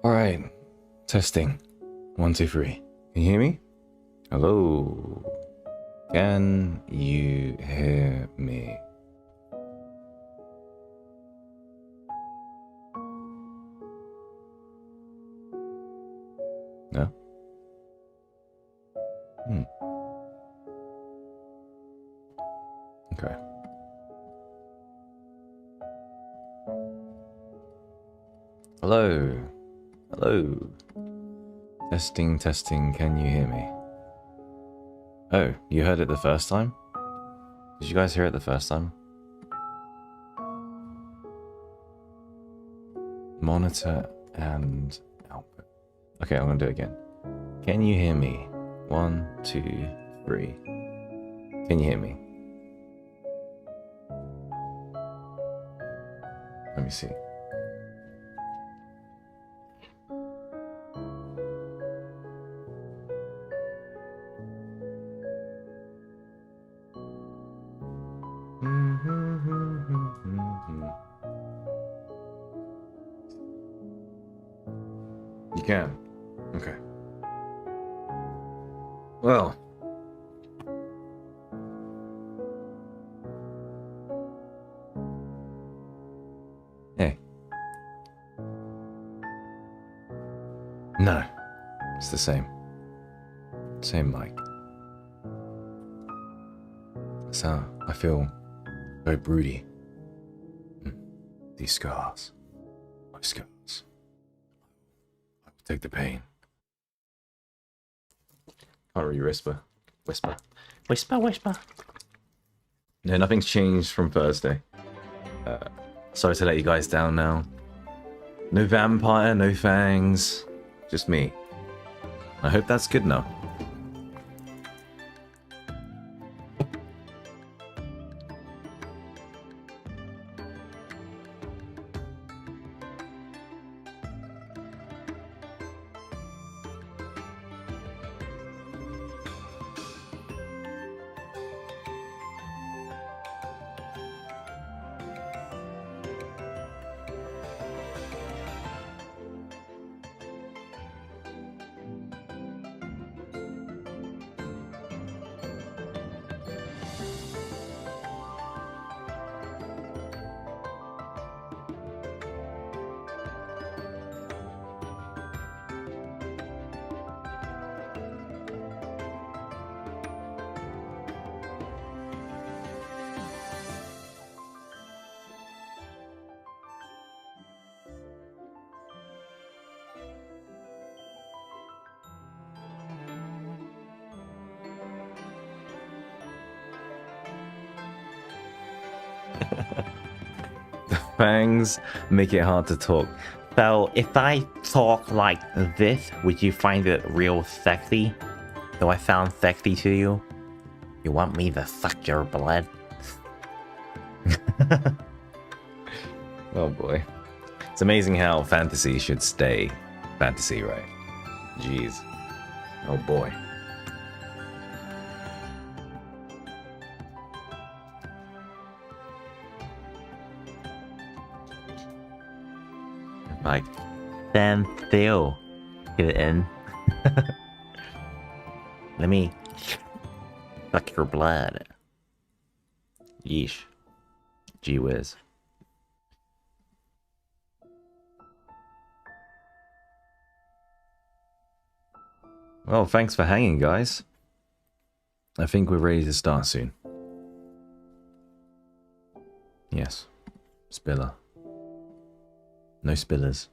Alright, testing. 1, 2, 3. Can you hear me? Hello? Can you hear me? No? Okay. Hello? Hello? Testing, testing, can you hear me? Oh, you heard it the first time? Did you guys hear it the first time? Monitor and output. Okay, I'm gonna do it again. Can you hear me? 1, 2, 3. Can you hear me? Let me see. You can. Okay. Well. Hey. No. It's the same. Same mic. So, I feel very broody. These scars. My scars. I will take the pain. Can't really whisper. Whisper. Whisper, whisper. No, nothing's changed from Thursday. Sorry to let you guys down now. No vampire, no fangs. Just me. I hope that's good enough. Fangs make it hard to talk. So, if I talk like this, would you find it real sexy? Do I sound sexy to you? You want me to suck your blood? Oh boy. It's amazing how fantasy should stay fantasy, right? Jeez. Oh boy. Like, stand still, kitten. Let me suck your blood. Yeesh. Gee whiz. Well, thanks for hanging, guys. I think we're ready to start soon. Yes. Spiller. No spillers.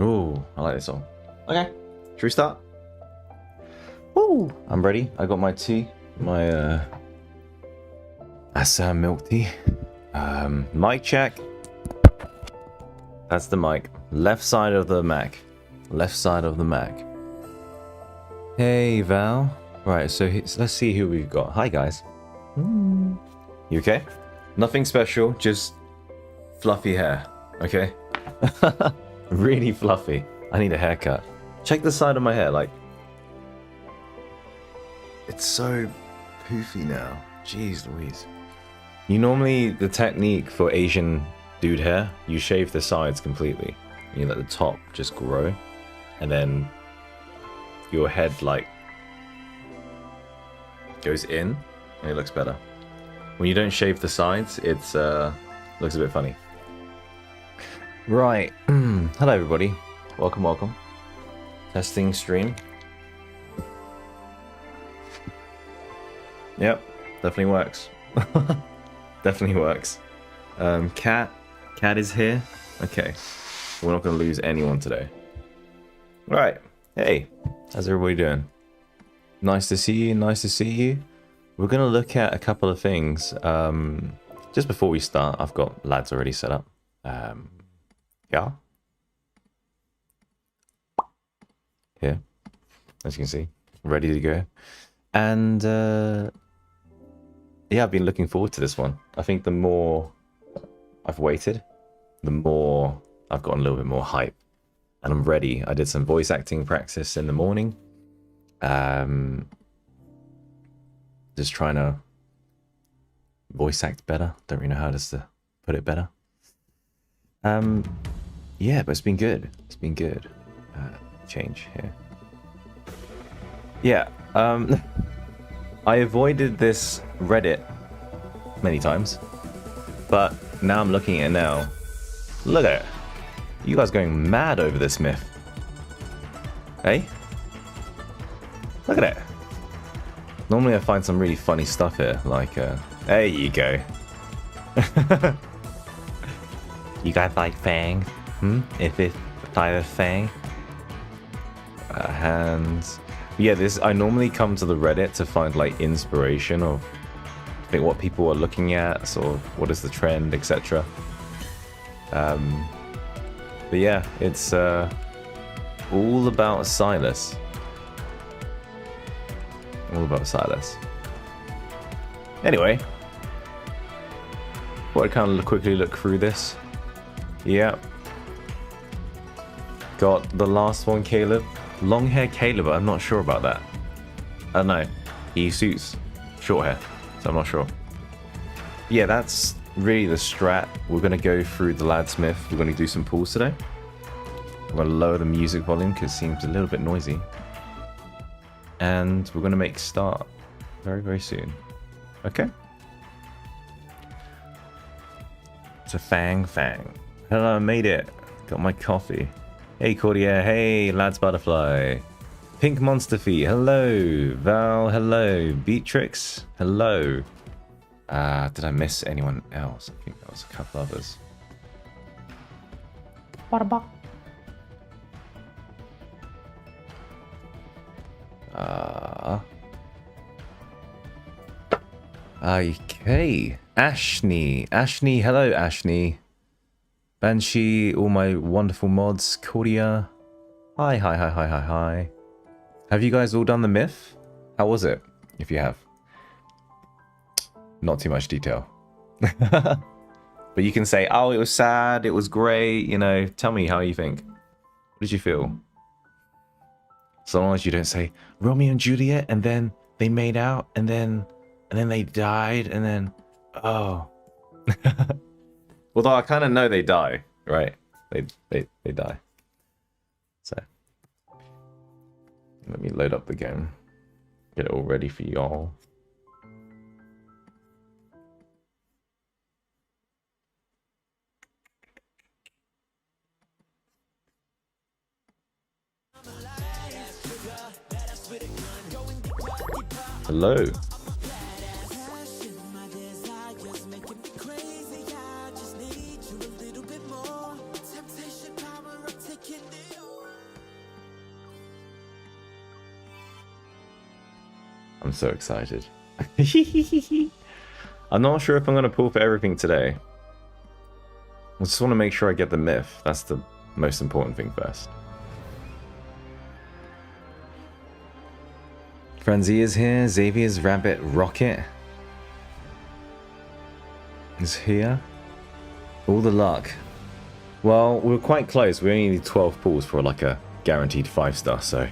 Ooh, I like this song. Okay, should we start? Woo! I'm ready. I got my tea, my Assam milk tea. Mic check. That's the mic. Left side of the Mac. Left side of the Mac. Hey Val. Right, so let's see who we've got. Hi guys. You okay? Nothing special, just fluffy hair. Okay? Really fluffy. I need a haircut. Check the side of my hair, like. It's so poofy now. Jeez Louise. You normally, the technique for Asian dude hair, you shave the sides completely. You let the top just grow. And then your head, like, goes in and it looks better. When you don't shave the sides, it's looks a bit funny. Right. Hello everybody. Welcome, welcome. Testing stream. Yep, definitely works. Definitely works. Cat is here. Okay. We're not gonna lose anyone today. Right. Hey, how's everybody doing? Nice to see you, nice to see you. We're gonna look at a couple of things. Just before we start, I've got lads already set up. Yeah. Here, as you can see, ready to go. And yeah, I've been looking forward to this one. I think the more I've waited, the more I've gotten a little bit more hype. And I'm ready. I did some voice acting practice in the morning. Just trying to voice act better. Don't really know how to put it better. Yeah, but it's been good. It's been good. Change here. Yeah. I avoided this Reddit many times, but now I'm looking at it now. Look at it. You guys going mad over this myth. Hey? Look at it. Normally I find some really funny stuff here, like, there you go. You guys like Fang? If it's type of Fang? Hands. Yeah, I normally come to the Reddit to find, like, inspiration of, I think, what people are looking at, sort of, what is the trend, etc. But yeah, it's all about Silas. All about Silas. Anyway, thought I'd kind of quickly look through this. Yeah. Got the last one, Caleb. Long hair Caleb, I'm not sure about that. I don't know. He suits short hair, so I'm not sure. Yeah, that's really the strat. We're going to go through the Ladsmith. We're going to do some pulls today. I'm going to lower the music volume because it seems a little bit noisy. And we're going to make start very, very soon. Okay? It's a Fang. Hello, I made it. Got my coffee. Hey, Cordia. Hey, Lads Butterfly. Pink Monster Feet. Hello. Val. Hello. Beatrix. Hello. Did I miss anyone else? I think that was a couple others. Okay. Ashney. Hello, Ashney. Banshee, all my wonderful mods. Cordia. Hi. Have you guys all done the myth? How was it? If you have. Not too much detail. But you can say, oh, it was sad, it was great, you know, tell me how you think. What did you feel? So long as you don't say, Romeo and Juliet, and then they made out, and then they died, and then, oh. Although I kind of know they die, right? They die. So, let me load up the game. Get it all ready for y'all. Hello. I'm so excited. I'm not sure if I'm going to pull for everything today. I just want to make sure I get the myth. That's the most important thing first. Frenzy is here. Xavier's Rabbit Rocket is here. All the luck. Well, we're quite close. We only need 12 pulls for like a guaranteed 5-star, so.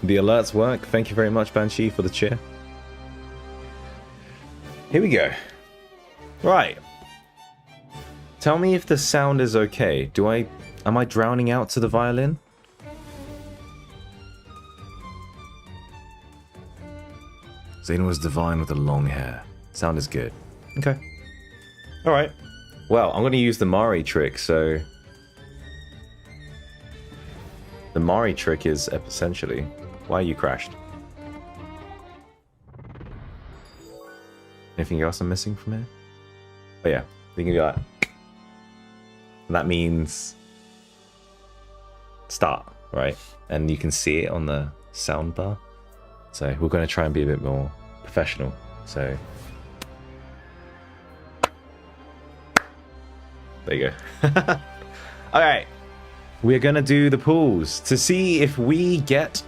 The alerts work. Thank you very much, Banshee, for the cheer. Here we go. Right. Tell me if the sound is okay. Am I drowning out to the violin? Xena was divine with the long hair. Sound is good. Okay. Alright. Well, I'm going to use the Mari trick, so... The Mari trick is essentially... Why you crashed? Anything else I'm missing from here? Oh yeah, we can do that. That means... Start, right? And you can see it on the sound bar. So we're going to try and be a bit more professional. So... There you go. Alright. We're going to do the pulls to see if we get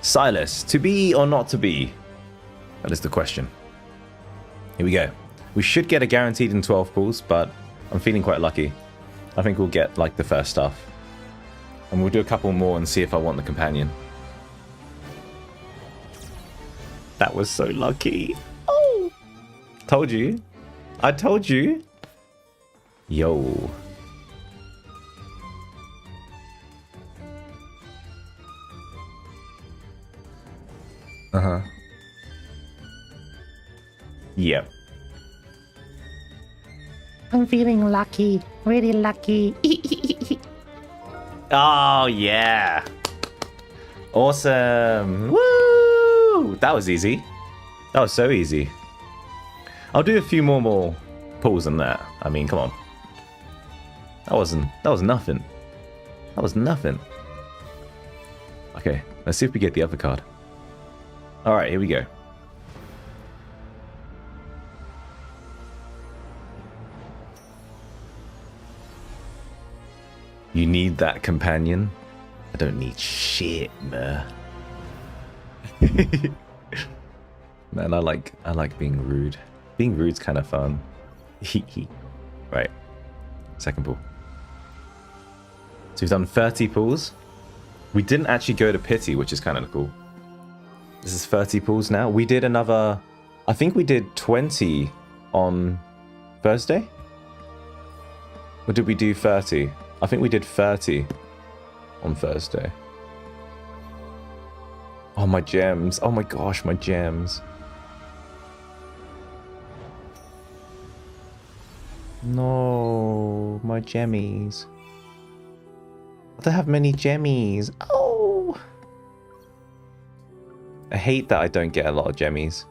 Silas to be or not to be. That is the question. Here we go. We should get a guaranteed in 12 pulls, but I'm feeling quite lucky. I think we'll get like the first stuff. And we'll do a couple more and see if I want the companion. That was so lucky. Oh! Told you. I told you. Yo. Uh-huh. Yep. I'm feeling lucky. Really lucky. Oh, yeah. Awesome. Woo! That was easy. That was so easy. I'll do a few more pulls than that. I mean, come on. That was nothing. That was nothing. Okay, let's see if we get the other card. Alright, here we go. You need that companion? I don't need shit, man. Man, I like being rude. Being rude's kind of fun. Right. Second pull. So we've done 30 pulls. We didn't actually go to pity, which is kind of cool. This is 30 pulls now. We did another... I think we did 20 on Thursday? Or did we do 30? I think we did 30 on Thursday. Oh, my gems. Oh my gosh, my gems. No, my gemmies. I don't have many gemmies. Oh! I hate that I don't get a lot of gemmies.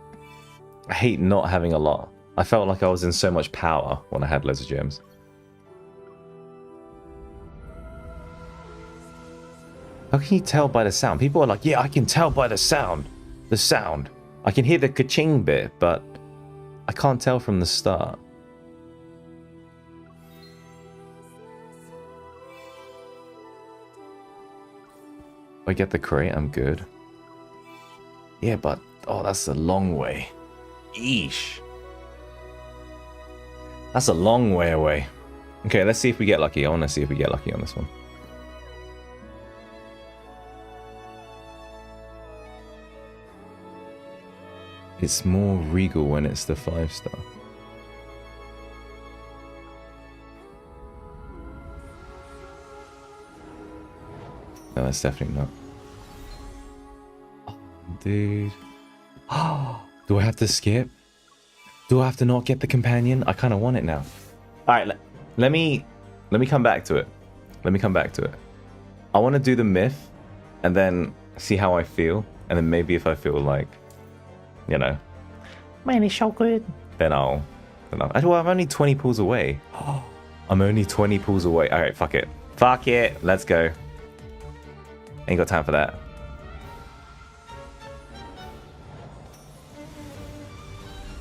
I hate not having a lot. I felt like I was in so much power when I had loads of gems. How can you tell by the sound? People are like, yeah, I can tell by the sound. The sound. I can hear the ka-ching bit, but I can't tell from the start. If I get the crate, I'm good. Yeah, but... Oh, that's a long way. Eesh. That's a long way away. Okay, let's see if we get lucky. I want to see if we get lucky on this one. It's more regal when it's the 5-star. No, that's definitely not. Oh, dude. Do I have to skip? Do I have to not get the companion? I kind of want it now. Alright, let me come back to it. Let me come back to it. I want to do the myth and then see how I feel. And then maybe if I feel like, you know, Man, it's so good. then I'll well, I'm only 20 pulls away. I'm only 20 pulls away. Alright, fuck it. Fuck it. Let's go. Ain't got time for that.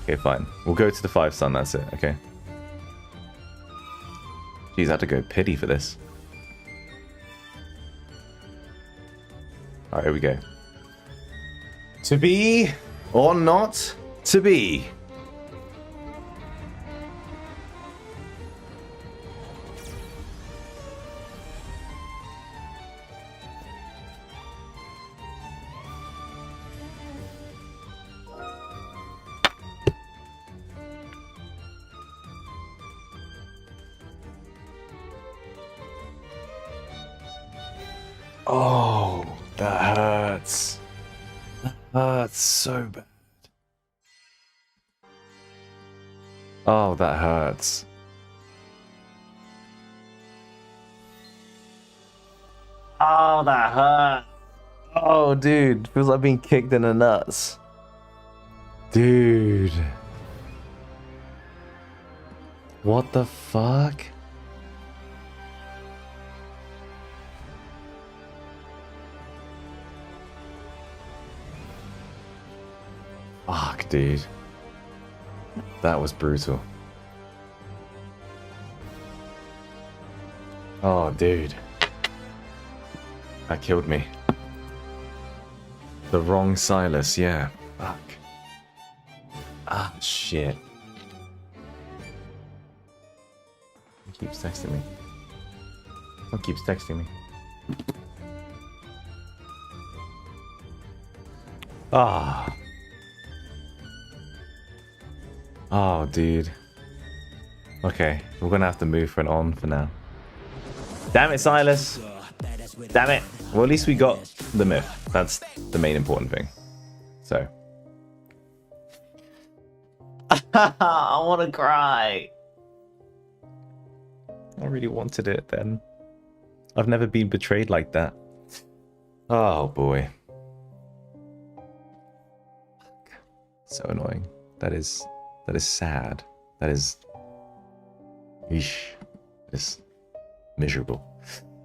Okay, fine. We'll go to the 5 sun, that's it, okay. Jeez, I had to go pity for this. Alright, here we go. To be or not to be. Oh, that hurts. That hurts so bad. Oh, that hurts. Oh, that hurt. Oh, dude. Feels like being kicked in the nuts. Dude. What the fuck? Fuck, dude. That was brutal. Oh, dude. That killed me. The wrong Silas, yeah. Fuck. Ah, shit. He keeps texting me. He keeps texting me. Ah. Oh, dude. Okay, we're gonna have to move for an on for now. Damn it, Silas. Damn it. Well, at least we got the myth. That's the main important thing. So. I want to cry. I really wanted it then. I've never been betrayed like that. Oh, boy. So annoying. That is sad. That is... Eesh. That is miserable.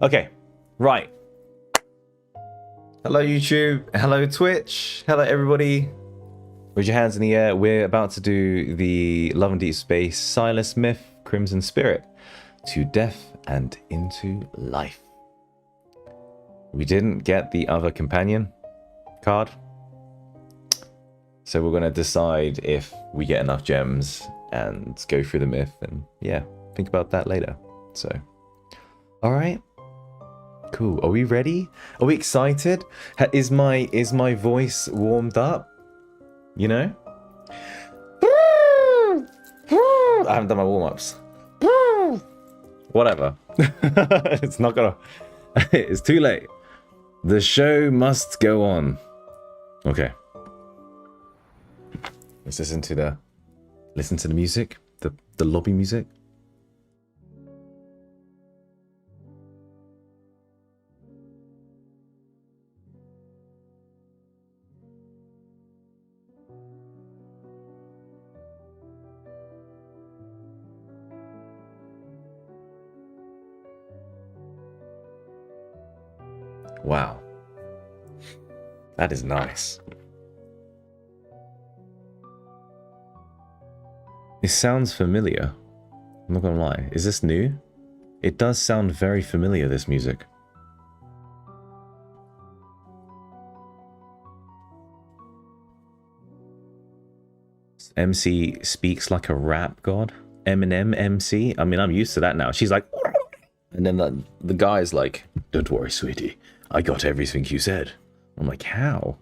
Okay, right. Hello, YouTube. Hello, Twitch. Hello, everybody. Raise your hands in the air. We're about to do the Love and Deep Space Silas Myth, Crimson Spirit. To death and into life. We didn't get the other companion card. So we're going to decide if we get enough gems and go through the myth, and yeah, think about that later. So, all right, cool. Are we ready? Are we excited? Is my voice warmed up? You know? I haven't done my warm-ups. Whatever. It's not gonna... It's too late. The show must go on. Okay. Let's listen to the music, the lobby music. Wow. That is nice. It sounds familiar. I'm not gonna lie. Is this new? It does sound very familiar, this music. MC speaks like a rap god. Eminem MC. I mean, I'm used to that now. She's like... And then the guy's like, don't worry, sweetie. I got everything you said. I'm like, how?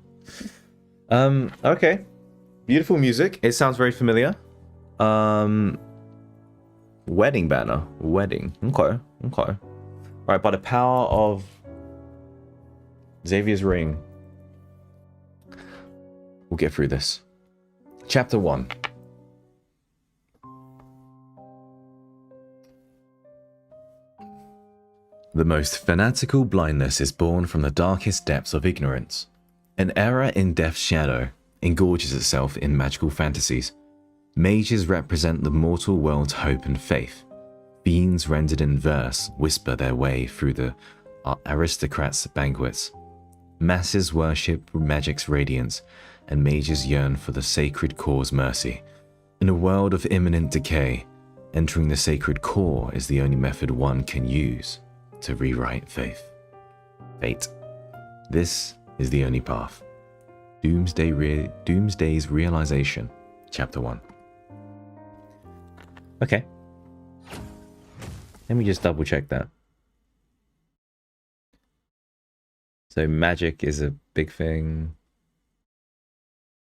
Okay. Beautiful music. It sounds very familiar. Wedding banner. Wedding. Okay. Okay. Alright, by the power of Xavier's ring, we'll get through this. Chapter 1. The most fanatical blindness is born from the darkest depths of ignorance. An error in death's shadow engorges itself in magical fantasies. Mages represent the mortal world's hope and faith. Fiends rendered in verse whisper their way through the aristocrats' banquets. Masses worship magic's radiance, and mages yearn for the sacred core's mercy. In a world of imminent decay, entering the sacred core is the only method one can use to rewrite fate. This is the only path. Doomsday's Realization, Chapter 1. Okay. Let me just double check that. So magic is a big thing.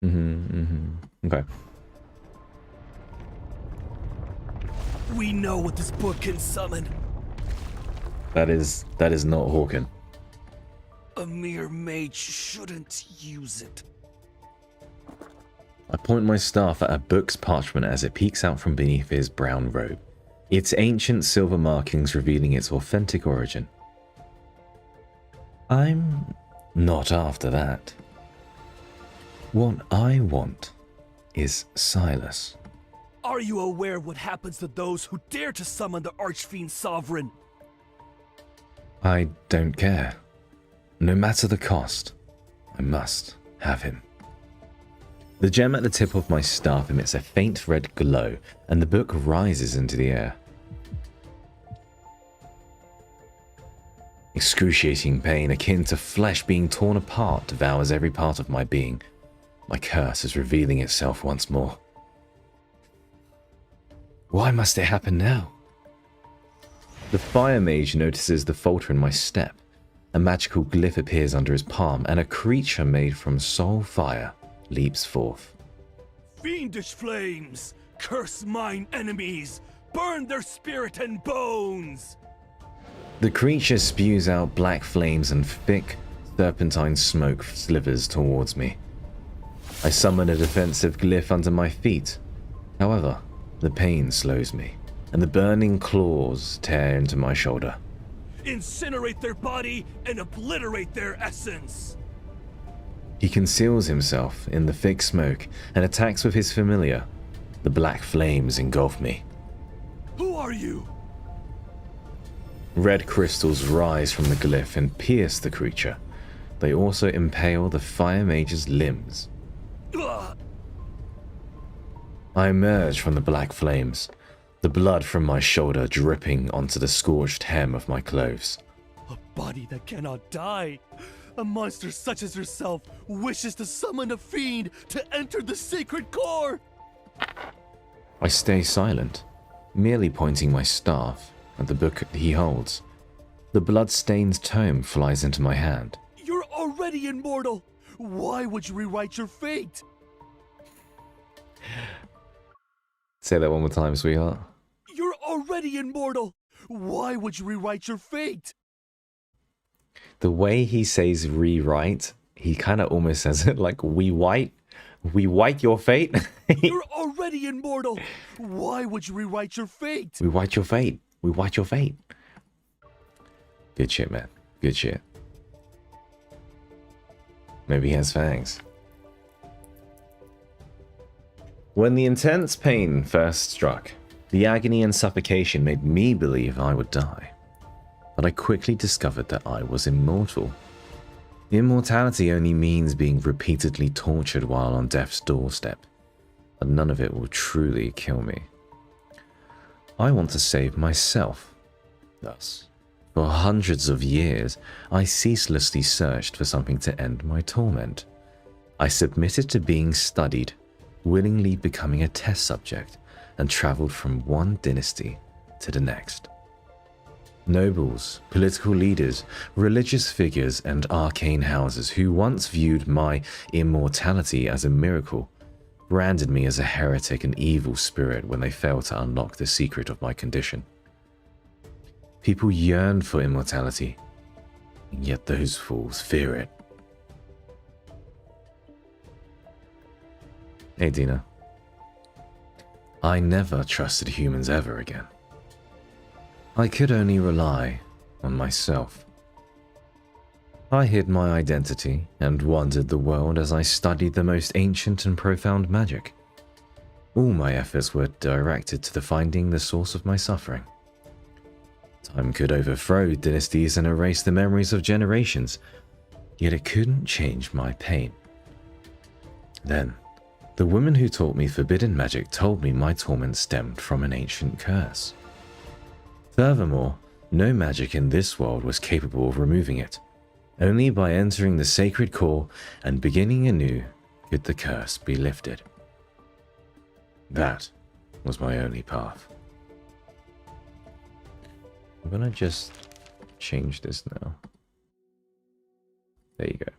Okay. We know what this book can summon. That is not Hawken. A mere mage shouldn't use it. I point my staff at a book's parchment as it peeks out from beneath his brown robe, its ancient silver markings revealing its authentic origin. I'm not after that. What I want is Silas. Are you aware of what happens to those who dare to summon the Archfiend Sovereign? I don't care. No matter the cost, I must have him. The gem at the tip of my staff emits a faint red glow, and the book rises into the air. Excruciating pain akin to flesh being torn apart devours every part of my being. My curse is revealing itself once more. Why must it happen now? The fire mage notices the falter in my step. A magical glyph appears under his palm, and a creature made from soul fire leaps forth. Fiendish flames! Curse mine enemies! Burn their spirit and bones! The creature spews out black flames and thick, serpentine smoke slithers towards me. I summon a defensive glyph under my feet. However, the pain slows me, and the burning claws tear into my shoulder. Incinerate their body and obliterate their essence! He conceals himself in the thick smoke and attacks with his familiar. The black flames engulf me. Who are you? Red crystals rise from the glyph and pierce the creature. They also impale the fire mage's limbs. Ugh. I emerge from the black flames, the blood from my shoulder dripping onto the scorched hem of my clothes. A body that cannot die. A monster such as yourself wishes to summon a fiend to enter the sacred core. I stay silent, merely pointing my staff at the book he holds. The blood-stained tome flies into my hand. You're already immortal. Why would you rewrite your fate? Say that one more time, sweetheart. You're already immortal. Why would you rewrite your fate? The way he says rewrite, he kind of almost says it like we white your fate. You're already immortal. Why would you rewrite your fate? We white your fate. We white your fate. Good shit, man. Good shit. Maybe he has fangs. When the intense pain first struck, the agony and suffocation made me believe I would die. But I quickly discovered that I was immortal. Immortality only means being repeatedly tortured while on death's doorstep, but none of it will truly kill me. I want to save myself. Thus, for hundreds of years, I ceaselessly searched for something to end my torment. I submitted to being studied, willingly becoming a test subject, and traveled from one dynasty to the next. Nobles, political leaders, religious figures, and arcane houses who once viewed my immortality as a miracle branded me as a heretic and evil spirit when they failed to unlock the secret of my condition. People yearn for immortality, and yet those fools fear it. Hey Dina. I never trusted humans ever again. I could only rely on myself. I hid my identity and wandered the world as I studied the most ancient and profound magic. All my efforts were directed to finding the source of my suffering. Time could overthrow dynasties and erase the memories of generations, yet it couldn't change my pain. Then, the woman who taught me forbidden magic told me my torment stemmed from an ancient curse. Furthermore, no magic in this world was capable of removing it. Only by entering the sacred core and beginning anew could the curse be lifted. That was my only path. I'm gonna just change this now. There you go.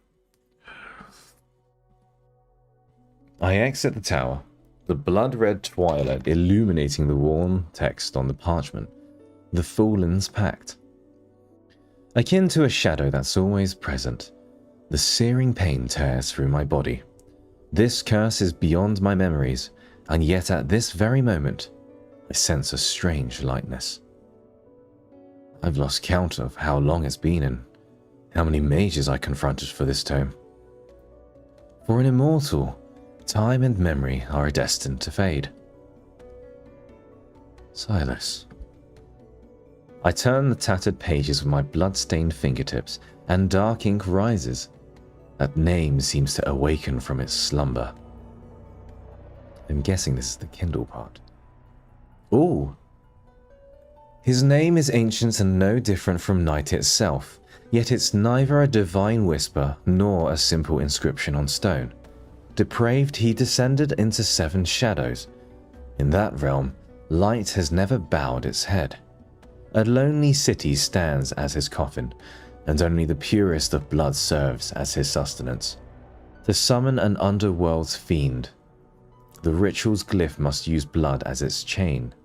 I exit the tower, the blood-red twilight illuminating the worn text on the parchment. The Fallen's Pact. Akin to a shadow that's always present, the searing pain tears through my body. This curse is beyond my memories, and yet at this very moment, I sense a strange lightness. I've lost count of how long it's been and how many mages I confronted for this tome. For an immortal, time and memory are destined to fade. Silas. I turn the tattered pages with my blood-stained fingertips, and dark ink rises. That name seems to awaken from its slumber. I'm guessing this is the Kindle part. Ooh! His name is ancient and no different from night itself, yet it's neither a divine whisper nor a simple inscription on stone. Depraved, he descended into 7 shadows. In that realm, light has never bowed its head. A lonely city stands as his coffin, and only the purest of blood serves as his sustenance. To summon an underworld's fiend, the ritual's glyph must use blood as its chain.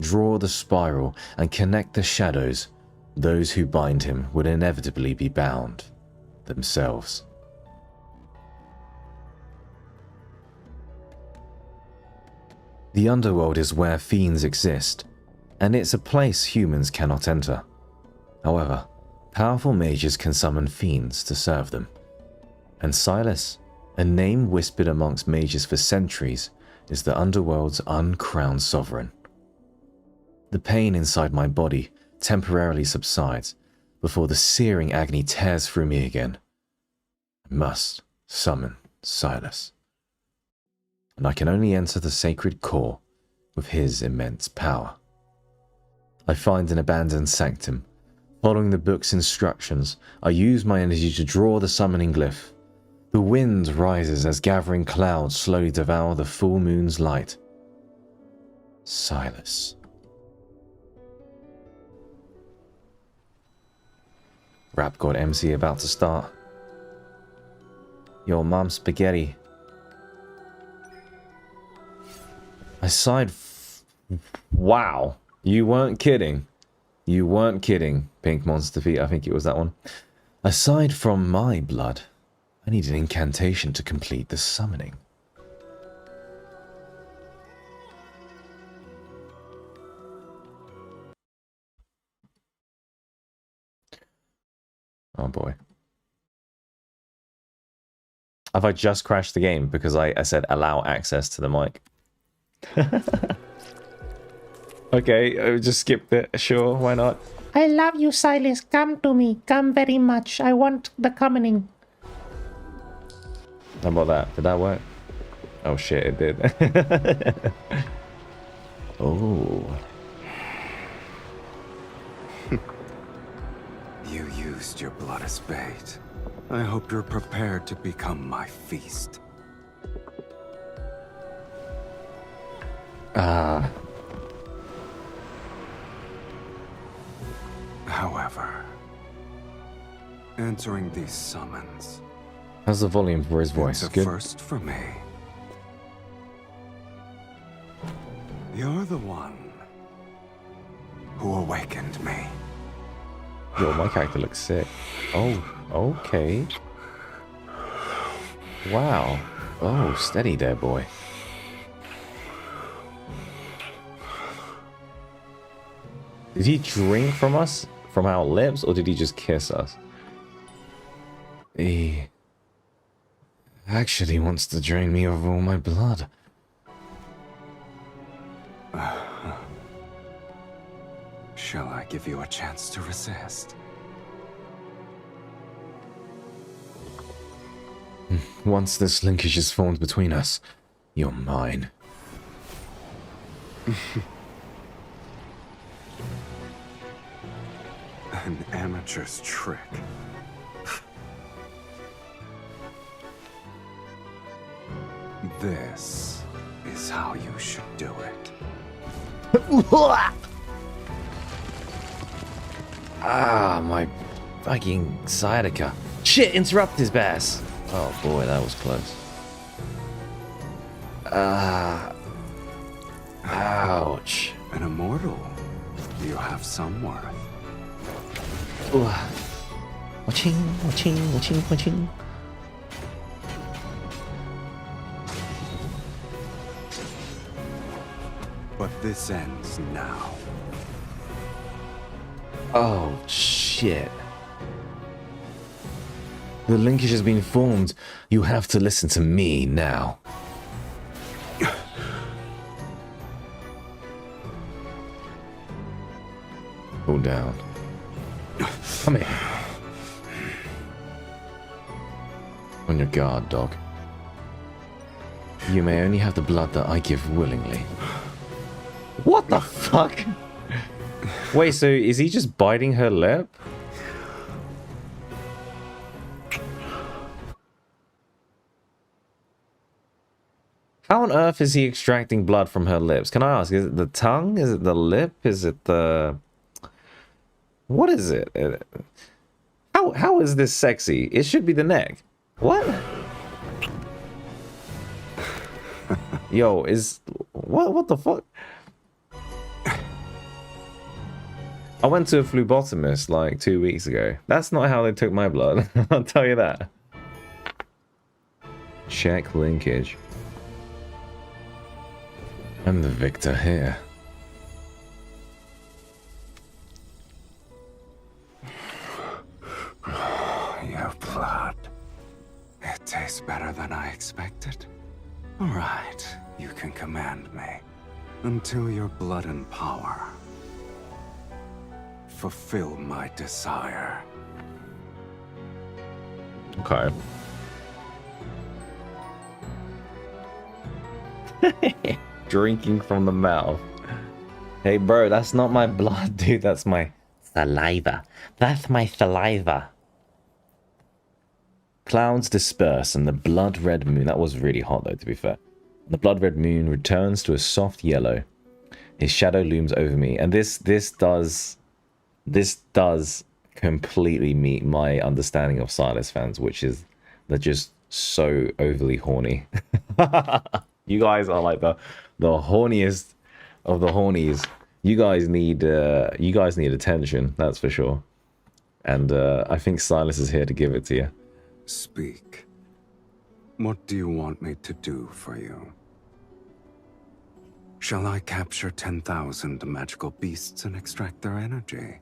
Draw the spiral and connect the shadows. Those who bind him would inevitably be bound themselves. The underworld is where fiends exist, and it's a place humans cannot enter. However, powerful mages can summon fiends to serve them. And Silas, a name whispered amongst mages for centuries, is the underworld's uncrowned sovereign. The pain inside my body temporarily subsides before the searing agony tears through me again. I must summon Silas. And I can only enter the sacred core with his immense power. I find an abandoned sanctum. Following the book's instructions, I use my energy to draw the summoning glyph. The wind rises as gathering clouds slowly devour the full moon's light. Silas. Rap God MC about to start. Your mom's spaghetti. I sighed. Wow. You weren't kidding. You weren't kidding, Pink Monster Feet. I think it was that one. Aside from my blood, I need an incantation to complete the summoning. Oh boy. Have I just crashed the game because I said allow access to the mic? Okay, just skip it. Sure, why not? I love you, Silas. Come to me. Come very much. I want the commoning. How about that? Did that work? Oh shit, it did. Oh. You used your blood as bait. I hope you're prepared to become my feast. Ah. However, answering these summons, How's the volume for his voice? it's a Good? first for me. You're the one who awakened me. Yo, my character looks sick. Oh, okay. Wow. Oh, steady there, boy. Did he drink from us? From our lips? Or did he just kiss us? He actually wants to drain me of all my blood. Shall I give you a chance to resist? Once this linkage is formed between us, you're mine. An amateur's trick. This is how you should do it. Ah, my fucking sciatica. Shit, interrupt his bass. Oh boy, that was close. Ouch. An immortal. You have some worth. Waching, waching, waching, waching. But this ends now. Oh, shit. The linkage has been formed. You have to listen to me now. Cool down. Come here. On your guard, dog. You may only have the blood that I give willingly. What the fuck? Wait, so is he just biting her lip? How on earth is he extracting blood from her lips? Can I ask, is it the tongue? Is it the lip? Is it the... What is it? How is this sexy? It should be the neck. What? Yo, is... What the fuck? I went to a phlebotomist like 2 weeks ago. That's not how they took my blood. I'll tell you that. Check linkage. I'm the victor here. Your blood. It tastes better than I expected. All right, you can command me. Until your blood and power fulfill my desire. Okay. Drinking from the mouth. Hey bro, that's not my blood, dude. That's my Saliva. That's my saliva. clouds disperse and the blood-red moon. That was really hot though, to be fair. The blood-red moon returns to a soft yellow. His shadow looms over me, and this does completely meet my understanding of Silas fans, which is they're just so overly horny. You guys are like the horniest of the hornies. You guys need attention, that's for sure. And I think Silas is here to give it to you. Speak. What do you want me to do for you? Shall I capture 10,000 magical beasts and extract their energy?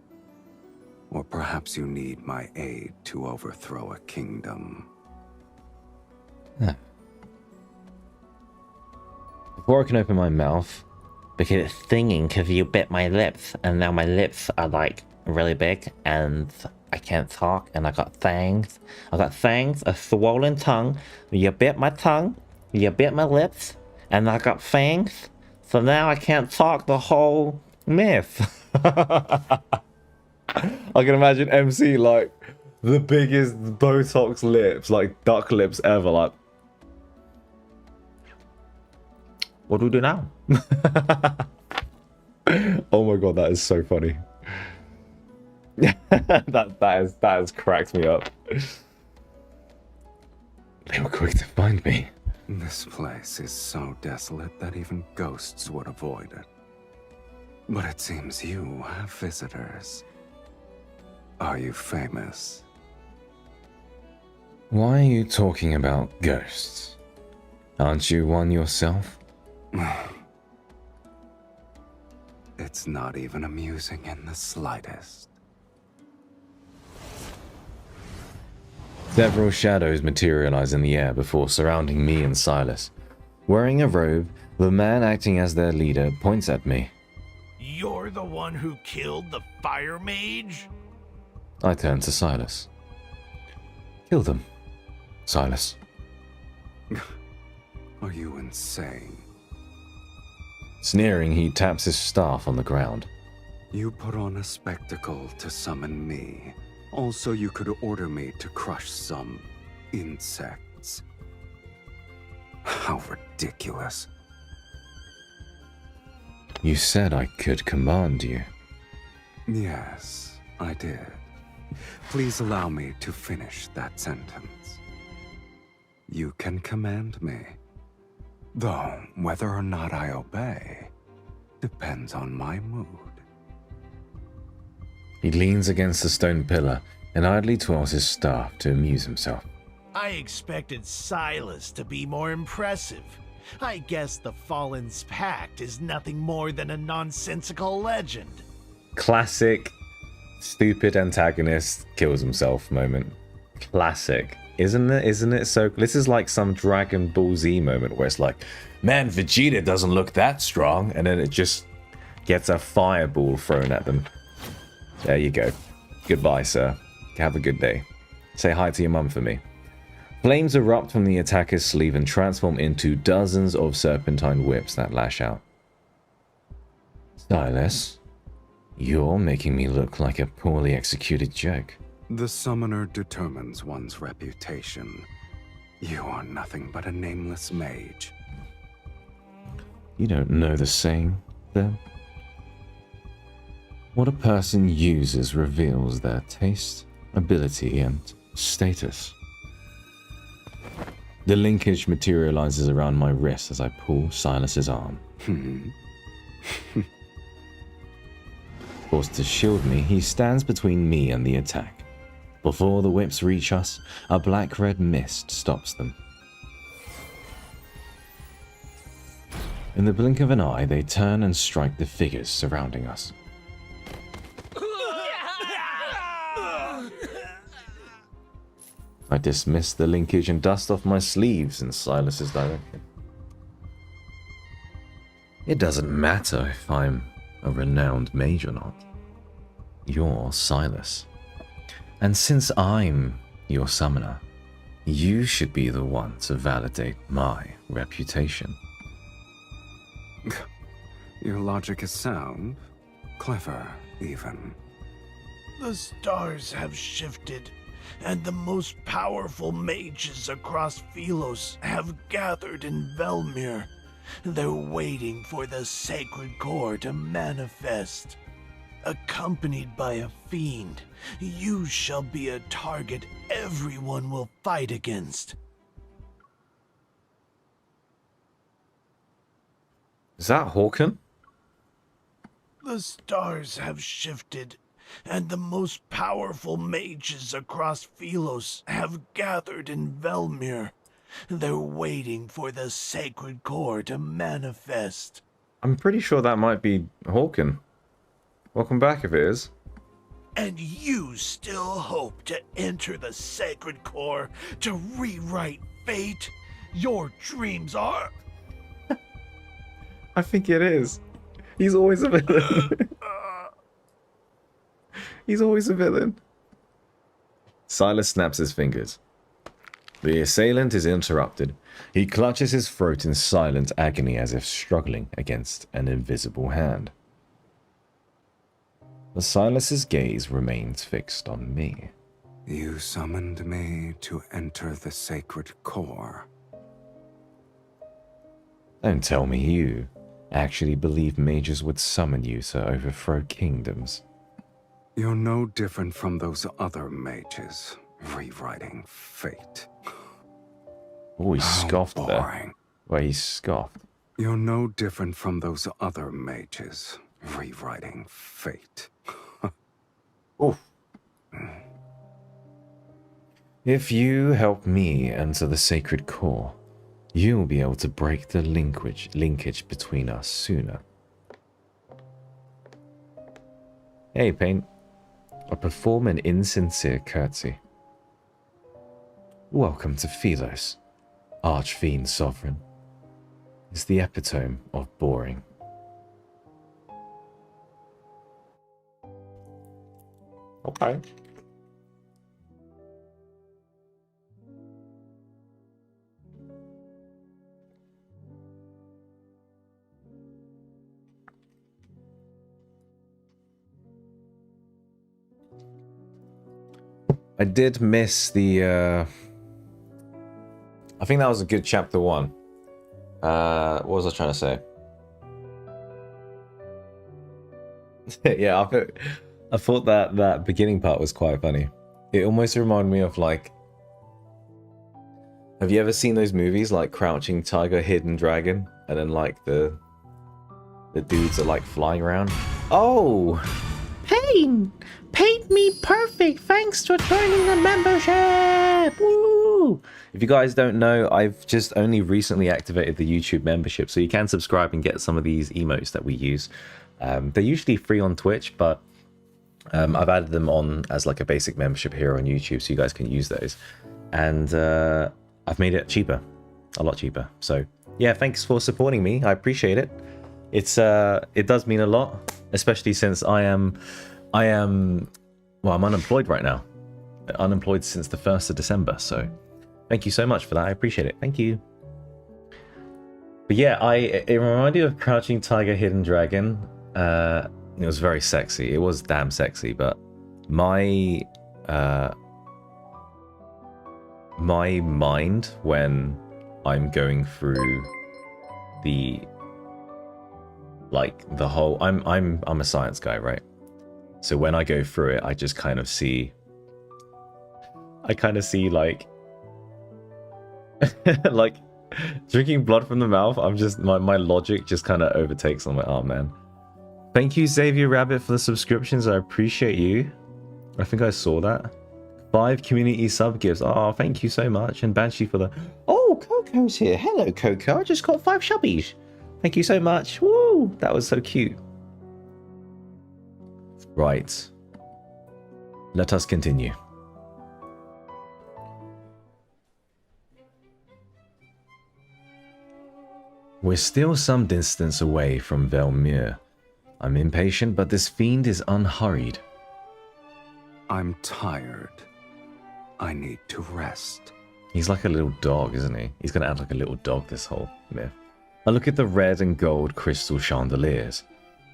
Or perhaps you need my aid to overthrow a kingdom? Before I can open my mouth, Because it's stinging because you bit my lips, and now my lips are like really big and I can't talk, and I got fangs. I got fangs, a swollen tongue. You bit my tongue, you bit my lips, and I got fangs. So now I can't talk the whole myth. I can imagine MC like the biggest Botox lips, like duck lips ever, like. What do we do now? Oh my god, that is so funny. that has cracked me up. They were quick to find me. This place is so desolate that even ghosts would avoid it. But it seems you have visitors. Are you famous? Why are you talking about ghosts? Aren't you one yourself? It's not even amusing in the slightest. Several shadows materialize in the air before surrounding me and Silas. Wearing a robe, the man acting as their leader points at me. You're the one who killed the fire mage? I turn to Silas. Kill them, Silas. Are you insane? Sneering, he taps his staff on the ground. You put on a spectacle to summon me. Also, you could order me to crush some insects. How ridiculous. You said I could command you. Yes, I did. Please allow me to finish that sentence. You can command me. Though, whether or not I obey depends on my mood. He leans against the stone pillar and idly twirls his staff to amuse himself. I expected Silas to be more impressive. I guess the Fallen's Pact is nothing more than a nonsensical legend. Classic stupid antagonist kills himself moment. Classic. Isn't it? Isn't it? So this is like some Dragon Ball Z moment where it's like, man, Vegeta doesn't look that strong, and then it just gets a fireball thrown at them. There you go. Goodbye, sir. Have a good day. Say hi to your mum for me. Flames erupt from the attacker's sleeve and transform into dozens of serpentine whips that lash out. Silas, you're making me look like a poorly executed joke. The summoner determines one's reputation. You are nothing but a nameless mage. You don't know the saying, then? What a person uses reveals their taste, ability, and status. The linkage materializes around my wrist as I pull Silas's arm. Forced to shield me, he stands between me and the attack. Before the whips reach us, a black-red mist stops them. In the blink of an eye, they turn and strike the figures surrounding us. I dismiss the linkage and dust off my sleeves in Silas's direction. It doesn't matter if I'm a renowned mage or not. You're Silas. And since I'm your summoner, you should be the one to validate my reputation. Your logic is sound, clever even. The stars have shifted, and the most powerful mages across Philos have gathered in Velmir. They're waiting for the sacred core to manifest. Accompanied by a fiend, you shall be a target everyone will fight against. Is that Hawken? The stars have shifted, and the most powerful mages across Philos have gathered in Velmir. They're waiting for the sacred core to manifest. I'm pretty sure that might be Hawken. Welcome back if it is. And you still hope to enter the sacred core to rewrite fate? Your dreams are... I think it is. He's always a villain. He's always a villain. Silas snaps his fingers. The assailant is interrupted. He clutches his throat in silent agony as if struggling against an invisible hand. But Silas's gaze remains fixed on me. You summoned me to enter the sacred core. Don't tell me you actually believe mages would summon you to overthrow kingdoms. You're no different from those other mages, rewriting fate. Oh, he How scoffed there. boring. Well, he scoffed. You're no different from those other mages, rewriting fate. Oof. If you help me enter the sacred core, you'll be able to break the linkage between us sooner. Hey, Pain. I perform an insincere curtsy. Welcome to Philos, Archfiend Sovereign. It's the epitome of boring. Okay. I did miss the I think that was a good chapter 1. What was I trying to say? Yeah, I thought that beginning part was quite funny. It almost reminded me of like, have you ever seen those movies like Crouching Tiger, Hidden Dragon, and then like the dudes are like flying around? Oh, Pain! Paid me perfect thanks for joining the membership! woo! If you guys don't know, I've just only recently activated the YouTube membership, so you can subscribe and get some of these emotes that we use. They're usually free on Twitch, but I've added them on as like a basic membership here on YouTube, so you guys can use those. And I've made it cheaper, a lot cheaper. So yeah, thanks for supporting me. I appreciate it. It does mean a lot, especially since I'm unemployed right now. Unemployed since the 1st of December. So thank you so much for that. I appreciate it. Thank you. But yeah, it reminded me of Crouching Tiger, Hidden Dragon. It was very sexy. It was damn sexy, but my mind when I'm going through the whole I'm a science guy, right? So when I go through it, I just kind of see like like drinking blood from the mouth. I'm just my logic just kind of overtakes. I'm like, oh man. Thank you, Xavier Rabbit, for the subscriptions. I appreciate you. I think I saw that. 5 community sub gifts. Oh, thank you so much. And Banshee for the... Oh, Coco's here. Hello, Coco. I just got 5 shubbies. Thank you so much. Woo! That was so cute. Right. Let us continue. We're still some distance away from Velmir. I'm impatient, but this fiend is unhurried. I'm tired. I need to rest. He's like a little dog, isn't he? He's going to act like a little dog, this whole myth. I look at the red and gold crystal chandeliers,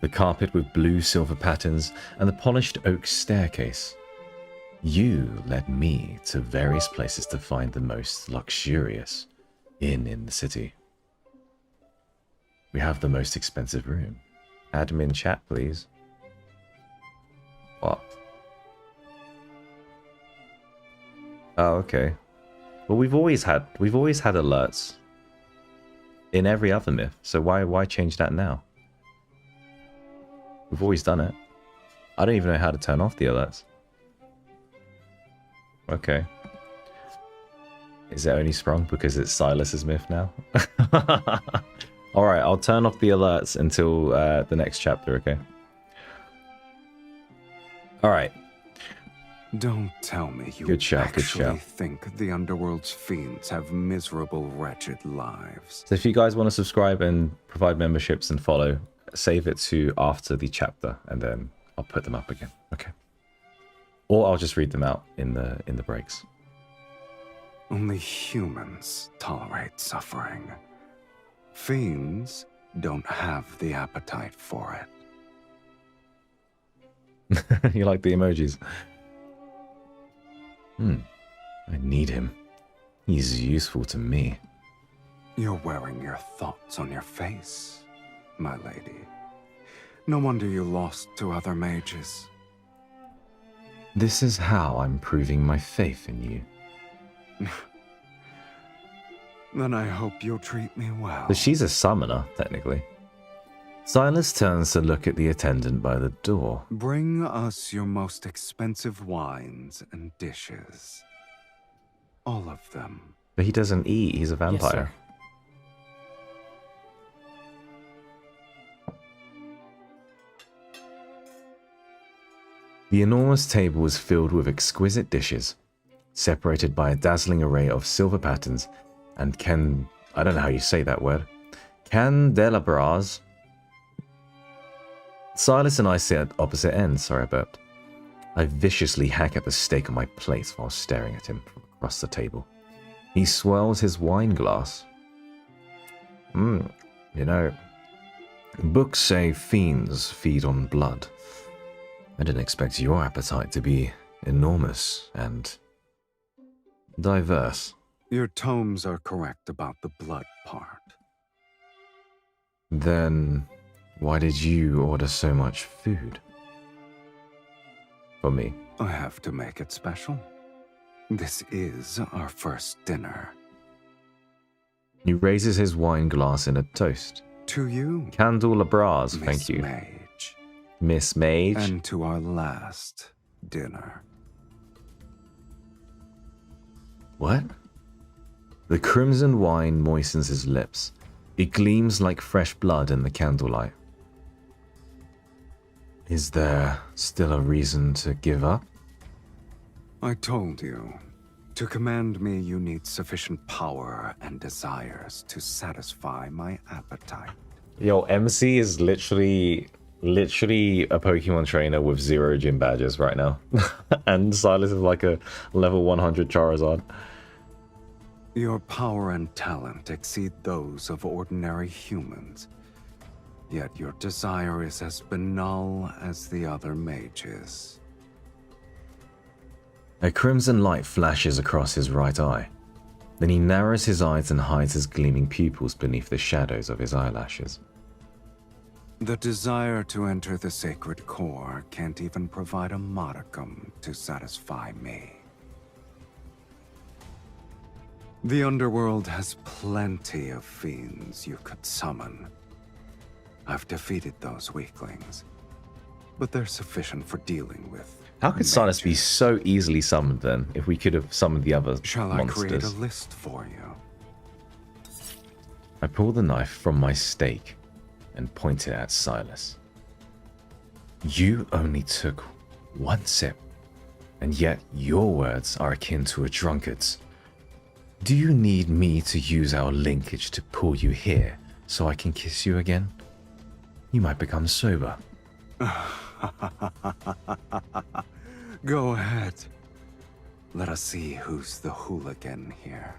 the carpet with blue silver patterns, and the polished oak staircase. You led me to various places to find the most luxurious inn in the city. We have the most expensive room. Admin chat, please. What? Oh, okay. Well, we've always had alerts in every other myth, so why change that now? We've always done it. I don't even know how to turn off the alerts. Okay. Is it only sprung because it's Silas's myth now? Alright, I'll turn off the alerts until the next chapter, okay? Alright. Don't tell me you Good shout, good actually shout. think the Underworld's fiends have miserable, wretched lives. So if you guys want to subscribe and provide memberships and follow, save it to after the chapter, and then I'll put them up again. Okay. Or I'll just read them out in the breaks. Only humans tolerate suffering. Fiends don't have the appetite for it. You like the emojis? I need him. He's useful to me. You're wearing your thoughts on your face, my lady. No wonder you lost to other mages. This is how I'm proving my faith in you. Then I hope you'll treat me well. But she's a summoner, technically. Silas turns to look at the attendant by the door. Bring us your most expensive wines and dishes. All of them. But he doesn't eat, he's a vampire. The enormous table was filled with exquisite dishes, separated by a dazzling array of silver patterns and I don't know how you say that word, candelabras. Silas and I sit at opposite ends. Sorry, I burped. I viciously hack at the steak on my plate while staring at him from across the table. He swirls his wine glass. You know, books say fiends feed on blood. I didn't expect your appetite to be enormous and diverse. Your tomes are correct about the blood part. Then why did you order so much food? For me. I have to make it special. This is our first dinner. He raises his wine glass in a toast. To you, Candle Labras, Miss thank you. Mage. Miss Mage. And to our last dinner. What? The crimson wine moistens his lips. It gleams like fresh blood in the candlelight. Is there still a reason to give up? I told you, to command me you need sufficient power and desires to satisfy my appetite. Yo, MC is literally a Pokemon trainer with 0 gym badges right now. And Silas is like a level 100 Charizard. Your power and talent exceed those of ordinary humans. Yet your desire is as banal as the other mages. A crimson light flashes across his right eye. Then he narrows his eyes and hides his gleaming pupils beneath the shadows of his eyelashes. The desire to enter the sacred core can't even provide a modicum to satisfy me. The underworld has plenty of fiends you could summon. I've defeated those weaklings, but they're sufficient for dealing with. How could Silas be so easily summoned then, if we could have summoned the other Shall monsters? I create a list for you? I pull the knife from my stake and point it at Silas. You only took 1 sip, and yet your words are akin to a drunkard's. Do you need me to use our linkage to pull you here so I can kiss you again? You might become sober. Go ahead. Let us see who's the hooligan here.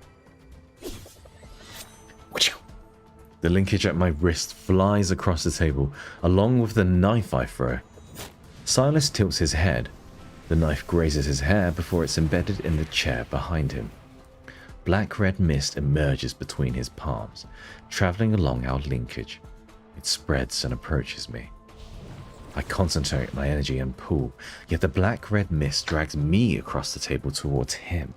The linkage at my wrist flies across the table, along with the knife I throw. Silas tilts his head. The knife grazes his hair before it's embedded in the chair behind him. Black-red mist emerges between his palms, traveling along our linkage. It spreads and approaches me. I concentrate my energy and pull, yet the black-red mist drags me across the table towards him.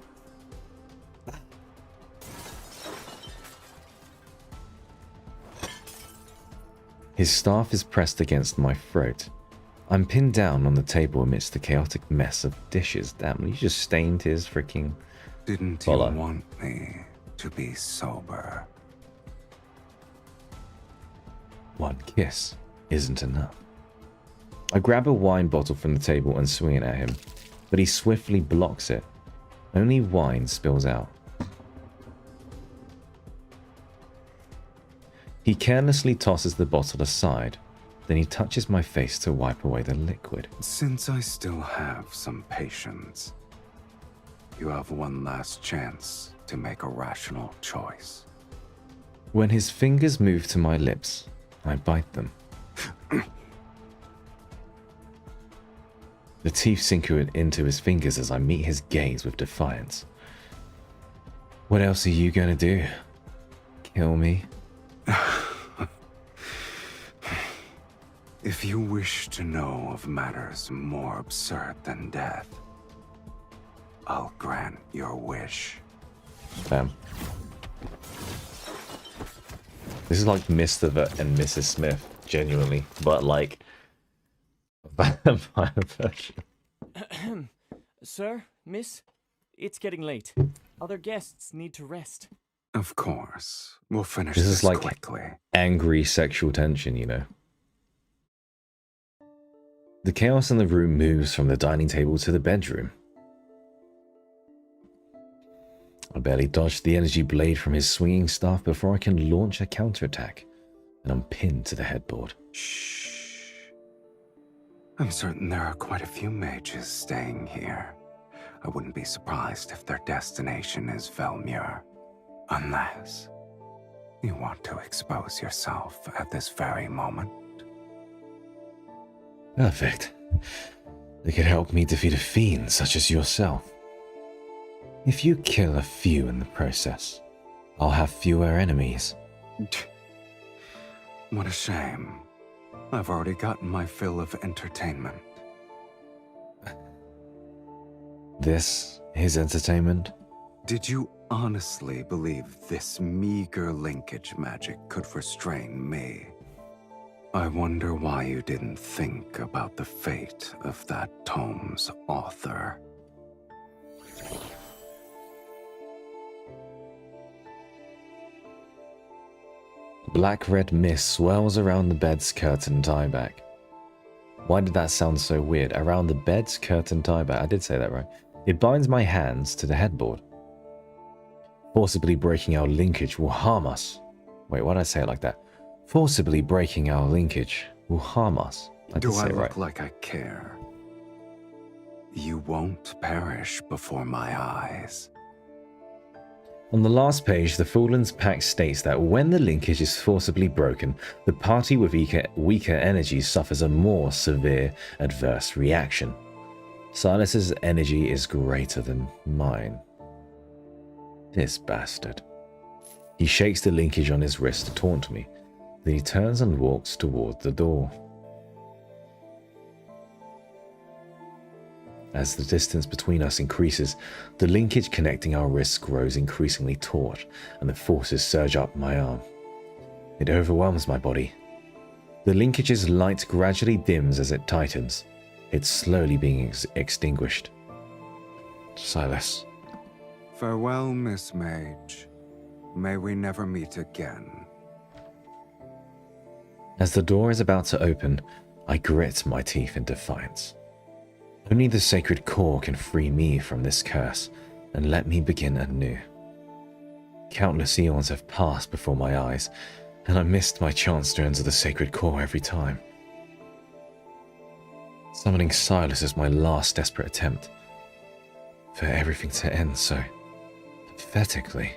His staff is pressed against my throat. I'm pinned down on the table amidst the chaotic mess of dishes. Damn, you just stained his freaking... Didn't you want me to be sober? One kiss isn't enough. I grab a wine bottle from the table and swing it at him, but he swiftly blocks it. Only wine spills out. He carelessly tosses the bottle aside, then he touches my face to wipe away the liquid. Since I still have some patience, you have one last chance to make a rational choice. When his fingers move to my lips, I bite them. The teeth sink into his fingers as I meet his gaze with defiance. What else are you gonna do? Kill me? If you wish to know of matters more absurd than death, I'll grant your wish. Damn. This is like Mr. and Mrs. Smith, genuinely, but like a vampire version. Sir, miss, it's getting late. Other guests need to rest. Of course. We'll finish This this is like quickly. angry sexual tension, you know. The chaos in the room moves from the dining table to the bedroom. I barely dodged the energy blade from his swinging staff before I can launch a counterattack, and I'm pinned to the headboard. Shh. I'm certain there are quite a few mages staying here. I wouldn't be surprised if their destination is Velmure. Unless you want to expose yourself at this very moment. Perfect. They could help me defeat a fiend such as yourself. If you kill a few in the process, I'll have fewer enemies. What a shame. I've already gotten my fill of entertainment. This is entertainment? Did you honestly believe this meager linkage magic could restrain me? I wonder why you didn't think about the fate of that tome's author. Black-red mist swirls around the bed's curtain tieback. Why did that sound so weird? Around the bed's curtain tieback. I did say that right. It binds my hands to the headboard. Forcibly breaking our linkage will harm us. Wait, why did I say it like that? Forcibly breaking our linkage will harm us. Do I look like I care? You won't perish before my eyes. On the last page, the Fallen's Pact states that when the linkage is forcibly broken, the party with weaker energy suffers a more severe adverse reaction. Silas's energy is greater than mine. This bastard. He shakes the linkage on his wrist to taunt me. Then he turns and walks toward the door. As the distance between us increases, the linkage connecting our wrists grows increasingly taut, and the forces surge up my arm. It overwhelms my body. The linkage's light gradually dims as it tightens. It's slowly being extinguished. Silas. Farewell, Miss Mage. May we never meet again. As the door is about to open, I grit my teeth in defiance. Only the sacred core can free me from this curse and let me begin anew. Countless eons have passed before my eyes, and I missed my chance to enter the sacred core every time. Summoning Silas is my last desperate attempt, for everything to end so pathetically.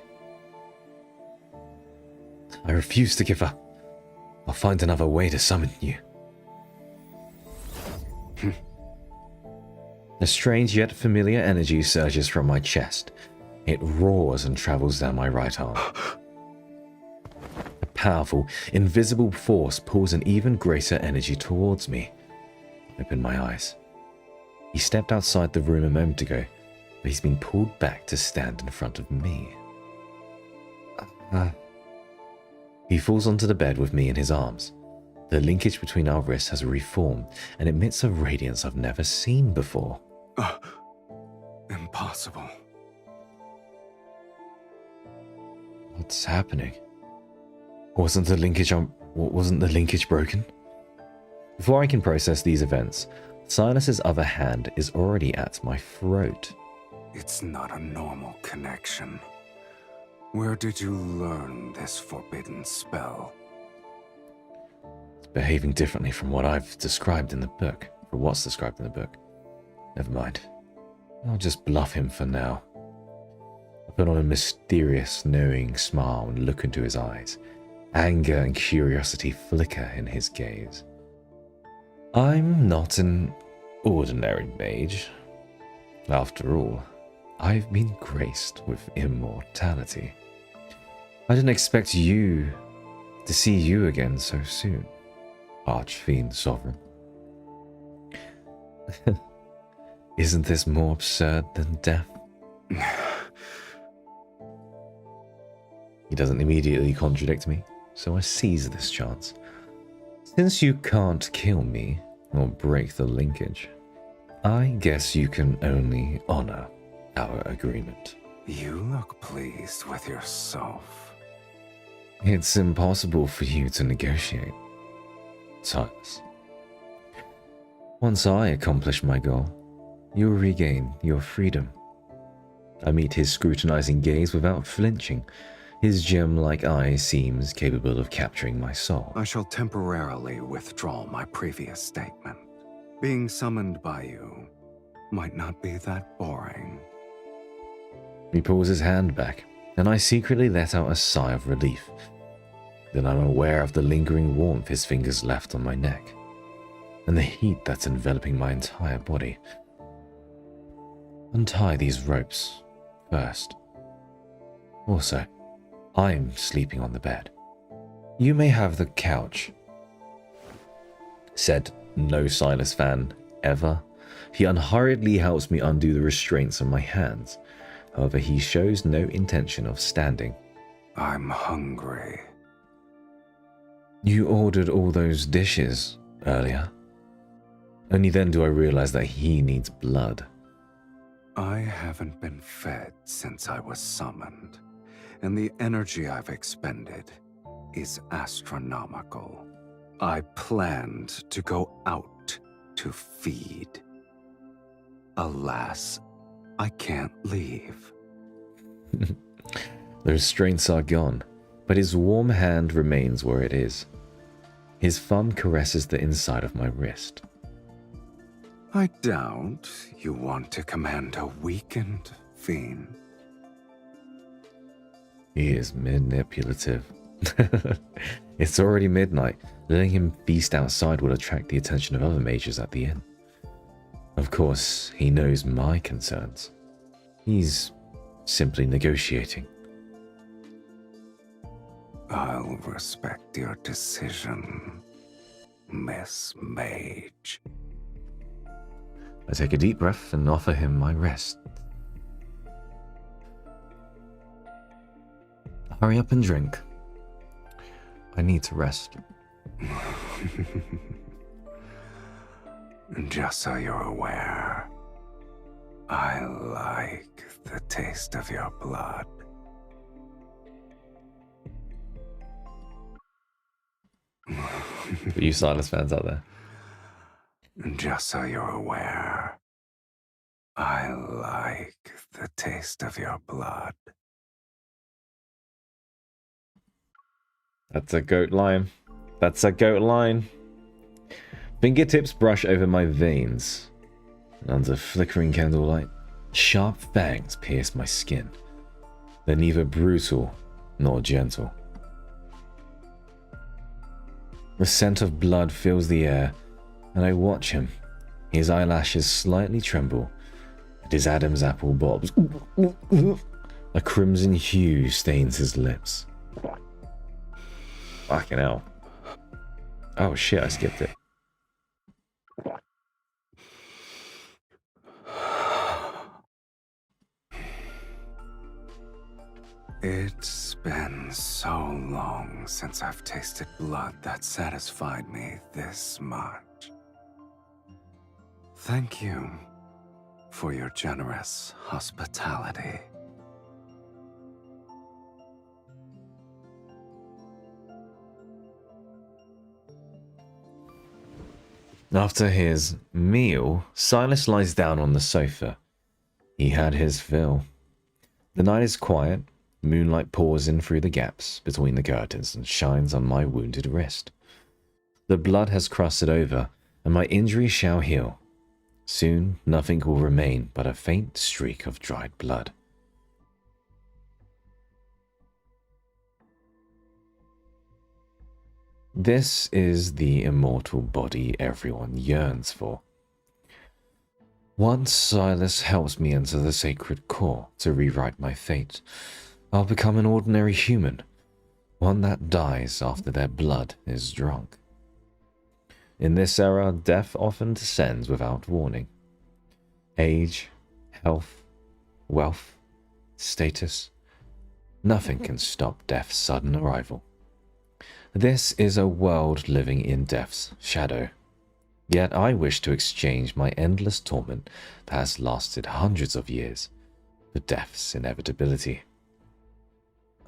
I refuse to give up. I'll find another way to summon you. A strange yet familiar energy surges from my chest. It roars and travels down my right arm. A powerful, invisible force pulls an even greater energy towards me. I open my eyes. He stepped outside the room a moment ago, but he's been pulled back to stand in front of me. He falls onto the bed with me in his arms. The linkage between our wrists has reformed and emits a radiance I've never seen before. Impossible. What's happening? Wasn't the linkage broken? Before I can process these events, Silas's other hand is already at my throat. It's not a normal connection. Where did you learn this forbidden spell? It's behaving differently from what I've described in the book, or what's described in the book. Never mind. I'll just bluff him for now. I put on a mysterious, knowing smile and look into his eyes. Anger and curiosity flicker in his gaze. I'm not an ordinary mage. After all, I've been graced with immortality. I didn't expect to see you again so soon, Archfiend Sovereign. Isn't this more absurd than death? He doesn't immediately contradict me, so I seize this chance. Since you can't kill me or break the linkage, I guess you can only honor our agreement. You look pleased with yourself. It's impossible for you to negotiate, Silas. Once I accomplish my goal, you'll regain your freedom. I meet his scrutinizing gaze without flinching. His gem-like eye seems capable of capturing my soul. I shall temporarily withdraw my previous statement. Being summoned by you might not be that boring. He pulls his hand back, and I secretly let out a sigh of relief. Then I'm aware of the lingering warmth his fingers left on my neck. and the heat that's enveloping my entire body. Untie these ropes first. Also, I'm sleeping on the bed. You may have the couch. Said no Silas fan ever. He unhurriedly helps me undo the restraints on my hands. However, he shows no intention of standing. I'm hungry. You ordered all those dishes earlier. Only then do I realize that he needs blood. I haven't been fed since I was summoned, and the energy I've expended is astronomical. I planned to go out to feed. Alas, I can't leave. The restraints are gone, but his warm hand remains where it is. His thumb caresses the inside of my wrist. I doubt you want to command a weakened fiend. He is manipulative. It's already midnight. Letting him feast outside will attract the attention of other mages at the inn. Of course, he knows my concerns. He's simply negotiating. I'll respect your decision, Miss Mage. I take a deep breath and offer him my rest. Hurry up and drink. I need to rest. Just so you're aware, I like the taste of your blood. For you Silas fans out there. Just so you're aware, I like the taste of your blood. That's a goat line. That's a goat line. Fingertips brush over my veins. And under flickering candlelight, sharp fangs pierce my skin. They're neither brutal nor gentle. The scent of blood fills the air, and I watch him. His eyelashes slightly tremble, and his Adam's apple bobs. A crimson hue stains his lips. Fucking hell. Oh shit, I skipped it. It's been so long since I've tasted blood that satisfied me this much. Thank you for your generous hospitality. After his meal, Silas lies down on the sofa. He had his fill. The night is quiet. Moonlight pours in through the gaps between the curtains and shines on my wounded wrist. The blood has crusted over, and my injury shall heal. Soon, nothing will remain but a faint streak of dried blood. This is the immortal body everyone yearns for. Once Silas helps me enter the sacred core to rewrite my fate, I'll become an ordinary human, one that dies after their blood is drunk. In this era, death often descends without warning. Age, health, wealth, status, nothing can stop death's sudden arrival. This is a world living in death's shadow. Yet I wish to exchange my endless torment that has lasted hundreds of years for death's inevitability.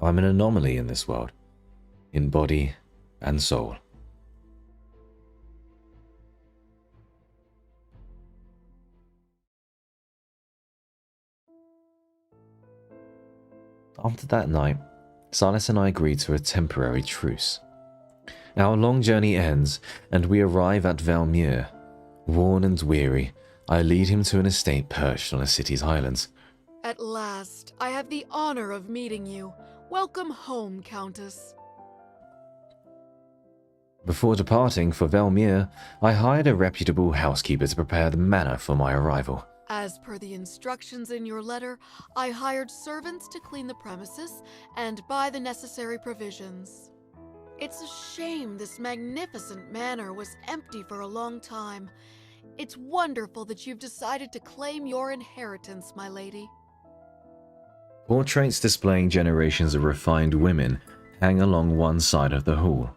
I'm an anomaly in this world, in body and soul. After that night, Silas and I agreed to a temporary truce. Our long journey ends, and we arrive at Valmure. Worn and weary, I lead him to an estate perched on a city's highlands. At last, I have the honor of meeting you. Welcome home, Countess. Before departing for Velmir, I hired a reputable housekeeper to prepare the manor for my arrival. As per the instructions in your letter, I hired servants to clean the premises and buy the necessary provisions. It's a shame this magnificent manor was empty for a long time. It's wonderful that you've decided to claim your inheritance, my lady. Portraits displaying generations of refined women hang along one side of the hall.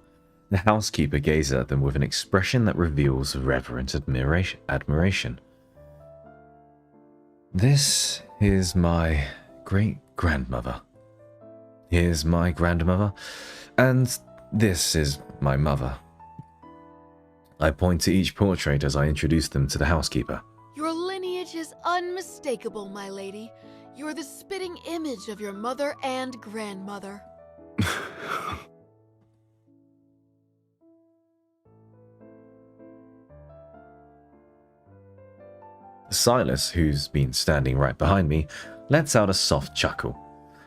The housekeeper gazes at them with an expression that reveals reverent admiration. This is my great-grandmother. Here's my grandmother, and this is my mother. I point to each portrait as I introduce them to the housekeeper. Your lineage is unmistakable, my lady. You're the spitting image of your mother and grandmother. Silas, who's been standing right behind me, lets out a soft chuckle.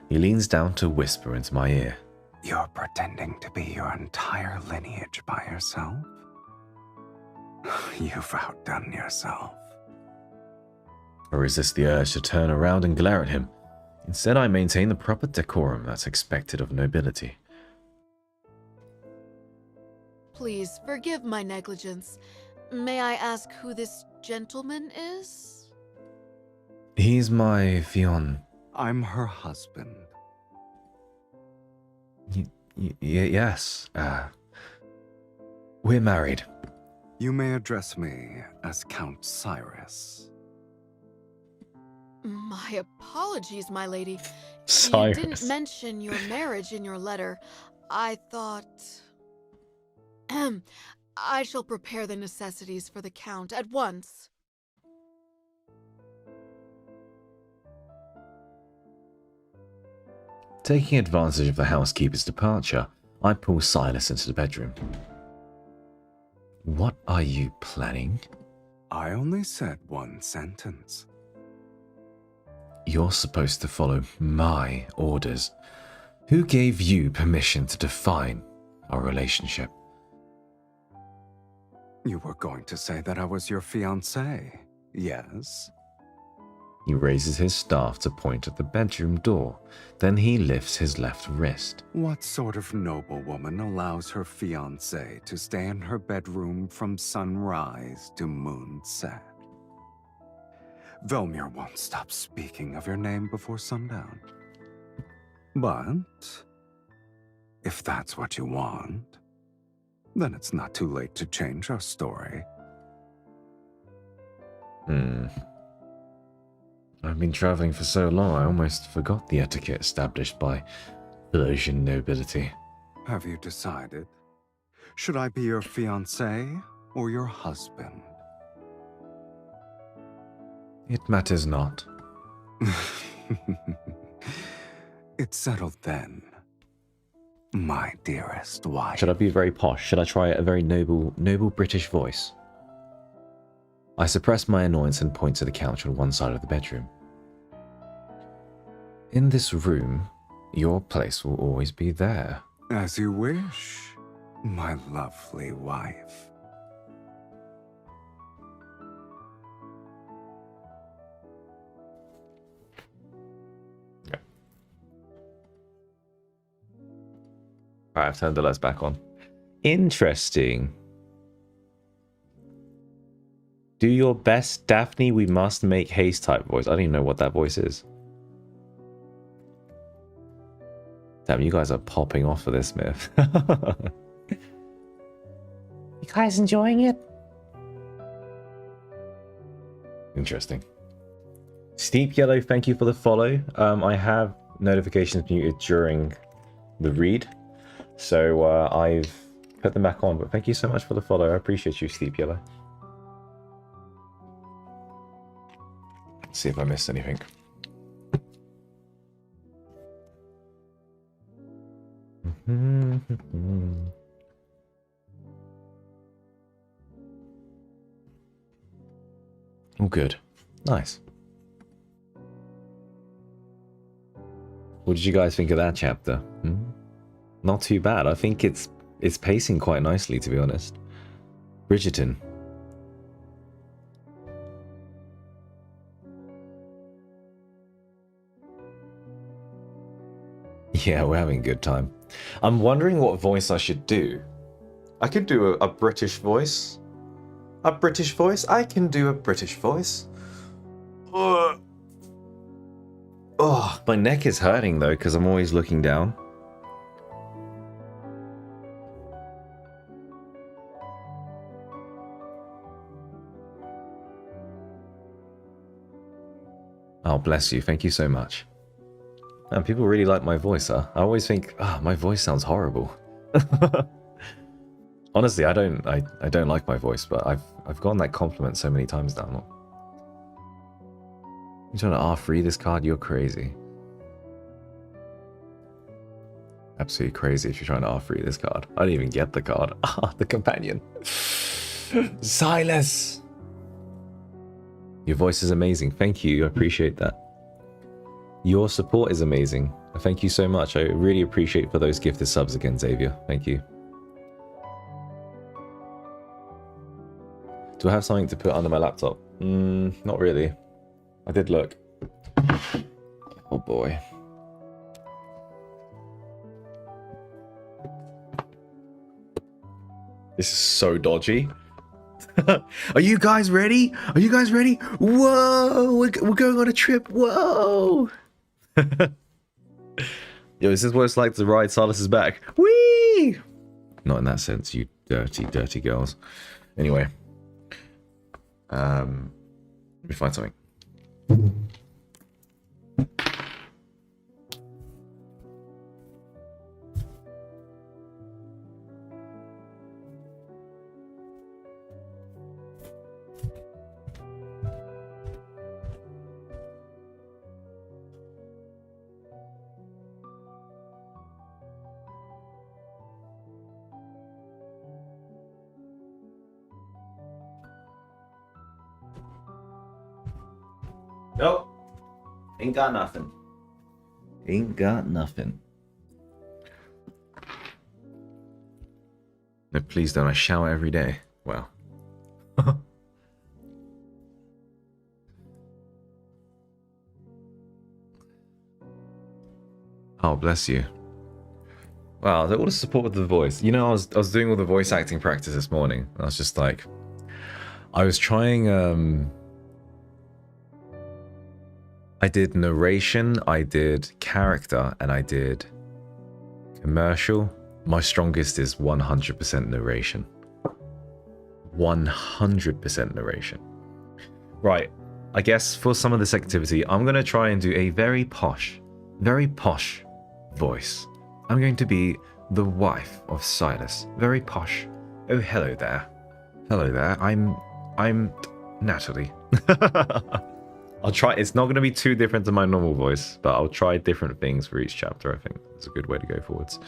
He leans down to whisper into my ear. You're pretending to be your entire lineage by yourself? You've outdone yourself. I resist the urge to turn around and glare at him. Instead, I maintain the proper decorum that's expected of nobility. Please forgive my negligence. May I ask who this gentleman is? He's my I'm her husband. Yes. We're married. You may address me as Count Cyrus. My apologies, my lady. Cyrus. You didn't mention your marriage in your letter. I thought... I shall prepare the necessities for the Count at once. Taking advantage of the housekeeper's departure, I pull Silas into the bedroom. What are you planning? I only said one sentence. You're supposed to follow my orders. Who gave you permission to define our relationship? You were going to say that I was your fiancé, yes? He raises his staff to point at the bedroom door. Then he lifts his left wrist. What sort of noblewoman allows her fiancé to stay in her bedroom from sunrise to moonset? Velmir won't stop speaking of your name before sundown. But if that's what you want, then it's not too late to change our story. I've been traveling for so long, I almost forgot the etiquette established by Persian nobility. Have you decided? Should I be your fiancé or your husband? It matters not. It's settled then, my dearest wife. Should I be very posh? Should I try a very noble British voice? I suppress my annoyance and point to the couch on one side of the bedroom. In this room, your place will always be there. As you wish, my lovely wife. Alright, I've turned the lights back on. Interesting. Do your best, Daphne, we must make haste type voice. I don't even know what that voice is. Damn, you guys are popping off for this myth. You guys enjoying it? Interesting. Steep Yellow, thank you for the follow. I have notifications muted during the read, so I've put them back on, but thank you so much for the follow. I appreciate you, Steep Yellow. Let's see if I missed anything. Oh, good. Nice. What did you guys think of that chapter? Not too bad. I think it's It's pacing quite nicely, to be honest. Bridgerton. Yeah, we're having a good time. I'm wondering what voice I should do. I could do a British voice. A British voice? I can do a British voice. Oh, my neck is hurting though, because I'm always looking down. Oh, bless you. Thank you so much. And people really like my voice, huh? I always think, my voice sounds horrible. Honestly, I don't like my voice, but I've gotten that compliment so many times now. You trying to R3 this card? You're crazy. Absolutely crazy if you're trying to R3 this card. I didn't even get the card. Ah, the companion. Silas! Your voice is amazing. Thank you. I appreciate that. Your support is amazing. Thank you so much. I really appreciate for those gifted subs again, Xavier. Thank you. Do I have something to put under my laptop? Not really. I did look. Oh boy. This is so dodgy. Are you guys ready? Are you guys ready? Whoa! We're going on a trip. Whoa! Yo, this is what it's like to ride Silas's back. Whee! Not in that sense, you dirty, dirty girls. Anyway. Let me find something. Nope. Ain't got nothing. Ain't got nothing. No, please don't. I shower every day. Wow. Oh, bless you. Wow, all the support with the voice. You know, I was doing all the voice acting practice this morning. I was just like, I was trying, I did narration, I did character, and I did commercial. My strongest is 100% narration. 100% narration. Right, I guess for some of this activity, I'm going to try and do a very posh voice. I'm going to be the wife of Silas. Very posh. Oh, hello there. Hello there. I'm Natalie. I'll try. It's not going to be too different to my normal voice, but I'll try different things for each chapter. I think it's a good way to go forwards.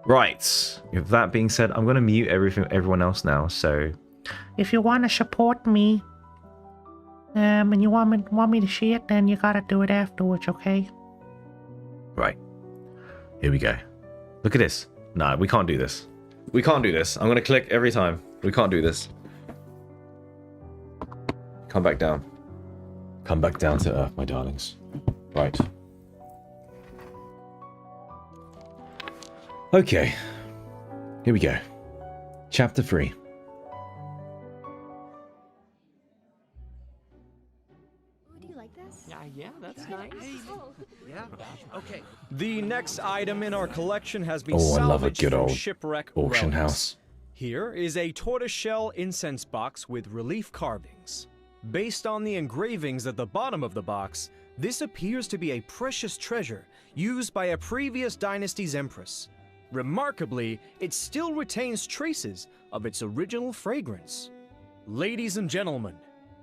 Right. With that being said, I'm going to mute everyone else now. So, if you want to support me, and you want me to see it, then you gotta do it afterwards, okay? Right. Here we go. Look at this. Nah, we can't do this. We can't do this. I'm going to click every time. We can't do this. Come back down. Come back down to earth, my darlings. Right. Okay. Here we go. Chapter 3. Do you like this? Yeah, that's nice. Yeah. Okay. The next item in our collection has been Oh, I love a salvaged good from old shipwreck auction relics. house. Here is a tortoiseshell incense box with relief carvings. Based on the engravings at the bottom of the box, this appears to be a precious treasure used by a previous dynasty's empress. Remarkably, it still retains traces of its original fragrance. Ladies and gentlemen,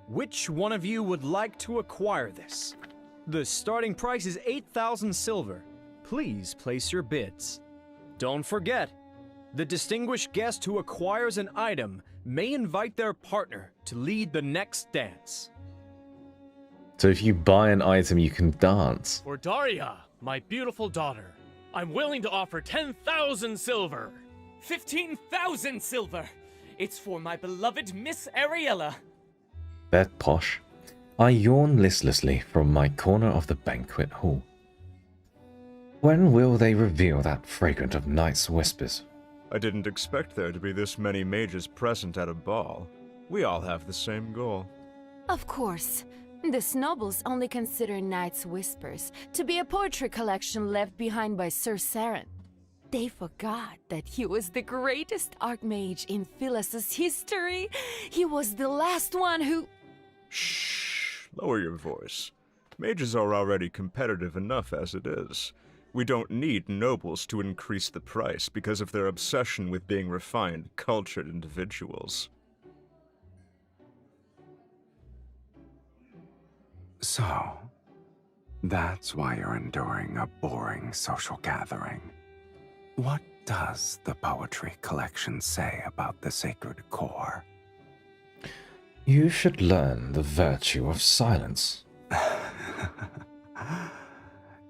which one of you would like to acquire this? The starting price is 8,000 silver. Please place your bids. Don't forget, the distinguished guest who acquires an item may invite their partner to lead the next dance. So if you buy an item, you can dance. For Daria, my beautiful daughter, I'm willing to offer 10,000 silver. 15,000 silver! It's for my beloved Miss Ariella. Bet posh. I yawn listlessly from my corner of the banquet hall. When will they reveal that fragrant of night's whispers? I didn't expect there to be this many mages present at a ball. We all have the same goal. Of course. The nobles only consider Night's Whispers to be a poetry collection left behind by Sir Saren. They forgot that he was the greatest archmage in Phyllis's history. He was the last one who... Shh. Lower your voice. Mages are already competitive enough as it is. We don't need nobles to increase the price because of their obsession with being refined, cultured individuals. So, that's why you're enduring a boring social gathering. What does the poetry collection say about the sacred core? You should learn the virtue of silence.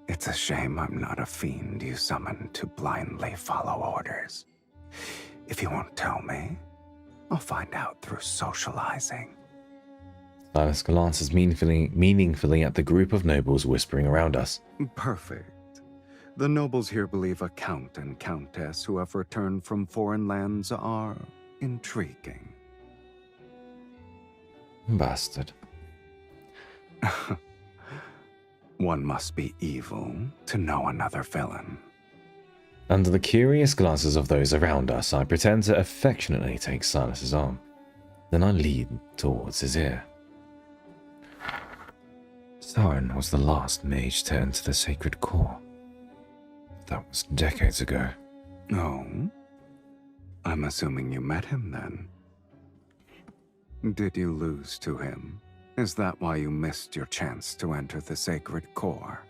It's a shame I'm not a fiend you summoned to blindly follow orders. If you won't tell me, I'll find out through socializing. Silas glances meaningfully at the group of nobles whispering around us. Perfect. The nobles here believe a count and countess who have returned from foreign lands are intriguing. Bastard. One must be evil to know another villain. Under the curious glances of those around us, I pretend to affectionately take Silas's arm. Then I lean towards his ear. Saren was the last mage to enter the sacred core. That was decades ago. Oh? I'm assuming you met him then. Did you lose to him? Is that why you missed your chance to enter the sacred core?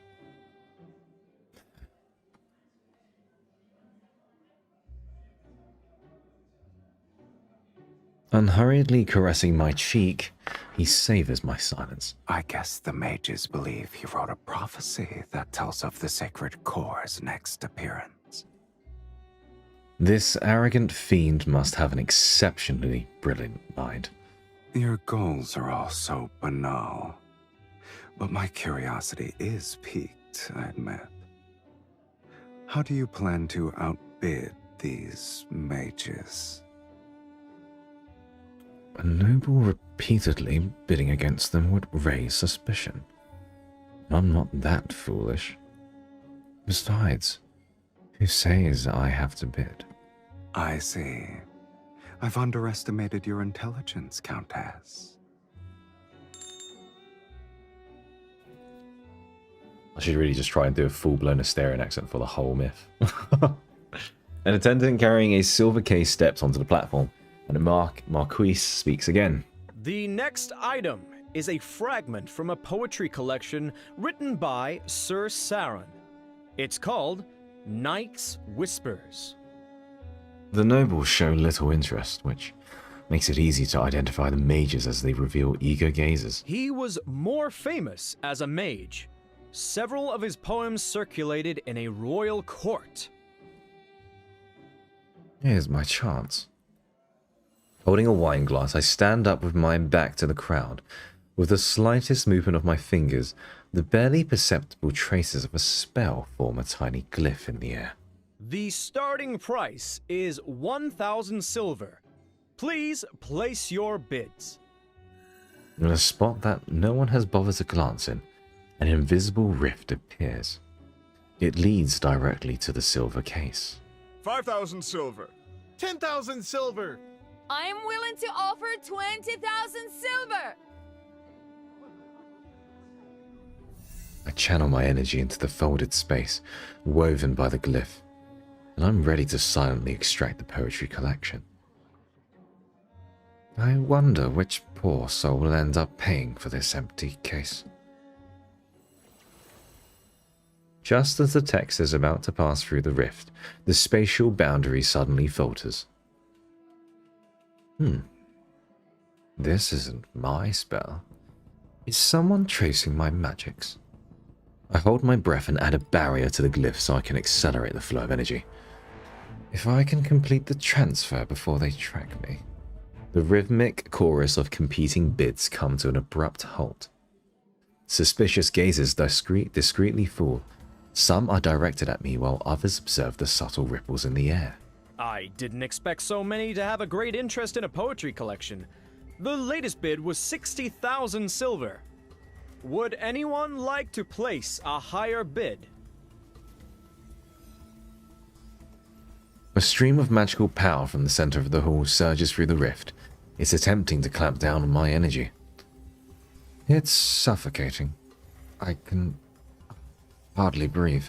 Unhurriedly caressing my cheek, he savors my silence. I guess the mages believe he wrote a prophecy that tells of the sacred core's next appearance. This arrogant fiend must have an exceptionally brilliant mind. Your goals are all so banal. But my curiosity is piqued, I admit. How do you plan to outbid these mages? A noble repeatedly bidding against them would raise suspicion. I'm not that foolish. Besides, who says I have to bid? I see. I've underestimated your intelligence, Countess. I should really just try and do a full-blown Asterian accent for the whole myth. An attendant carrying a silver case steps onto the platform, and the Marquise speaks again. The next item is a fragment from a poetry collection written by Sir Saren. It's called Night's Whispers. The nobles show little interest, which makes it easy to identify the mages as they reveal eager gazes. He was more famous as a mage. Several of his poems circulated in a royal court. Here's my chance. Holding a wine glass, I stand up with my back to the crowd. With the slightest movement of my fingers, the barely perceptible traces of a spell form a tiny glyph in the air. The starting price is 1,000 silver. Please place your bids. In a spot that no one has bothered to glance in, an invisible rift appears. It leads directly to the silver case. 5,000 silver. 10,000 silver. I am willing to offer 20,000 silver! I channel my energy into the folded space, woven by the glyph, and I'm ready to silently extract the poetry collection. I wonder which poor soul will end up paying for this empty case. Just as the text is about to pass through the rift, the spatial boundary suddenly falters. This isn't my spell. Is someone tracing my magics? I hold my breath and add a barrier to the glyph so I can accelerate the flow of energy. If I can complete the transfer before they track me. The rhythmic chorus of competing bids come to an abrupt halt. Suspicious gazes discreetly fall. Some are directed at me while others observe the subtle ripples in the air. I didn't expect so many to have a great interest in a poetry collection. The latest bid was 60,000 silver. Would anyone like to place a higher bid? A stream of magical power from the center of the hall surges through the rift. It's attempting to clamp down on my energy. It's suffocating. I can hardly breathe.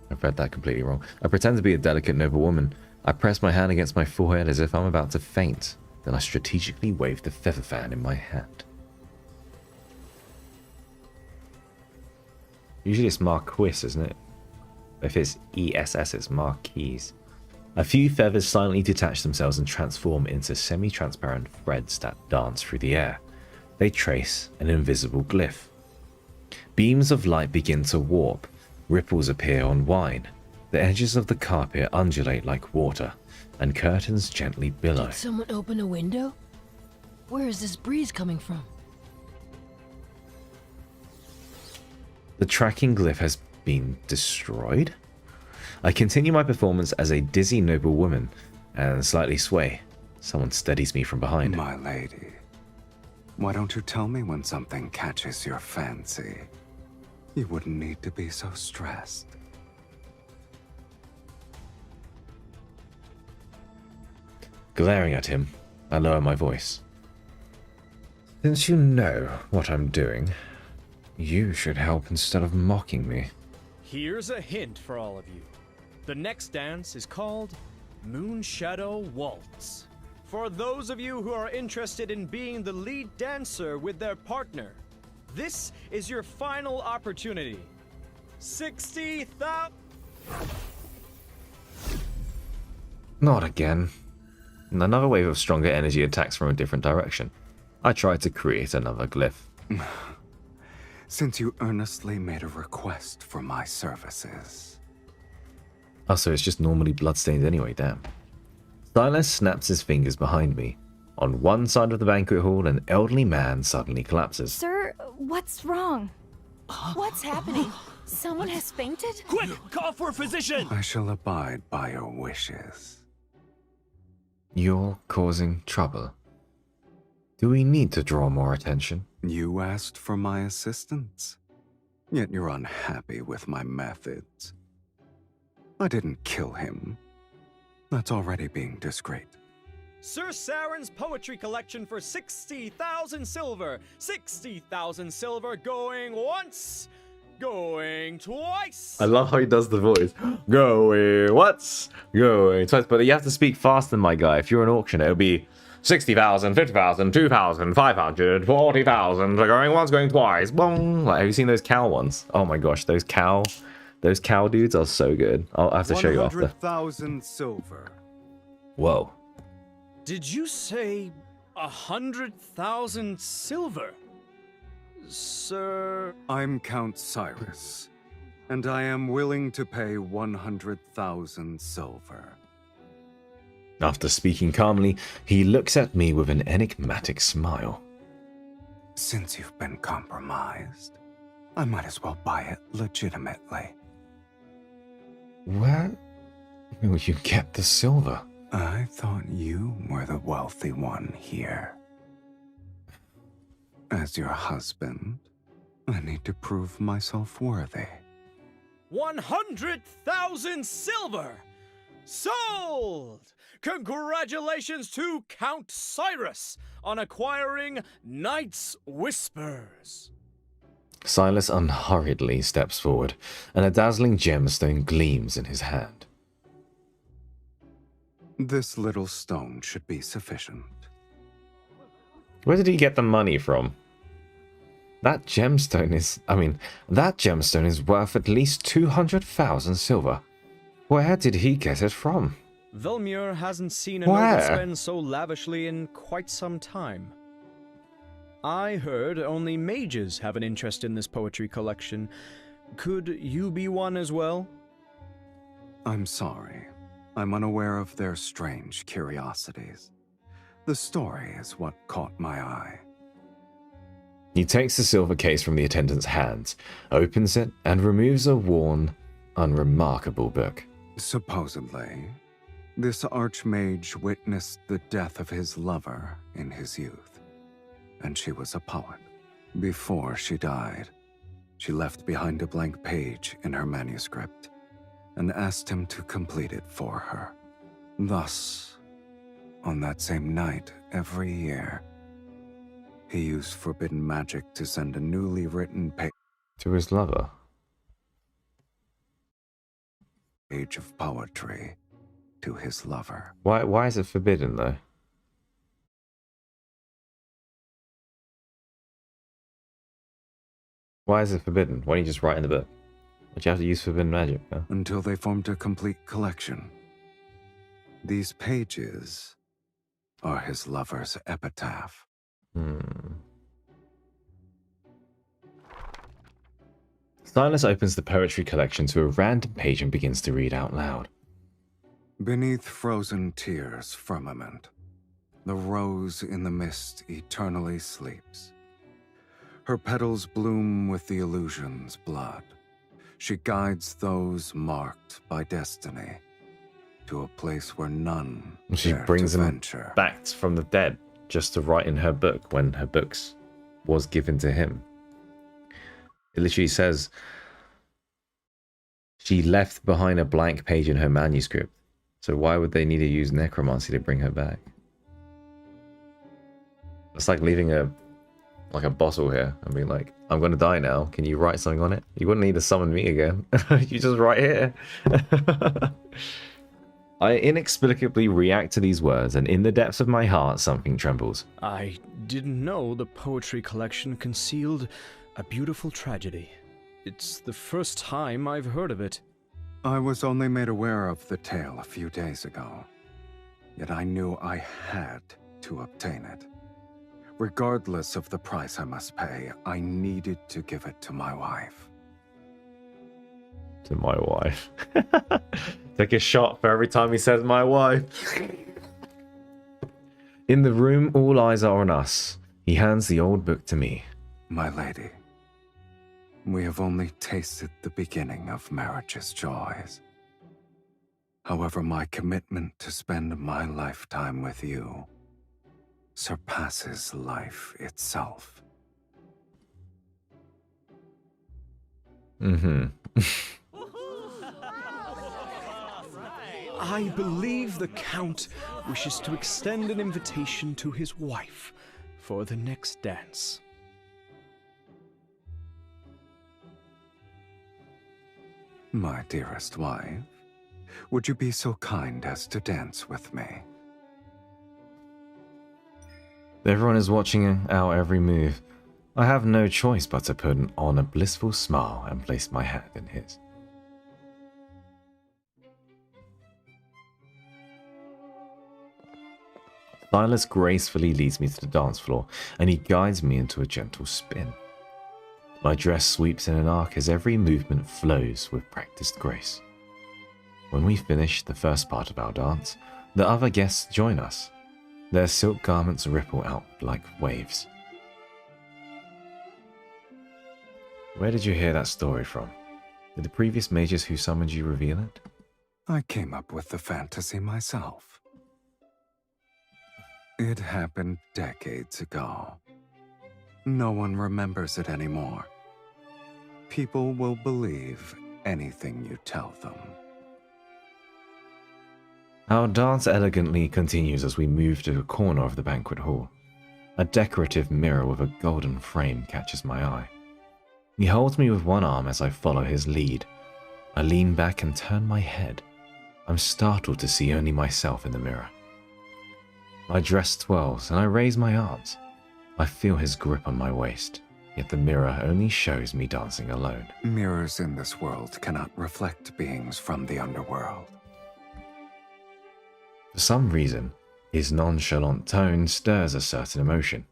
I've read that completely wrong. I pretend to be a delicate noble woman. I press my hand against my forehead as if I'm about to faint. Then I strategically wave the feather fan in my hand. Usually it's Marquis, isn't it? If it's ESS, it's Marquise. A few feathers silently detach themselves and transform into semi-transparent threads that dance through the air. They trace an invisible glyph. Beams of light begin to warp. Ripples appear on wine. The edges of the carpet undulate like water, and curtains gently billow. Did someone open a window? Where is this breeze coming from? The tracking glyph has been destroyed? I continue my performance as a dizzy noble woman and slightly sway. Someone steadies me from behind. My lady, why don't you tell me when something catches your fancy? You wouldn't need to be so stressed. Glaring at him, I lower my voice. Since you know what I'm doing, you should help instead of mocking me. Here's a hint for all of you. The next dance is called Moonshadow Waltz. For those of you who are interested in being the lead dancer with their partner, this is your final opportunity. 60,000. Not again. Another wave of stronger energy attacks from a different direction. I try to create another glyph. Since you earnestly made a request for my services. Oh, so it's just normally bloodstained anyway, damn. Silas snaps his fingers behind me. On one side of the banquet hall, an elderly man suddenly collapses. Sir, what's wrong? What's happening? Someone has fainted? Quick, call for a physician! I shall abide by your wishes. You're causing trouble. Do we need to draw more attention? You asked for my assistance, yet you're unhappy with my methods. I didn't kill him. That's already being discreet. Sir Saren's poetry collection for 60,000 silver. 60,000 silver going once, going twice. I love how he does the voice. Going once, going twice. But you have to speak fast than my guy. If you're an auction, it'll be 60,000, 50,000, 2,000, 500, 40,000. Going once, going twice. Boom. Like, have you seen those cow ones? Oh my gosh, those cow dudes are so good. I'll have to show you after. 100,000 silver. Whoa. Did you say 100,000 silver? Sir... I'm Count Cyrus, and I am willing to pay 100,000 silver. After speaking calmly, he looks at me with an enigmatic smile. Since you've been compromised, I might as well buy it legitimately. Where will you get the silver? I thought you were the wealthy one here. As your husband, I need to prove myself worthy. 100,000 silver! Sold! Congratulations to Count Cyrus on acquiring Night's Whispers. Silas unhurriedly steps forward, and a dazzling gemstone gleams in his hand. This little stone should be sufficient. Where did he get the money from? That gemstone is worth at least 200,000 silver. Where did he get it from? Velmir hasn't seen a noble spend so lavishly in quite some time. I heard only mages have an interest in this poetry collection. Could you be one as well? I'm sorry. I'm unaware of their strange curiosities. The story is what caught my eye. He takes the silver case from the attendant's hands, opens it, and removes a worn, unremarkable book. Supposedly, this archmage witnessed the death of his lover in his youth, and she was a poet. Before she died, she left behind a blank page in her manuscript and asked him to complete it for her. Thus, on that same night every year, he used forbidden magic to send a newly written to his lover. Page of poetry to his lover. Why is it forbidden, though? Why is it forbidden? Why don't you just write in the book? Would you have to use forbidden magic? Huh? Until they formed a complete collection. These pages are his lover's epitaph. Silas opens the poetry collection to a random page and begins to read out loud. Beneath frozen tears' firmament, the rose in the mist eternally sleeps. Her petals bloom with the illusion's blood. She guides those marked by destiny to a place where none She dare brings to them venture. back from the dead just to write in her book when her books was given to him. It literally says she left behind a blank page in her manuscript. So why would they need to use necromancy to bring her back? It's like leaving a bottle here and being like, I'm gonna die now. Can you write something on it? You wouldn't need to summon me again. You just write here. I inexplicably react to these words, and in the depths of my heart, something trembles. I didn't know the poetry collection concealed a beautiful tragedy. It's the first time I've heard of it. I was only made aware of the tale a few days ago, yet I knew I had to obtain it. Regardless of the price I must pay, I needed to give it to my wife. To my wife. Take a shot for every time he says my wife. In the room, all eyes are on us. He hands the old book to me. My lady, we have only tasted the beginning of marriage's joys. However, my commitment to spend my lifetime with you surpasses life itself. I believe the Count wishes to extend an invitation to his wife for the next dance. My dearest wife, would you be so kind as to dance with me? Everyone is watching our every move. I have no choice but to put on a blissful smile and place my hand in his. Silas gracefully leads me to the dance floor, and he guides me into a gentle spin. My dress sweeps in an arc as every movement flows with practiced grace. When we finish the first part of our dance, the other guests join us. Their silk garments ripple out like waves. Where did you hear that story from? Did the previous mages who summoned you reveal it? I came up with the fantasy myself. It happened decades ago. No one remembers it anymore. People will believe anything you tell them. Our dance elegantly continues as we move to a corner of the banquet hall. A decorative mirror with a golden frame catches my eye. He holds me with one arm as I follow his lead. I lean back and turn my head. I'm startled to see only myself in the mirror. My dress twirls and I raise my arms. I feel his grip on my waist, yet the mirror only shows me dancing alone. Mirrors in this world cannot reflect beings from the underworld. For some reason, his nonchalant tone stirs a certain emotion.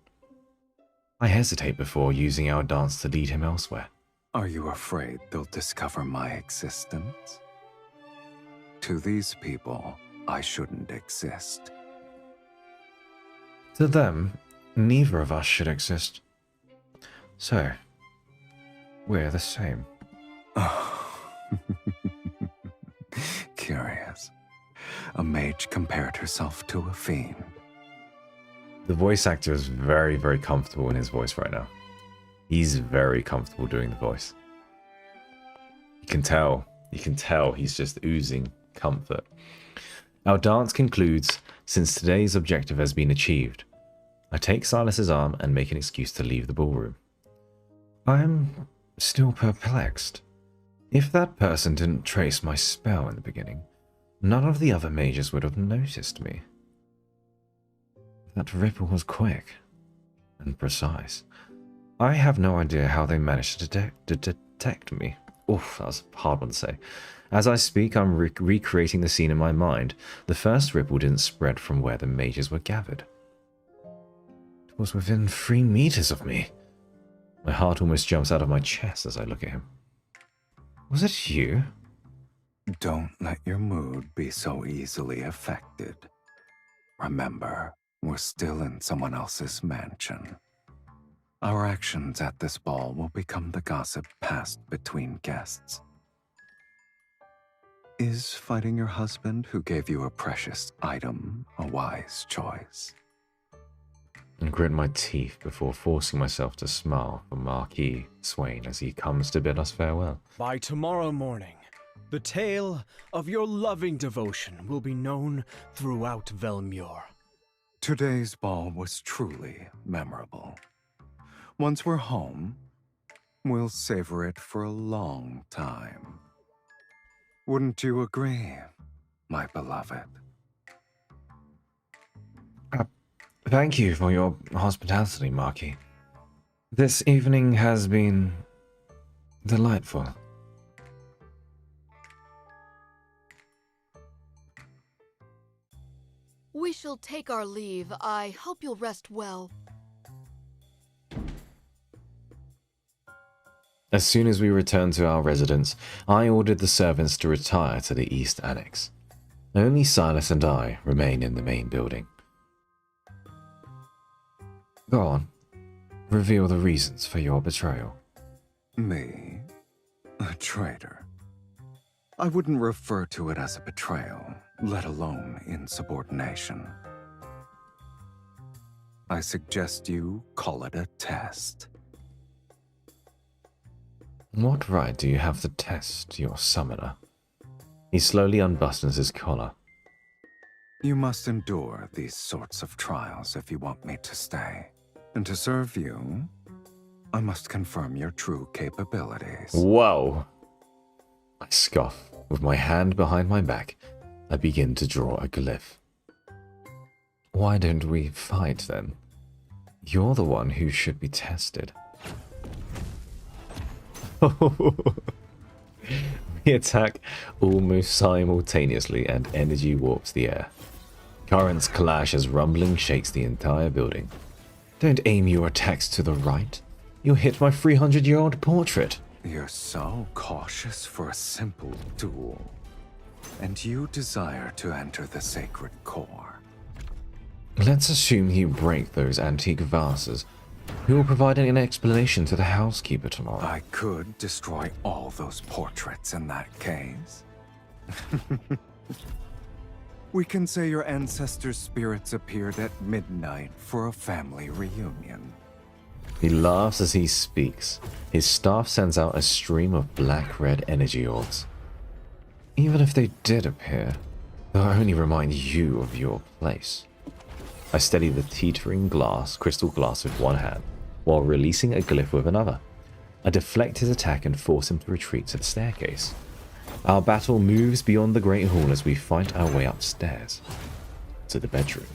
I hesitate before using our dance to lead him elsewhere. Are you afraid they'll discover my existence? to these people, I shouldn't exist. To them, neither of us should exist. So, we're the same. Curious. A mage compared herself to a fiend. The voice actor is very, very comfortable in his voice right now. He's very comfortable doing the voice. You can tell he's just oozing comfort. Our dance concludes since today's objective has been achieved. I take Silas's arm and make an excuse to leave the ballroom. I'm still perplexed. If that person didn't trace my spell in the beginning, none of the other mages would have noticed me. That ripple was quick and precise. I have no idea how they managed to detect me. Oof, that was a hard one to say. As I speak, I'm recreating the scene in my mind. The first ripple didn't spread from where the mages were gathered. It was within 3 meters of me. My heart almost jumps out of my chest as I look at him. Was it you? Don't let your mood be so easily affected. Remember, we're still in someone else's mansion. Our actions at this ball will become the gossip passed between guests. Is fighting your husband who gave you a precious item a wise choice? And grit my teeth before forcing myself to smile for Marquis Swain as he comes to bid us farewell. By tomorrow morning, the tale of your loving devotion will be known throughout Velmure. Today's ball was truly memorable. Once we're home, we'll savor it for a long time. Wouldn't you agree, my beloved? Thank you for your hospitality, Marquis. This evening has been delightful. We shall take our leave. I hope you'll rest well. As soon as we returned to our residence, I ordered the servants to retire to the East Annex. Only Silas and I remain in the main building. Go on. Reveal the reasons for your betrayal. Me? A traitor? I wouldn't refer to it as a betrayal, let alone insubordination. I suggest you call it a test. What right do you have to test your summoner? He slowly unbuttons his collar. You must endure these sorts of trials if you want me to stay. And to serve you, I must confirm your true capabilities. Whoa! I scoff. With my hand behind my back, I begin to draw a glyph. Why don't we fight then? You're the one who should be tested. We attack almost simultaneously and energy warps the air. Currents clash as rumbling shakes the entire building. Don't aim your attacks to the right. You'll hit my 300-year-old portrait. You're so cautious for a simple duel. And you desire to enter the sacred core. Let's assume you break those antique vases. We will provide an explanation to the housekeeper tomorrow. I could destroy all those portraits in that case. We can say your ancestors' spirits appeared at midnight for a family reunion. He laughs as he speaks. His staff sends out a stream of black-red energy orbs. Even if they did appear, they'll only remind you of your place. I steady the teetering crystal glass with one hand, while releasing a glyph with another. I deflect his attack and force him to retreat to the staircase. Our battle moves beyond the Great Hall as we fight our way upstairs to the bedroom.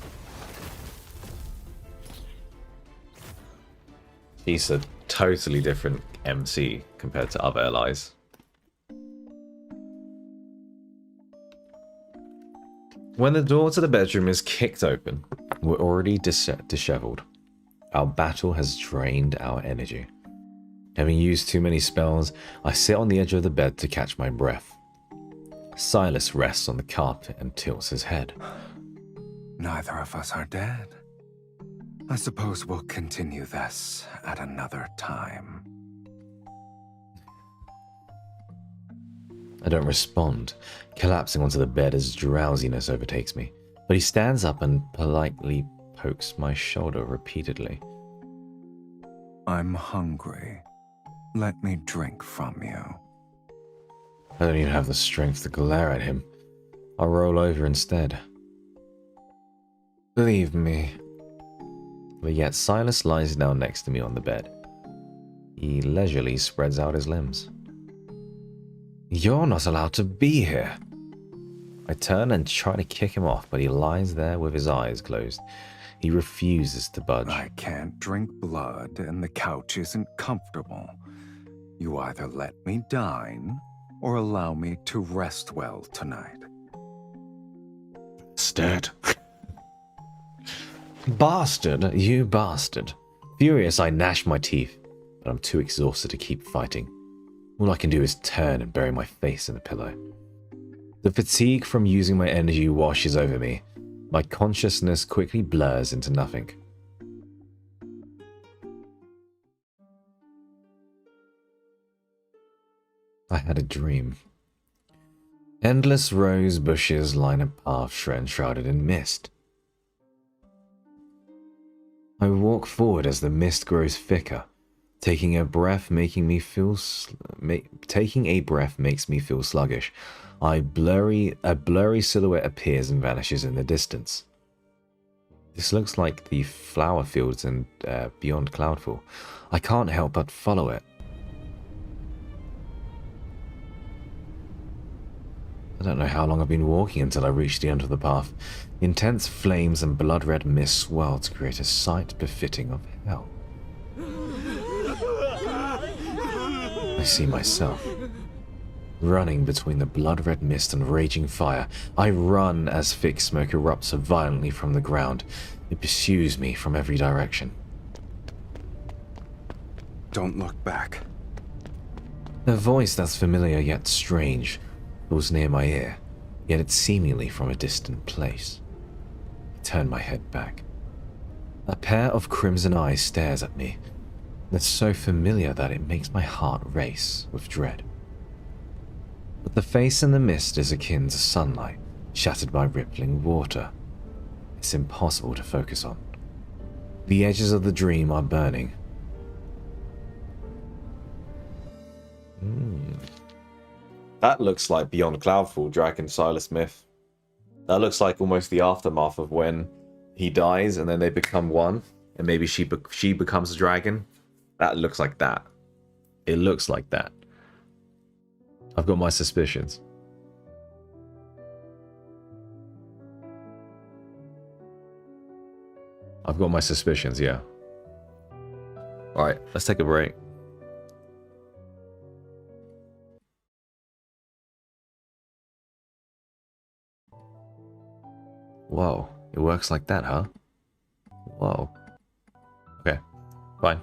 She's a totally different MC compared to other allies. When the door to the bedroom is kicked open, we're already disheveled. Our battle has drained our energy. Having used too many spells, I sit on the edge of the bed to catch my breath. Silas rests on the carpet and tilts his head. Neither of us are dead. I suppose we'll continue this at another time. I don't respond, collapsing onto the bed as drowsiness overtakes me. But he stands up and politely pokes my shoulder repeatedly. I'm hungry. Let me drink from you. I don't even have the strength to glare at him. I roll over instead. Leave me. But yet Silas lies down next to me on the bed. He leisurely spreads out his limbs. You're not allowed to be here. I turn and try to kick him off, but he lies there with his eyes closed. He refuses to budge. I can't drink blood and the couch isn't comfortable. You either let me dine or allow me to rest well tonight. Bastard. Bastard, you bastard. Furious, I gnash my teeth, but I'm too exhausted to keep fighting. All I can do is turn and bury my face in the pillow. The fatigue from using my energy washes over me. My consciousness quickly blurs into nothing. I had a dream. Endless rose bushes line a path shrouded in mist. I walk forward as the mist grows thicker. Taking a breath makes me feel sluggish. A blurry silhouette appears and vanishes in the distance. This looks like the flower fields and beyond Cloudfall. I can't help but follow it. I don't know how long I've been walking until I reached the end of the path. Intense flames and blood-red mist swirl to create a sight befitting of hell. I see myself running between the blood-red mist and raging fire. I run as thick smoke erupts violently from the ground. It pursues me from every direction. Don't look back. A voice that's familiar yet strange was near my ear, yet it's seemingly from a distant place. I turn my head back. A pair of crimson eyes stares at me. It's so familiar that it makes my heart race with dread. But the face in the mist is akin to sunlight, shattered by rippling water. It's impossible to focus on. The edges of the dream are burning. That looks like Beyond Cloudfall, Dragon Silas myth. That looks like almost the aftermath of when he dies and then they become one, and maybe she becomes a dragon. That looks like that. It looks like that. I've got my suspicions. I've got my suspicions, yeah. Alright, let's take a break. Whoa, it works like that, huh? Whoa. Okay, fine.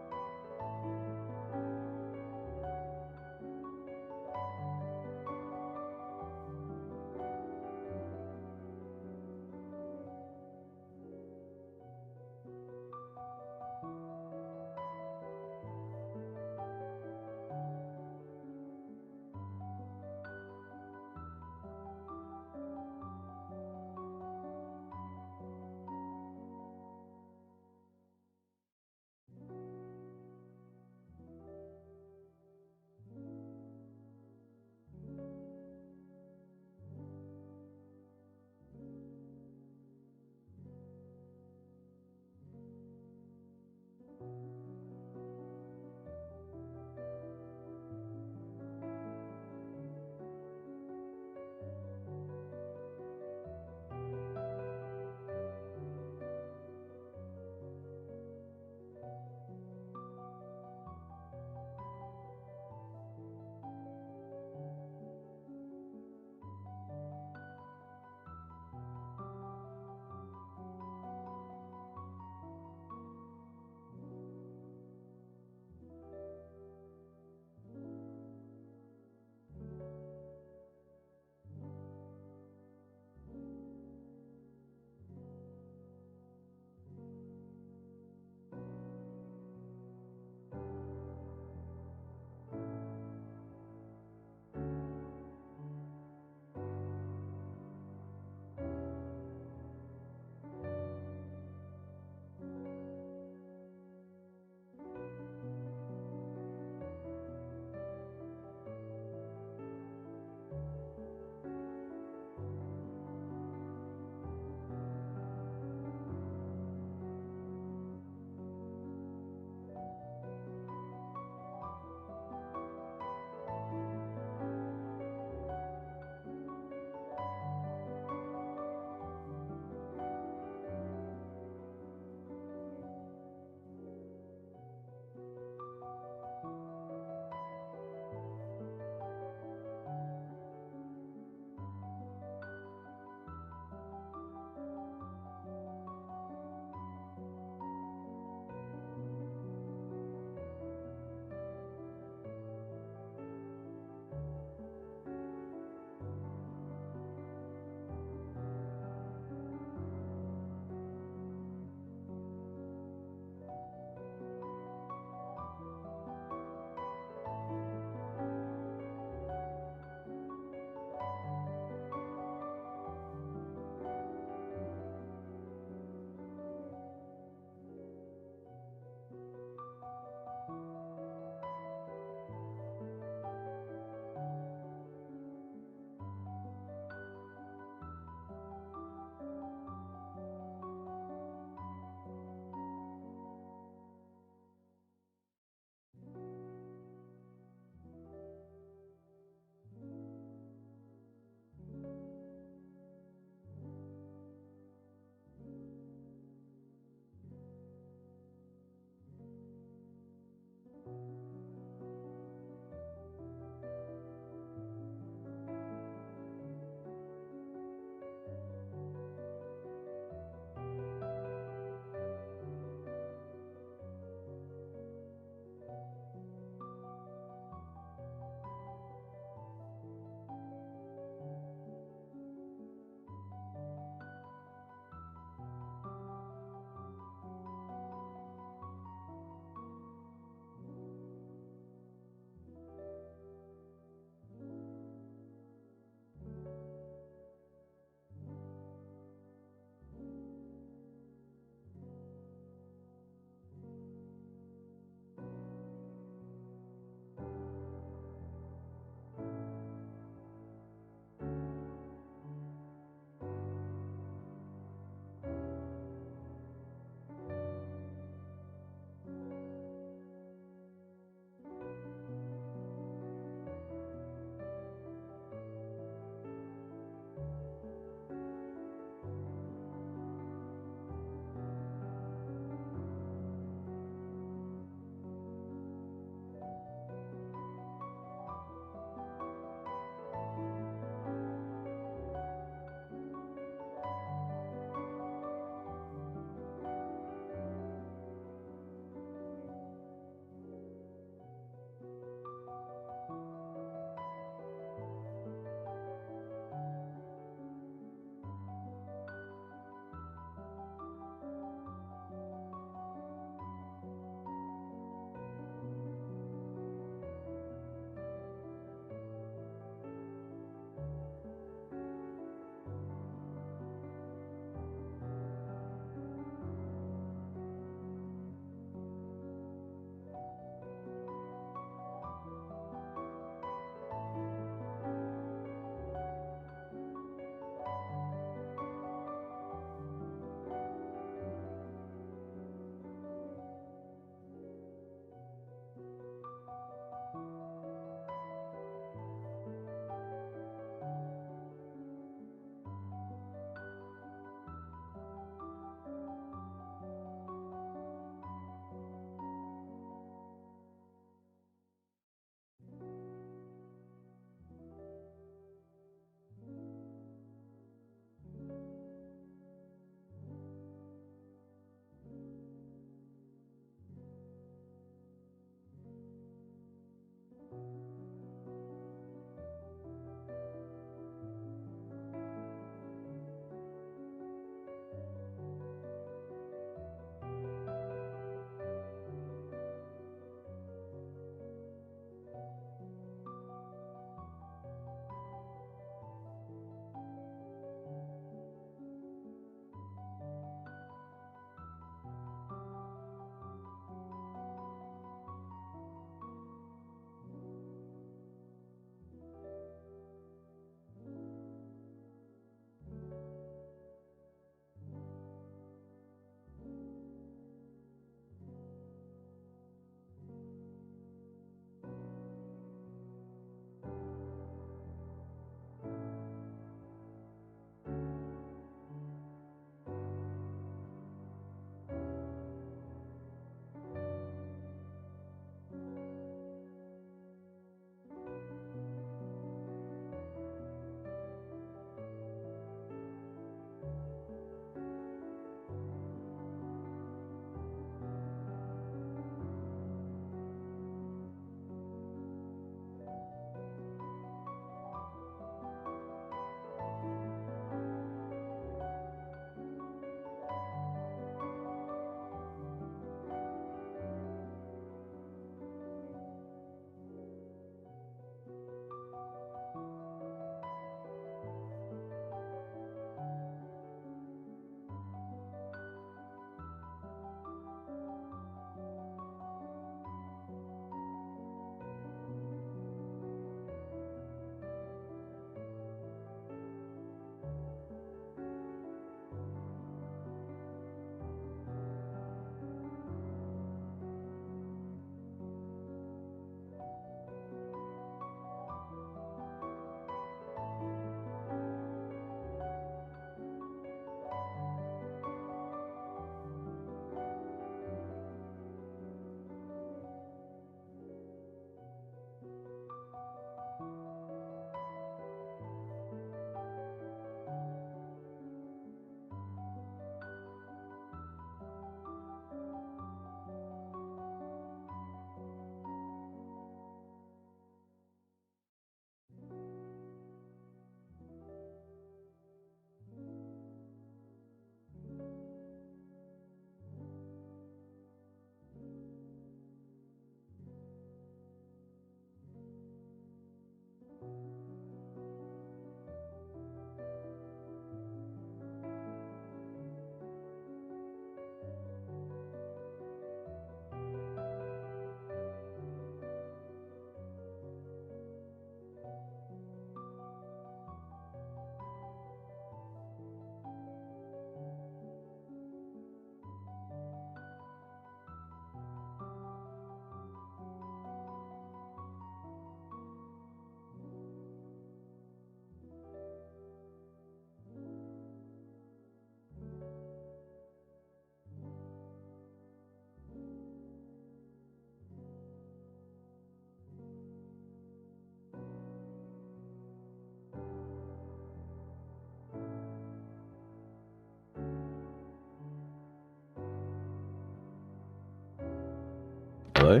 Hello?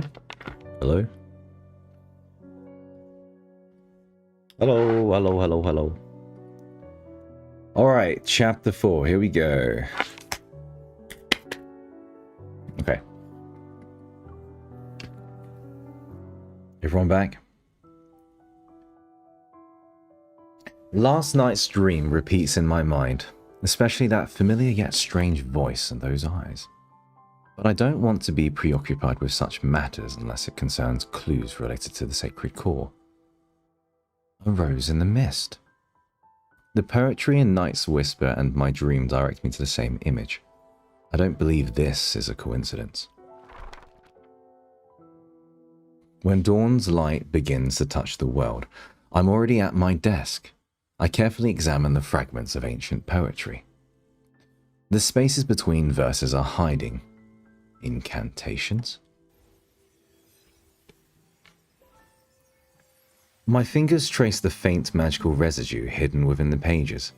Hello? Hello, hello, hello, hello. Alright, chapter 4, here we go. Okay. Everyone back? Last night's dream repeats in my mind, especially that familiar yet strange voice and those eyes. But I don't want to be preoccupied with such matters unless it concerns clues related to the sacred core. A rose in the mist. The poetry in Night's Whisper and my dream direct me to the same image. I don't believe this is a coincidence. When dawn's light begins to touch the world, I'm already at my desk. I carefully examine the fragments of ancient poetry. The spaces between verses are hiding. Incantations? My fingers trace the faint magical residue hidden within the pages.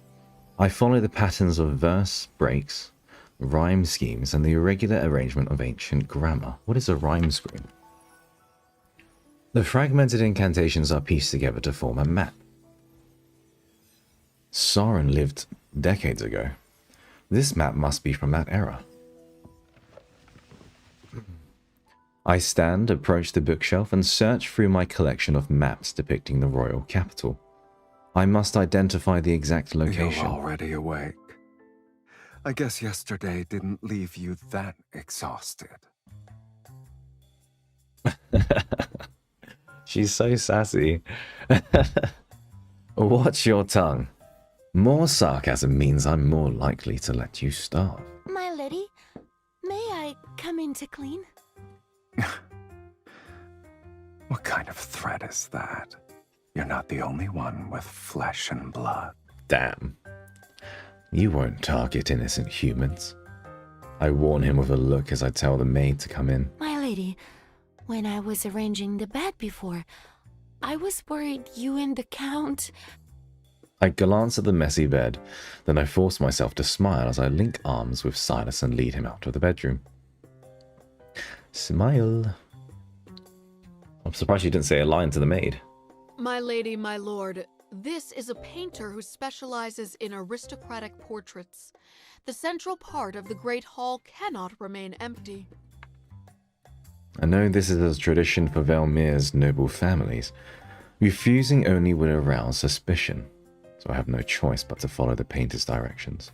I follow the patterns of verse breaks, rhyme schemes, and the irregular arrangement of ancient grammar. What is a rhyme scheme? The fragmented incantations are pieced together to form a map. Sauron lived decades ago. This map must be from that era. I stand, approach the bookshelf, and search through my collection of maps depicting the royal capital. I must identify the exact location. You're already awake. I guess yesterday didn't leave you that exhausted. She's so sassy. Watch your tongue. More sarcasm means I'm more likely to let you starve. My lady, may I come in to clean? What kind of threat is that? You're not the only one with flesh and blood. Damn. You won't target innocent humans. I warn him with a look as I tell the maid to come in. My lady, when I was arranging the bed before, I was worried you and the Count... I glance at the messy bed, then I force myself to smile as I link arms with Silas and lead him out of the bedroom. Smile. I'm surprised you didn't say a line to the maid. My lady, my lord, this is a painter who specializes in aristocratic portraits. The central part of the Great Hall cannot remain empty. I know this is a tradition for Velmir's noble families. Refusing only would arouse suspicion, so I have no choice but to follow the painter's directions.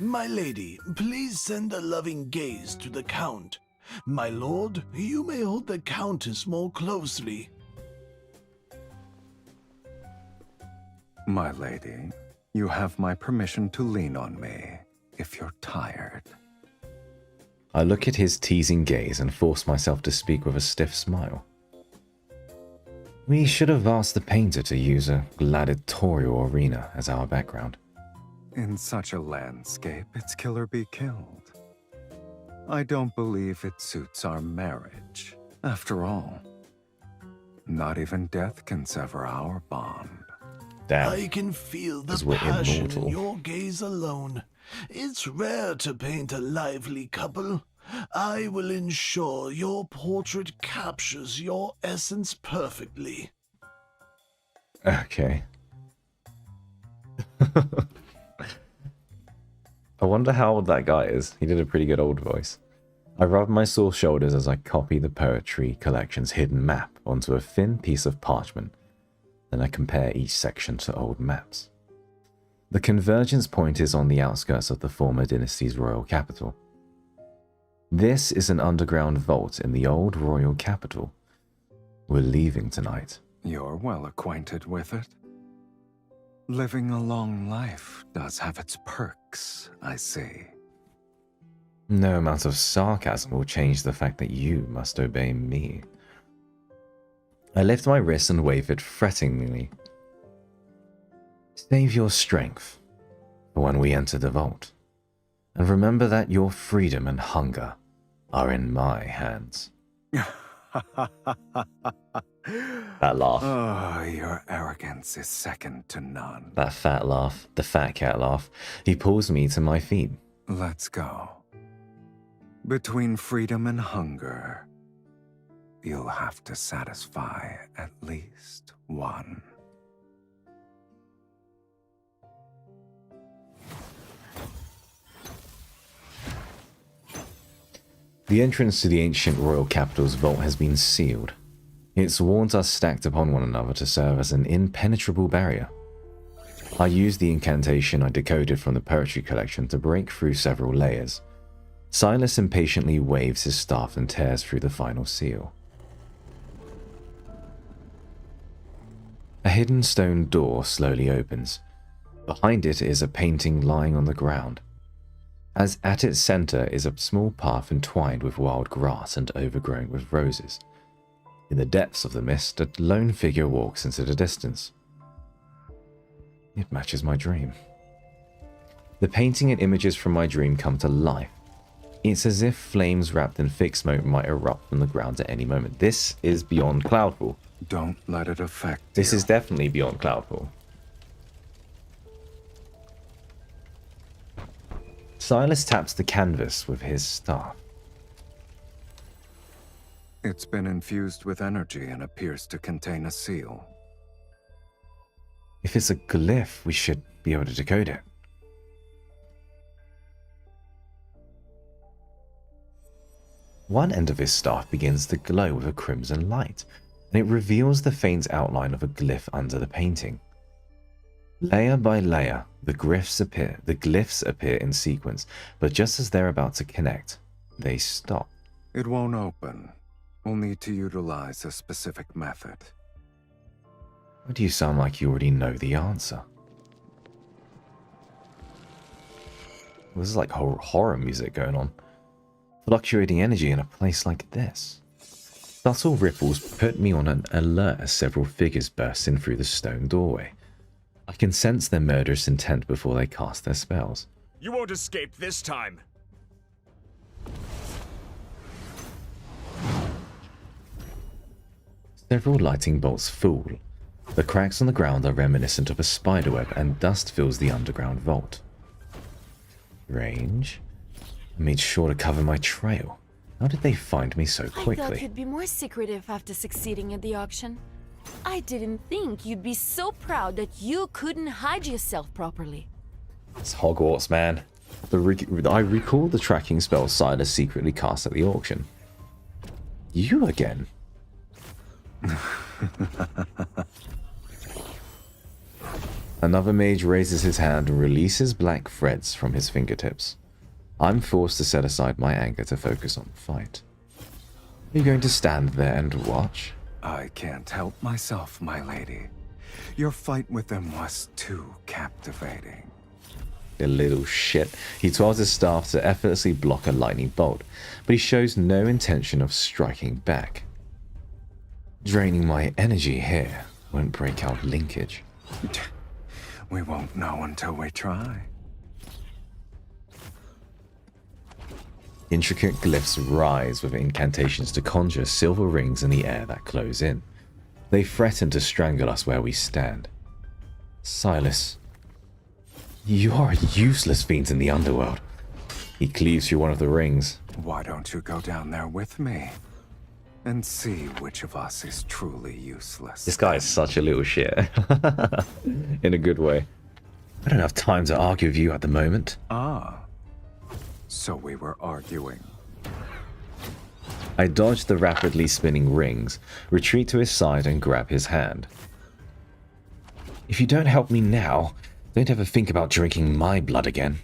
My lady, please send a loving gaze to the Count. My lord, you may hold the Countess more closely. My lady, you have my permission to lean on me if you're tired. I look at his teasing gaze and force myself to speak with a stiff smile. We should have asked the painter to use a gladiatorial arena as our background. In such a landscape, it's kill or be killed. I don't believe it suits our marriage. After all, not even death can sever our bond. Damn. I can feel the 'Cause we're passion immortal. in your gaze alone. It's rare to paint a lively couple. I will ensure your portrait captures your essence perfectly. Okay. I wonder how old that guy is. He did a pretty good old voice. I rub my sore shoulders as I copy the poetry collection's hidden map onto a thin piece of parchment. Then I compare each section to old maps. The convergence point is on the outskirts of the former dynasty's royal capital. This is an underground vault in the old royal capital. We're leaving tonight. You're well acquainted with it. Living a long life does have its perks, I see. No amount of sarcasm will change the fact that you must obey me. I lift my wrist and wave it threateningly. Save your strength for when we enter the vault. And remember that your freedom and hunger are in my hands. That laugh. Oh, your arrogance is second to none. That fat laugh. The fat cat laugh. He pulls me to my feet. Let's go. Between freedom and hunger, you'll have to satisfy at least one. The entrance to the ancient royal capital's vault has been sealed. Its walls are stacked upon one another to serve as an impenetrable barrier. I used the incantation I decoded from the poetry collection to break through several layers. Silas impatiently waves his staff and tears through the final seal. A hidden stone door slowly opens. Behind it is a painting lying on the ground. As at its center is a small path entwined with wild grass and overgrown with roses. In the depths of the mist, a lone figure walks into the distance. It matches my dream. The painting and images from my dream come to life. It's as if flames wrapped in thick smoke might erupt from the ground at any moment. This is beyond Cloudfall. Don't let it affect you. This is definitely beyond Cloudfall. Silas taps the canvas with his staff. It's been infused with energy and appears to contain a seal. If it's a glyph, we should be able to decode it. One end of his staff begins to glow with a crimson light, and it reveals the faint outline of a glyph under the painting. Layer by layer, the glyphs appear in sequence, but just as they're about to connect, they stop. It won't open. We'll need to utilize a specific method. Why do you sound like you already know the answer? This is like horror music going on. Fluctuating energy in a place like this. Subtle ripples put me on an alert as several figures burst in through the stone doorway. I can sense their murderous intent before they cast their spells. You won't escape this time. Several lightning bolts fall. The cracks on the ground are reminiscent of a spiderweb, and dust fills the underground vault. Range? I made sure to cover my trail. How did they find me so quickly? I thought you'd be more secretive after succeeding at the auction. I didn't think you'd be so proud that you couldn't hide yourself properly. It's Hogwarts, man. I recall the tracking spell Silas secretly cast at the auction. You again? Another mage raises his hand and releases black threads from his fingertips. I'm forced to set aside my anger to focus on the fight. Are you going to stand there and watch? I can't help myself, my lady. Your fight with them was too captivating. The little shit. He twirls his staff to effortlessly block a lightning bolt, but he shows no intention of striking back. Draining my energy here won't break our linkage. We won't know until we try. Intricate glyphs rise with incantations to conjure silver rings in the air that close in. They threaten to strangle us where we stand. Silas, you are a useless fiend in the underworld. He cleaves through one of the rings. Why don't you go down there with me and see which of us is truly useless? This guy is such a little shit. In a good way. I don't have time to argue with you at the moment. Ah. So we were arguing. I dodge the rapidly spinning rings, retreat to his side and grab his hand. If you don't help me now, don't ever think about drinking my blood again.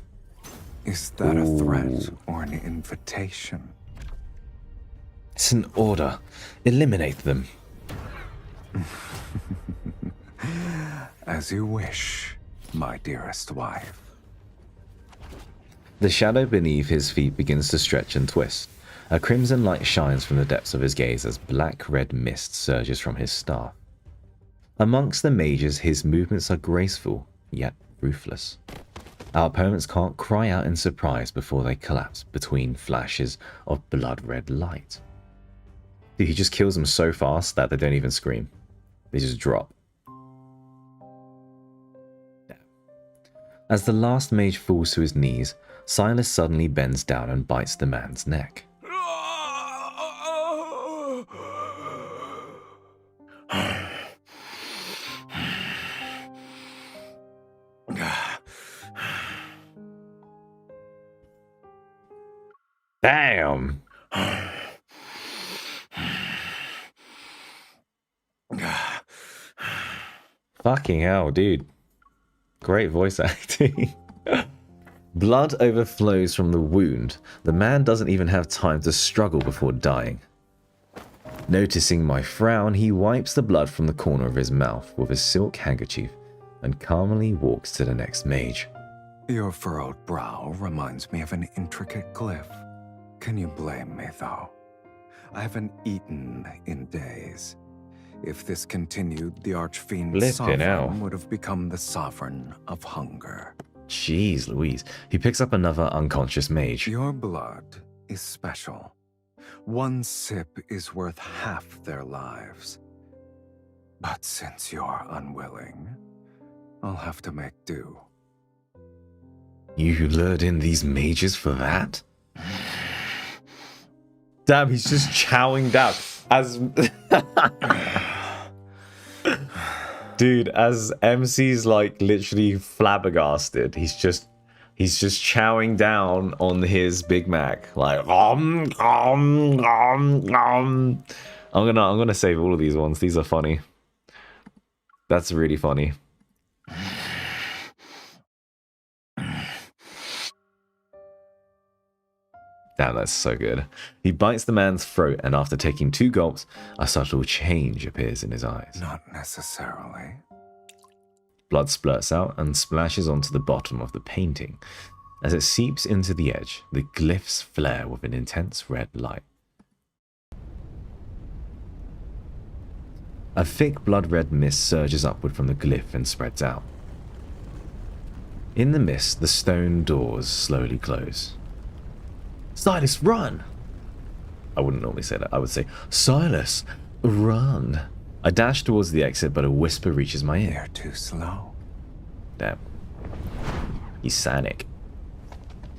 Is that a threat or an invitation? It's an order. Eliminate them. As you wish, my dearest wife. The shadow beneath his feet begins to stretch and twist. A crimson light shines from the depths of his gaze as black-red mist surges from his staff. Amongst the mages, his movements are graceful, yet ruthless. Our opponents can't cry out in surprise before they collapse between flashes of blood-red light. Dude, he just kills them so fast that they don't even scream. They just drop. As the last mage falls to his knees, Silas suddenly bends down and bites the man's neck. Damn! Fucking hell, dude. Great voice acting. Blood overflows from the wound. The man doesn't even have time to struggle before dying. Noticing my frown, he wipes the blood from the corner of his mouth with a silk handkerchief and calmly walks to the next mage. Your furrowed brow reminds me of an intricate glyph. Can you blame me, though? I haven't eaten in days. If this continued, the archfiend Sovereign would have become the sovereign of hunger. Jeez Louise. He picks up another unconscious mage. Your blood is special. One sip is worth half their lives. But since you're unwilling, I'll have to make do. You lured in these mages for that? Damn, he's just chowing down. Dude, as MC's like literally flabbergasted, he's just chowing down on his Big Mac. Like I'm gonna save all of these ones. These are funny. That's really funny. Damn, that's so good. He bites the man's throat, and after taking 2 gulps, a subtle change appears in his eyes. Not necessarily. Blood splurts out and splashes onto the bottom of the painting. As it seeps into the edge, the glyphs flare with an intense red light. A thick blood-red mist surges upward from the glyph and spreads out. In the mist, the stone doors slowly close. Silas, run! I wouldn't normally say that. I would say, Silas, run! I dash towards the exit, but a whisper reaches my ear. You're too slow. Damn. He's Sanic.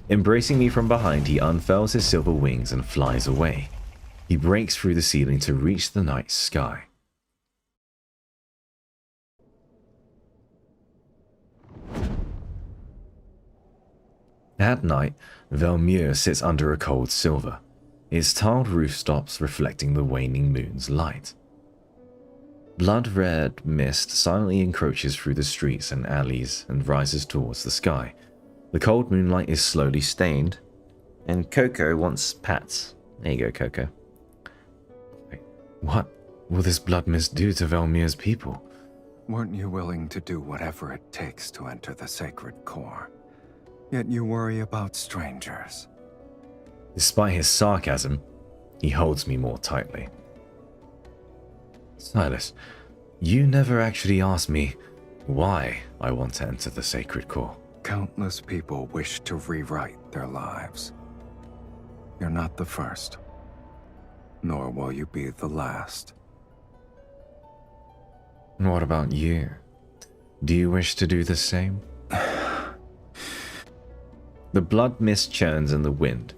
Embracing me from behind, he unfurls his silver wings and flies away. He breaks through the ceiling to reach the night sky. At night, Velmure sits under a cold silver, its tiled rooftops reflecting the waning moon's light. Blood-red mist silently encroaches through the streets and alleys and rises towards the sky. The cold moonlight is slowly stained, and Coco wants pats. There you go, Coco. Wait, what will this blood mist do to Velmure's people? Weren't you willing to do whatever it takes to enter the sacred core? Yet you worry about strangers. Despite his sarcasm, he holds me more tightly. Silas, you never actually asked me why I want to enter the sacred core. Countless people wish to rewrite their lives. You're not the first, nor will you be the last. What about you? Do you wish to do the same? The blood mist churns in the wind,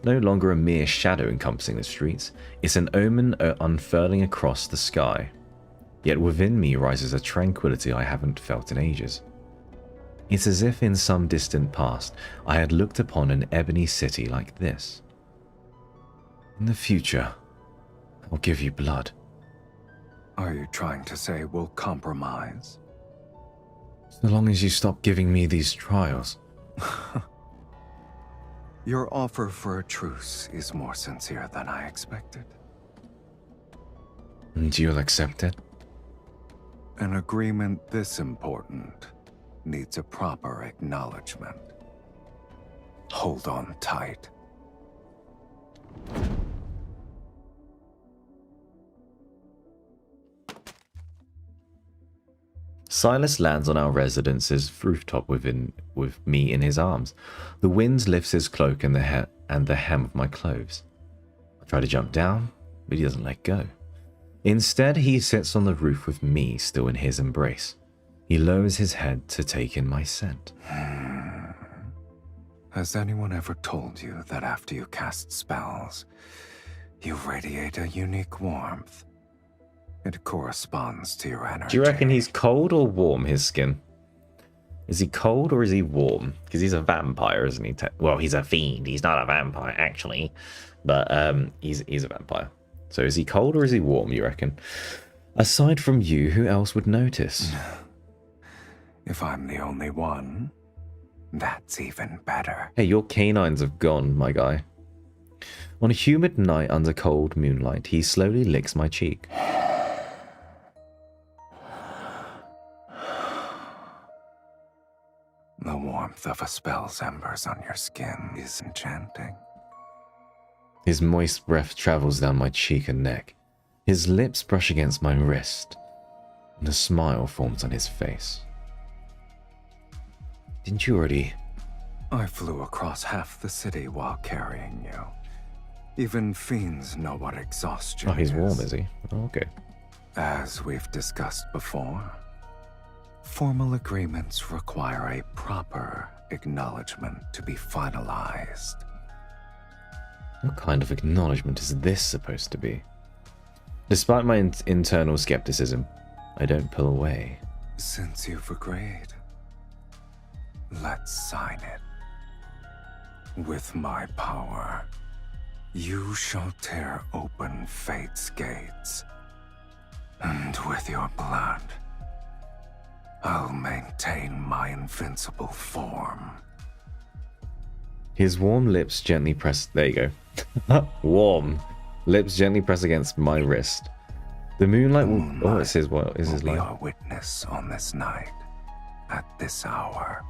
no longer a mere shadow encompassing the streets. It's an omen unfurling across the sky. Yet within me rises a tranquility I haven't felt in ages. It's as if in some distant past I had looked upon an ebony city like this. In the future, I'll give you blood. Are you trying to say we'll compromise? So long as you stop giving me these trials. Your offer for a truce is more sincere than I expected. And you'll accept it? An agreement this important needs a proper acknowledgement. Hold on tight. Silas lands on our residence's rooftop with me in his arms. The wind lifts his cloak and the hem of my clothes. I try to jump down, but he doesn't let go. Instead, he sits on the roof with me still in his embrace. He lowers his head to take in my scent. Has anyone ever told you that after you cast spells, you radiate a unique warmth? It corresponds to your energy. Do you reckon he's cold or warm, his skin? Is he cold or is he warm? Because he's a vampire, isn't he? Well, he's a fiend. He's not a vampire, actually. But he's a vampire. So is he cold or is he warm, you reckon? Aside from you, who else would notice? If I'm the only one, that's even better. Hey, your canines have gone, my guy. On a humid night under cold moonlight, he slowly licks my cheek. The warmth of a spell's embers on your skin is enchanting. His moist breath travels down my cheek and neck. His lips brush against my wrist, and a smile forms on his face. Didn't you already? I flew across half the city while carrying you. Even fiends know what exhaustion is. Oh, he's warm, is he? Oh, okay. As we've discussed before, formal agreements require a proper acknowledgement to be finalized. What kind of acknowledgement is this supposed to be? Despite my internal skepticism, I don't pull away. Since you've agreed, let's sign it. With my power, you shall tear open fate's gates. And with your blood, I'll maintain my invincible form. His warm lips gently press... There you go. Warm. Lips gently press against my wrist. The moonlight will... Oh, it says what is his light? Be our witness on this night, at this hour.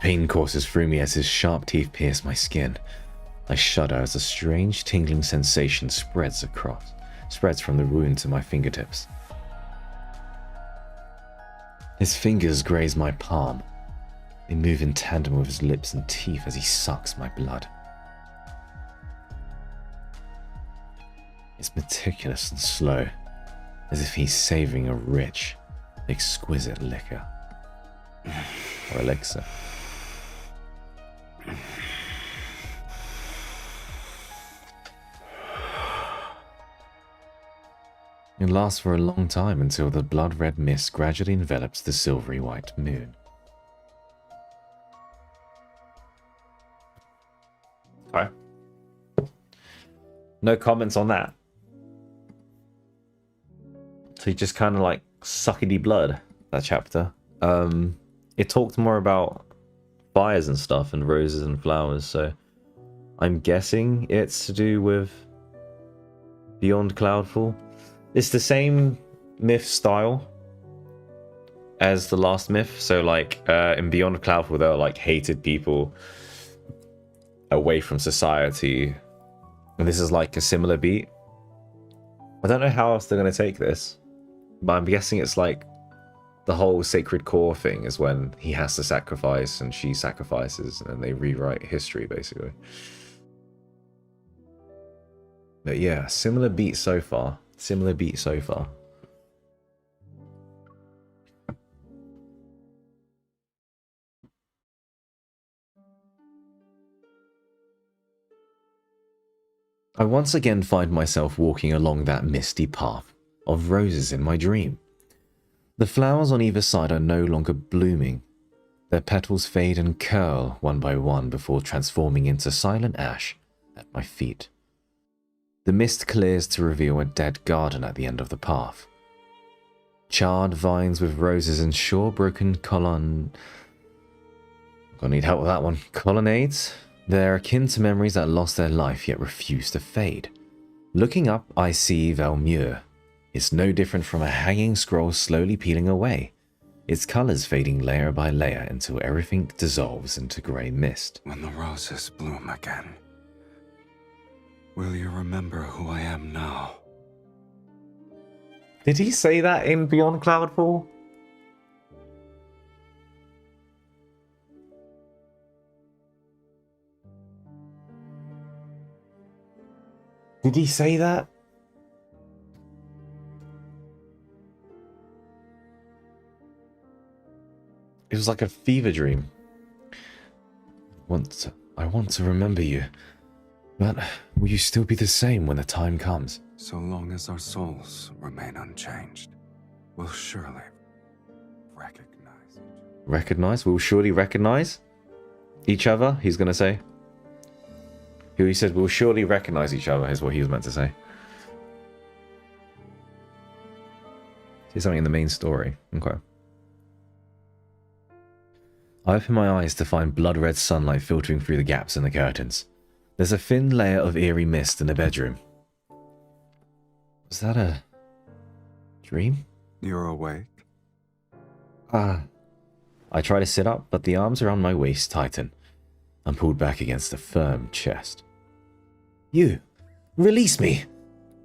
Pain courses through me as his sharp teeth pierce my skin. I shudder as a strange tingling sensation spreads from the wound to my fingertips. His fingers graze my palm. They move in tandem with his lips and teeth as he sucks my blood. It's meticulous and slow, as if he's savoring a rich, exquisite liquor. Or elixir. It lasts for a long time until the blood-red mist gradually envelops the silvery white moon. Okay. No comments on that. So you just kind of like suckety blood, that chapter. It talked more about fires and stuff and roses and flowers, so I'm guessing it's to do with Beyond Cloudfall. It's the same myth style as the last myth. So like in Beyond Cloudfall, there are like hated people away from society, and this is like a similar beat. I don't know how else they're going to take this, but I'm guessing it's like the whole sacred core thing is when he has to sacrifice and she sacrifices, and then they rewrite history basically. But yeah, similar beat so far. Similar beat so far. I once again find myself walking along that misty path of roses in my dream. The flowers on either side are no longer blooming. Their petals fade and curl one by one before transforming into silent ash at my feet. The mist clears to reveal a dead garden at the end of the path. Charred vines with roses and shore-broken Gonna need help with that one. Colonnades? They're akin to memories that lost their life yet refuse to fade. Looking up, I see Valmure. It's no different from a hanging scroll slowly peeling away, its colors fading layer by layer until everything dissolves into grey mist. When the roses bloom again, will you remember who I am now? Did he say that in Beyond Cloudfall? Did he say that? It was like a fever dream. I want to remember you. But will you still be the same when the time comes? So long as our souls remain unchanged, we'll surely recognize. Recognize? We'll surely recognize each other, he's going to say. He said, we'll surely recognize each other, is what he was meant to say. See something in the main story. Okay. I open my eyes to find blood-red sunlight filtering through the gaps in the curtains. There's a thin layer of eerie mist in the bedroom. Was that a dream? You're awake? I try to sit up, but the arms around my waist tighten. I'm pulled back against a firm chest. You! Release me!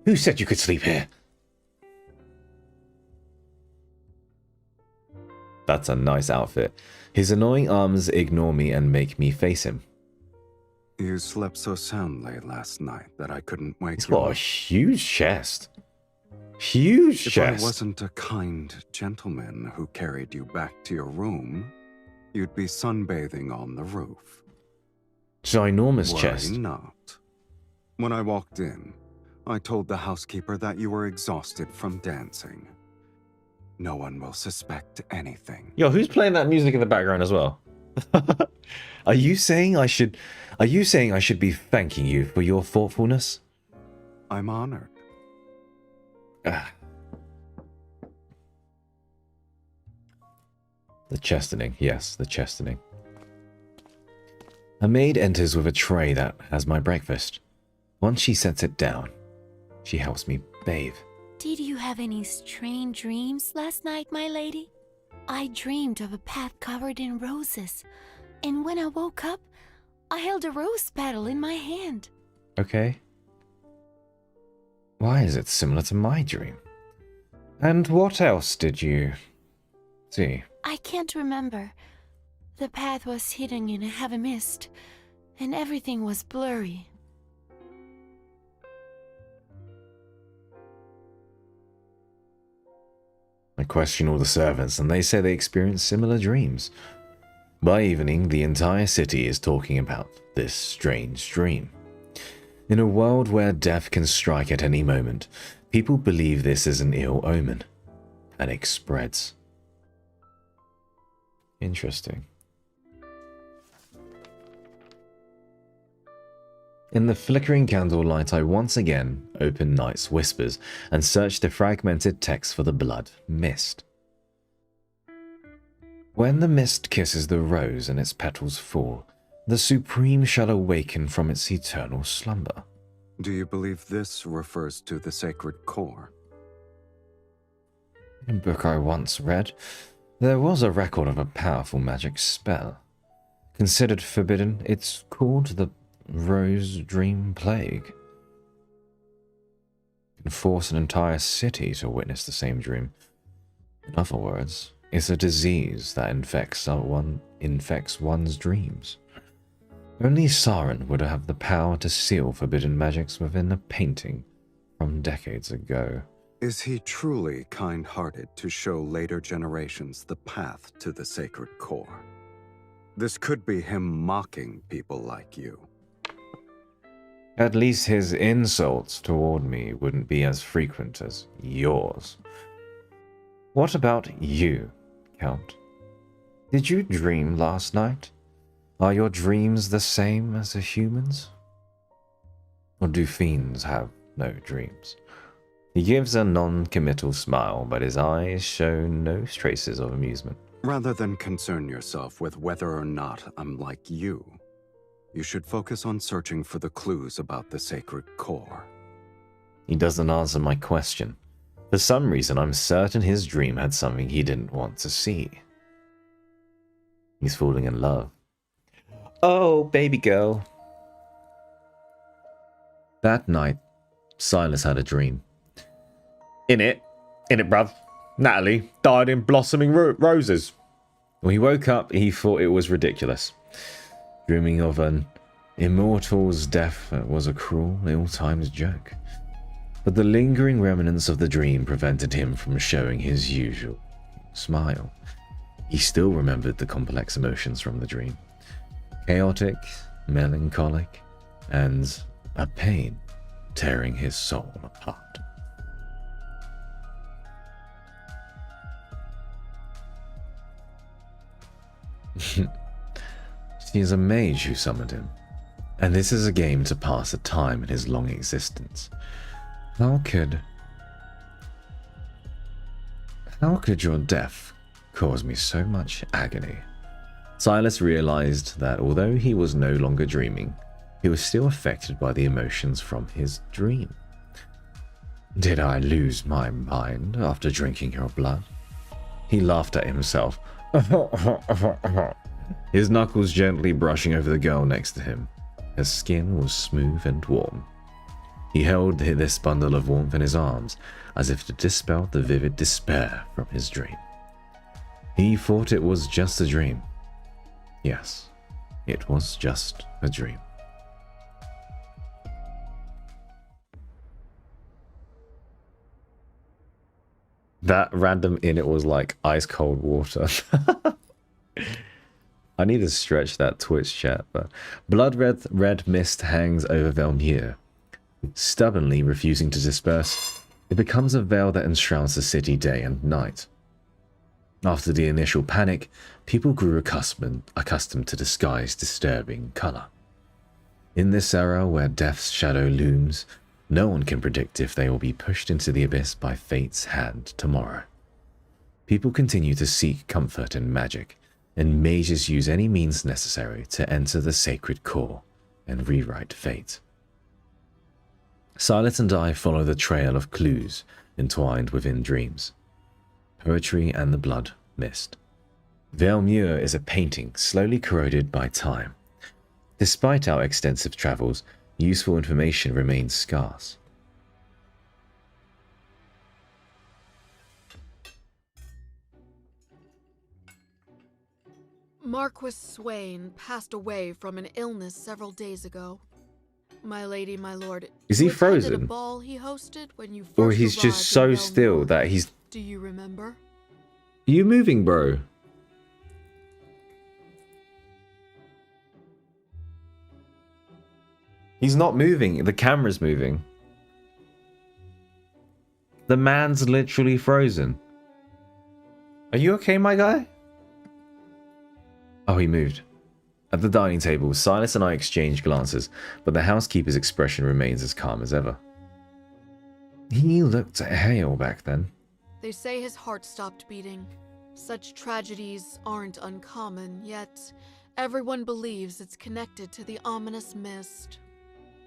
Who said you could sleep here? That's a nice outfit. His annoying arms ignore me and make me face him. You slept so soundly last night that I couldn't wake you up. He's got a huge chest. Huge chest. If I wasn't a kind gentleman who carried you back to your room, you'd be sunbathing on the roof. Ginormous Why chest. not? When I walked in, I told the housekeeper that you were exhausted from dancing. No one will suspect anything. Yo, who's playing that music in the background as well? Are you saying I should be thanking you for your thoughtfulness? I'm honored. The chastening, yes, the chastening. A maid enters with a tray that has my breakfast. Once she sets it down, she helps me bathe. Did you have any strange dreams last night, my lady? I dreamed of a path covered in roses, and when I woke up, I held a rose petal in my hand. Okay. Why is it similar to my dream? And what else did you see? I can't remember. The path was hidden in a heavy mist, and everything was blurry. I question all the servants, and they say they experience similar dreams. By evening, the entire city is talking about this strange dream. In a world where death can strike at any moment, people believe this is an ill omen. Panic spreads. Interesting. In the flickering candlelight, I once again open Night's Whispers and search the fragmented text for the blood mist. When the mist kisses the rose and its petals fall, the Supreme shall awaken from its eternal slumber. Do you believe this refers to the sacred core? In a book I once read, there was a record of a powerful magic spell. Considered forbidden, it's called the Rose Dream Plague. It can force an entire city to witness the same dream. In other words, it's a disease that infects one's dreams. Only Saren would have the power to seal forbidden magics within a painting from decades ago. Is he truly kind-hearted to show later generations the path to the sacred core? This could be him mocking people like you. At least his insults toward me wouldn't be as frequent as yours. What about you, Count? Did you dream last night? Are your dreams the same as a human's? Or do fiends have no dreams? He gives a non-committal smile, but his eyes show no traces of amusement. Rather than concern yourself with whether or not I'm like you, you should focus on searching for the clues about the sacred core. He doesn't answer my question. For some reason, I'm certain his dream had something he didn't want to see. He's falling in love. Oh, baby girl. That night, Silas had a dream. In it, bruv, Natalie died in blossoming roses. When he woke up, he thought it was ridiculous. Dreaming of an immortal's death was a cruel, ill-timed joke. But the lingering remnants of the dream prevented him from showing his usual smile. He still remembered the complex emotions from the dream. Chaotic, melancholic, and a pain tearing his soul apart. She is a mage who summoned him, and this is a game to pass the time in his long existence. How could your death cause me so much agony? Silas realized that although he was no longer dreaming, he was still affected by the emotions from his dream. Did I lose my mind after drinking your blood? He laughed at himself, his knuckles gently brushing over the girl next to him. Her skin was smooth and warm. He held this bundle of warmth in his arms, as if to dispel the vivid despair from his dream. He thought it was just a dream. Yes, it was just a dream. That random in it was like ice cold water. I need to stretch that Twitch chat, but blood red mist hangs over Velmure, stubbornly refusing to disperse. It becomes a veil that enshrouds the city day and night. After the initial panic, people grew accustomed to the sky's disturbing color. In this era where death's shadow looms, no one can predict if they will be pushed into the abyss by fate's hand tomorrow. People continue to seek comfort in magic, and mages use any means necessary to enter the sacred core and rewrite fate. Silas and I follow the trail of clues entwined within dreams, poetry and the blood mist. Velmure is a painting slowly corroded by time. Despite our extensive travels, useful information remains scarce. Marquis Swain passed away from an illness several days ago. My lady, my lord. Is he you attended frozen? A ball he hosted when you first Or he's arrived just in so Belmore. still that he's... Do you remember? You moving, bro? He's not moving. The camera's moving. The man's literally frozen. Are you okay, my guy? Oh, he moved. At the dining table, Silas and I exchange glances, but the housekeeper's expression remains as calm as ever. He looked hale back then. They say his heart stopped beating. Such tragedies aren't uncommon, yet everyone believes it's connected to the ominous mist.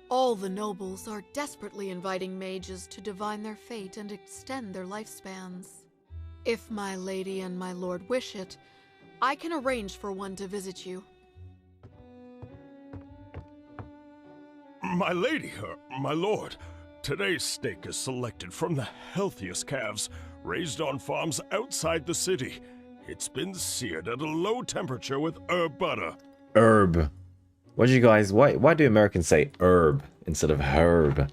All the nobles are desperately inviting mages to divine their fate and extend their lifespans. If my lady and my lord wish it, I can arrange for one to visit you. My lady, my lord, today's steak is selected from the healthiest calves raised on farms outside the city. It's been seared at a low temperature with herb butter. Herb. What do you guys... Why do Americans say herb instead of herb?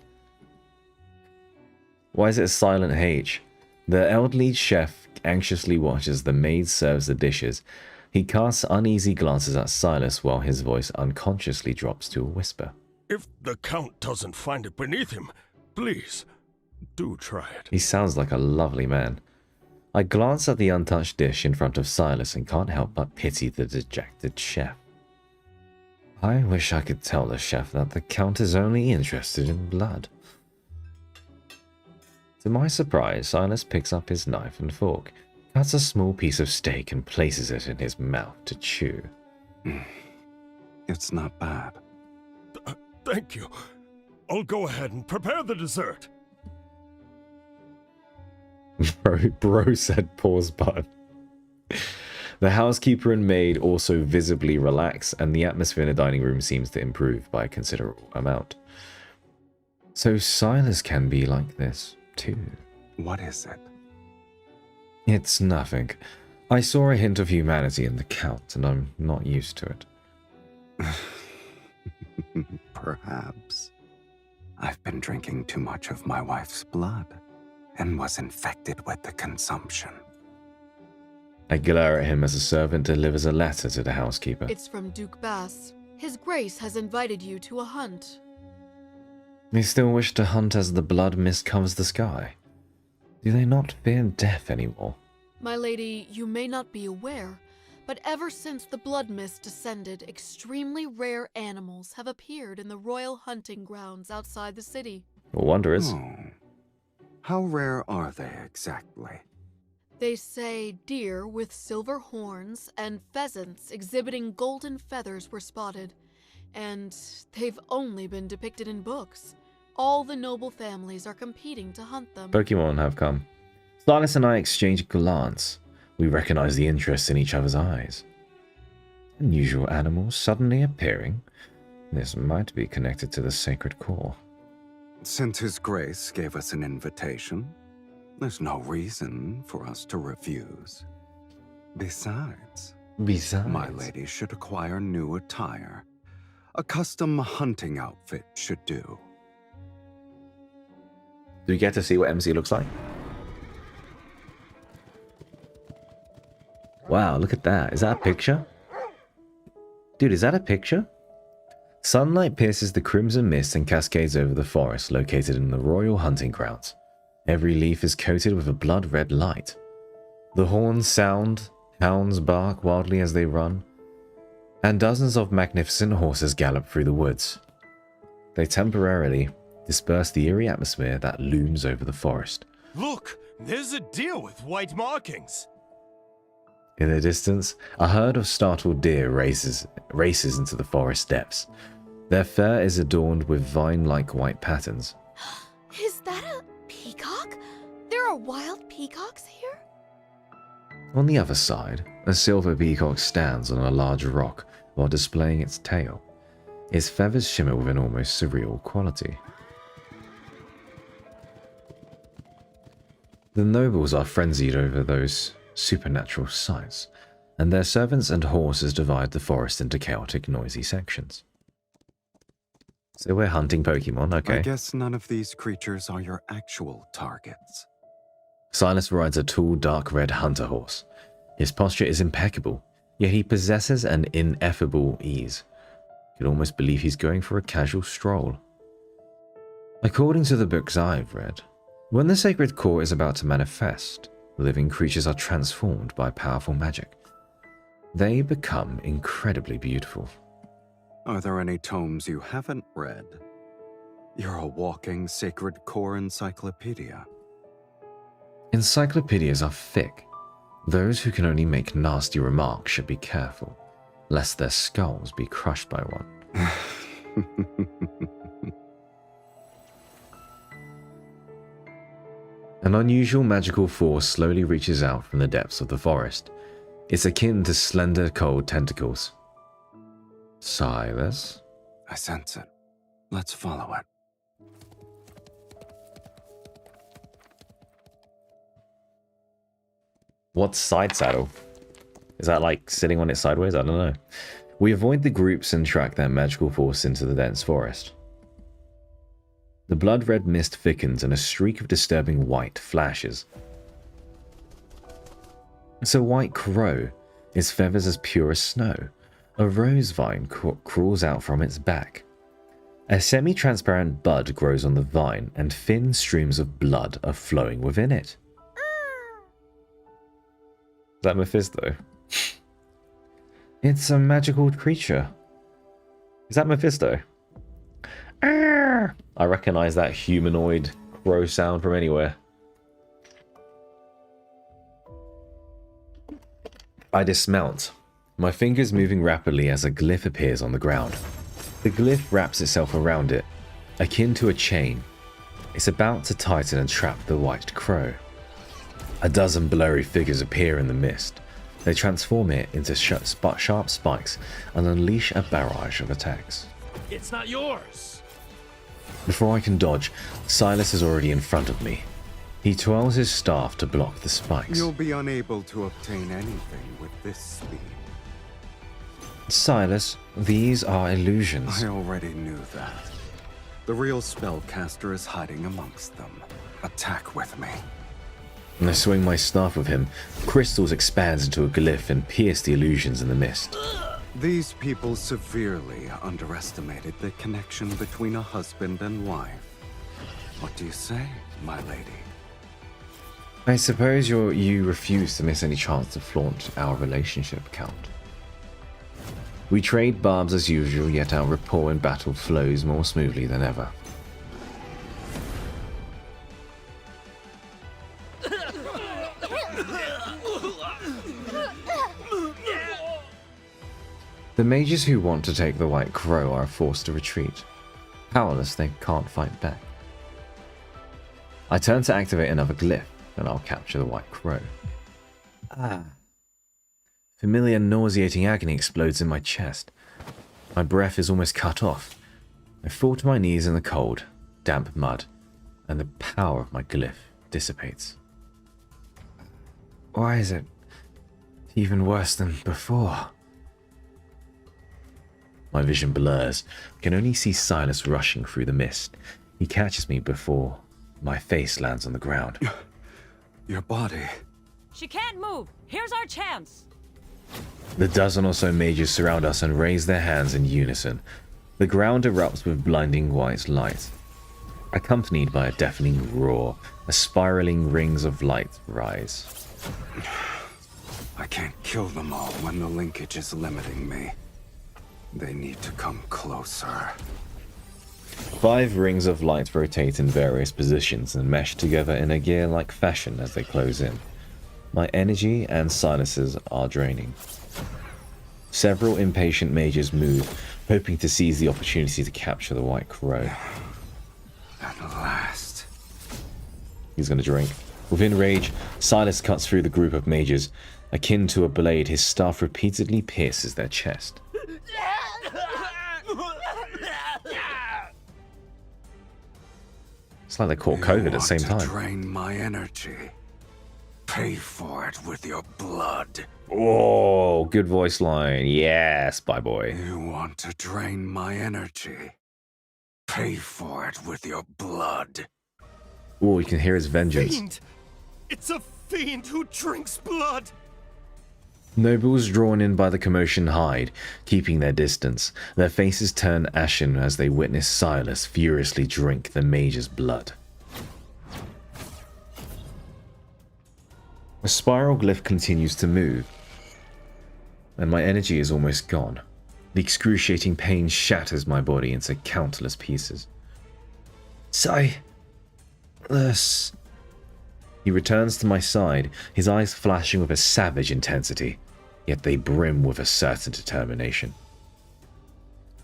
Why is it a silent H? The elderly chef anxiously watches the maid serves the dishes. He casts uneasy glances at Silas while his voice unconsciously drops to a whisper. If the Count doesn't find it beneath him, please, do try it. He sounds like a lovely man. I glance at the untouched dish in front of Silas and can't help but pity the dejected chef. I wish I could tell the chef that the Count is only interested in blood. To my surprise, Silas picks up his knife and fork, cuts a small piece of steak and places it in his mouth to chew. It's not bad. Thank you. I'll go ahead and prepare the dessert. Bro said pause button. The housekeeper and maid also visibly relax, and the atmosphere in the dining room seems to improve by a considerable amount. So Silas can be like this, too. What is it? It's nothing. I saw a hint of humanity in the Count, and I'm not used to it. Perhaps. I've been drinking too much of my wife's blood, and was infected with the consumption. I glare at him as a servant delivers a letter to the housekeeper. It's from Duke Bass. His Grace has invited you to a hunt. They still wish to hunt as the blood mist covers the sky. Do they not fear death anymore? My lady, you may not be aware, but ever since the blood mist descended, extremely rare animals have appeared in the royal hunting grounds outside the city. Wanderers. Oh. How rare are they exactly? They say deer with silver horns and pheasants exhibiting golden feathers were spotted, and they've only been depicted in books. All the noble families are competing to hunt them. Pokemon have come. Silas and I exchange a glance. We recognize the interest in each other's eyes. Unusual animals suddenly appearing. This might be connected to the sacred core. Since His Grace gave us an invitation, there's no reason for us to refuse. Besides, my lady should acquire new attire. A custom hunting outfit should do. Do we get to see what MC looks like? Wow, look at that. Is that a picture? Dude, is that a picture? Sunlight pierces the crimson mist and cascades over the forest located in the royal hunting grounds. Every leaf is coated with a blood-red light. The horns sound, hounds bark wildly as they run, and dozens of magnificent horses gallop through the woods. They temporarily disperse the eerie atmosphere that looms over the forest. Look, there's a deer with white markings. In the distance, a herd of startled deer races into the forest depths. Their fur is adorned with vine-like white patterns. Is that a peacock? There are wild peacocks here? On the other side, a silver peacock stands on a large rock while displaying its tail. Its feathers shimmer with an almost surreal quality. The nobles are frenzied over those supernatural sights, and their servants and horses divide the forest into chaotic, noisy sections. So we're hunting Pokemon, okay. I guess none of these creatures are your actual targets. Silas rides a tall, dark red hunter horse. His posture is impeccable, yet he possesses an ineffable ease. You can almost believe he's going for a casual stroll. According to the books I've read, when the sacred core is about to manifest, living creatures are transformed by powerful magic. They become incredibly beautiful. Are there any tomes you haven't read? You're a walking sacred core encyclopedia. Encyclopedias are thick. Those who can only make nasty remarks should be careful, lest their skulls be crushed by one. An unusual magical force slowly reaches out from the depths of the forest. It's akin to slender, cold tentacles. Silas? I sense it. Let's follow it. What's side saddle? Is that like sitting on it sideways? I don't know. We avoid the groups and track their magical force into the dense forest. The blood-red mist thickens and a streak of disturbing white flashes. It's a white crow, its feathers as pure as snow. A rose vine crawls out from its back. A semi-transparent bud grows on the vine and thin streams of blood are flowing within it. Is that Mephisto? It's a magical creature. Is that Mephisto? I recognize that humanoid crow sound from anywhere. I dismount, my fingers moving rapidly as a glyph appears on the ground. The glyph wraps itself around it, akin to a chain. It's about to tighten and trap the white crow. A dozen blurry figures appear in the mist. They transform it into sharp spikes and unleash a barrage of attacks. It's not yours. Before I can dodge, Silas is already in front of me. He twirls his staff to block the spikes. You'll be unable to obtain anything with this speed. Silas, these are illusions. I already knew that. The real spellcaster is hiding amongst them. Attack with me. When I swing my staff with him, crystals expand into a glyph and pierce the illusions in the mist. These people severely underestimated the connection between a husband and wife. What do you say, my lady? I suppose you refuse to miss any chance to flaunt our relationship, Count. We trade barbs as usual, yet our rapport in battle flows more smoothly than ever. The mages who want to take the White Crow are forced to retreat. Powerless, they can't fight back. I turn to activate another glyph, and I'll capture the White Crow. Familiar nauseating agony explodes in my chest. My breath is almost cut off. I fall to my knees in the cold, damp mud, and the power of my glyph dissipates. Why is it even worse than before? My vision blurs. I can only see Silas rushing through the mist. He catches me before my face lands on the ground. Your body. She can't move. Here's our chance. The dozen or so mages surround us and raise their hands in unison. The ground erupts with blinding white light. Accompanied by a deafening roar, as spiraling rings of light rise. I can't kill them all when the linkage is limiting me. They need to come closer. 5 rings of light rotate in various positions and mesh together in a gear-like fashion as they close in. My energy and Silas's are draining. Several impatient mages move, hoping to seize the opportunity to capture the White Crow. At last. He's gonna drink. Within rage, Silas cuts through the group of mages. Akin to a blade, his staff repeatedly pierces their chest. It's like they caught COVID at the same time. Drain my energy. Pay for it with your blood. Whoa, good voice line. Yes, spy boy. You want to drain my energy. Pay for it with your blood. Oh, you can hear his vengeance. Fiend! It's a fiend who drinks blood! Nobles drawn in by the commotion hide, keeping their distance. Their faces turn ashen as they witness Silas furiously drink the mage's blood. A spiral glyph continues to move, and my energy is almost gone. The excruciating pain shatters my body into countless pieces. Silas. He returns to my side, his eyes flashing with a savage intensity, yet they brim with a certain determination.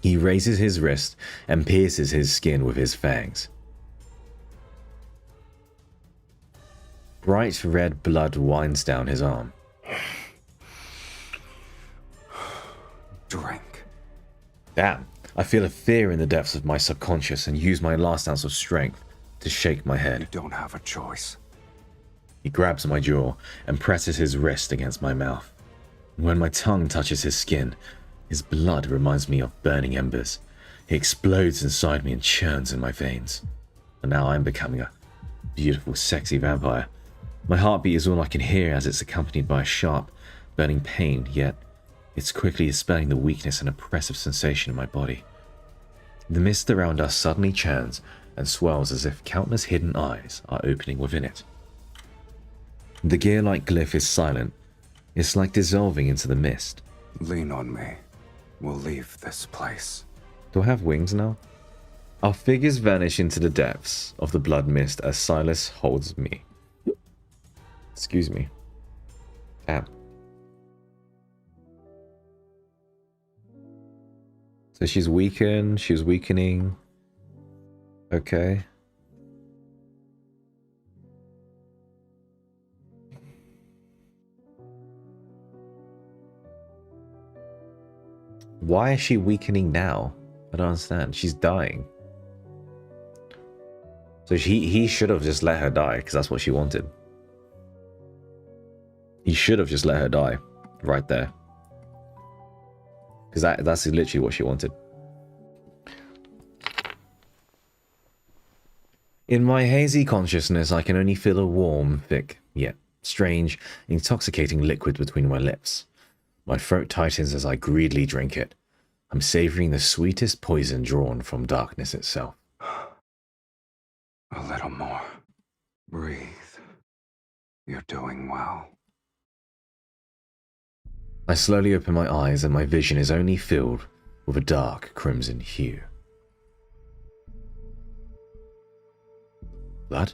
He raises his wrist and pierces his skin with his fangs. Bright red blood winds down his arm. Drink. Damn, I feel a fear in the depths of my subconscious and use my last ounce of strength to shake my head. You don't have a choice. He grabs my jaw and presses his wrist against my mouth. When my tongue touches his skin, his blood reminds me of burning embers. He explodes inside me and churns in my veins. And now I'm becoming a beautiful, sexy vampire. My heartbeat is all I can hear as it's accompanied by a sharp, burning pain, yet it's quickly dispelling the weakness and oppressive sensation in my body. The mist around us suddenly churns and swells as if countless hidden eyes are opening within it. The gear-like glyph is silent. It's like dissolving into the mist. Lean on me. We'll leave this place. Do I have wings now? Our figures vanish into the depths of the blood mist as Silas holds me. Excuse me. Damn. So she's weakened. She was weakening. Okay. Why is she weakening now? I don't understand. She's dying. So he should have just let her die, because that's what she wanted. He should have just let her die. Right there. Because that's literally what she wanted. In my hazy consciousness, I can only feel a warm, thick, yet strange, intoxicating liquid between my lips. My throat tightens as I greedily drink it. I'm savoring the sweetest poison drawn from darkness itself. A little more. Breathe. You're doing well. I slowly open my eyes and my vision is only filled with a dark crimson hue. Blood?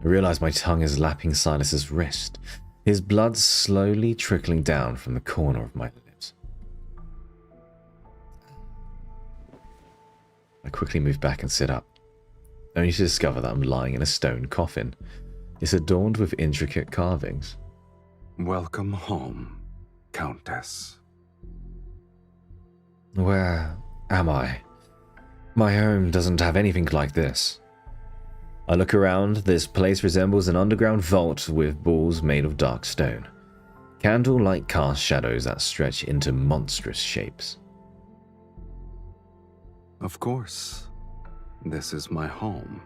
I realize my tongue is lapping Silas's wrist, his blood slowly trickling down from the corner of my lips. I quickly move back and sit up, only to discover that I'm lying in a stone coffin. It's adorned with intricate carvings. Welcome home, Countess. Where am I? My home doesn't have anything like this. I look around. This place resembles an underground vault with walls made of dark stone. Candle-like cast shadows that stretch into monstrous shapes. Of course. This is my home.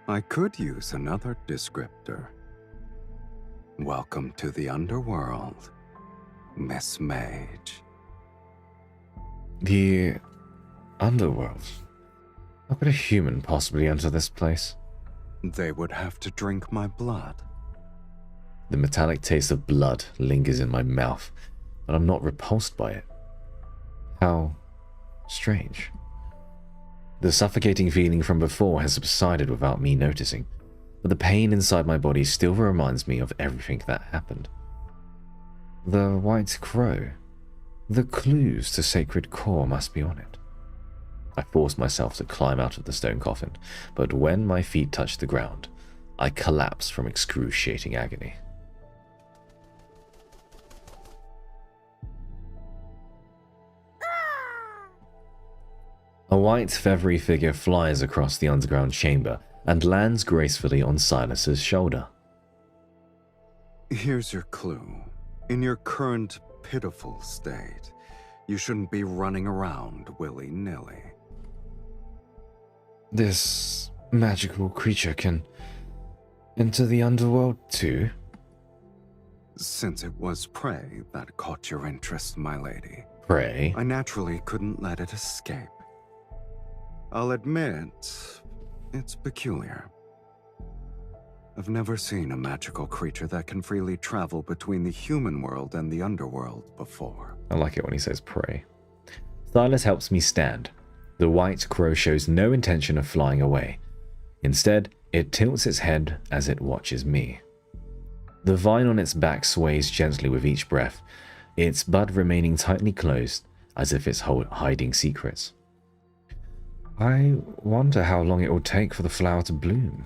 I could use another descriptor. Welcome to the underworld, Miss Mage. The underworld? How could a human possibly enter this place? They would have to drink my blood. The metallic taste of blood lingers in my mouth, but I'm not repulsed by it. How strange. The suffocating feeling from before has subsided without me noticing, but the pain inside my body still reminds me of everything that happened. The white crow. The clues to sacred core must be on it. I forced myself to climb out of the stone coffin, but when my feet touched the ground, I collapsed from excruciating agony. A white, feathery figure flies across the underground chamber and lands gracefully on Silas's shoulder. Here's your clue. In your current pitiful state, you shouldn't be running around willy-nilly. This magical creature can enter the underworld too? Since it was prey that caught your interest, my lady. Prey? I naturally couldn't let it escape. I'll admit, it's peculiar. I've never seen a magical creature that can freely travel between the human world and the underworld before. I like it when he says prey. Silas helps me stand. The white crow shows no intention of flying away. Instead, it tilts its head as it watches me. The vine on its back sways gently with each breath, its bud remaining tightly closed as if it's hiding secrets. I wonder how long it will take for the flower to bloom.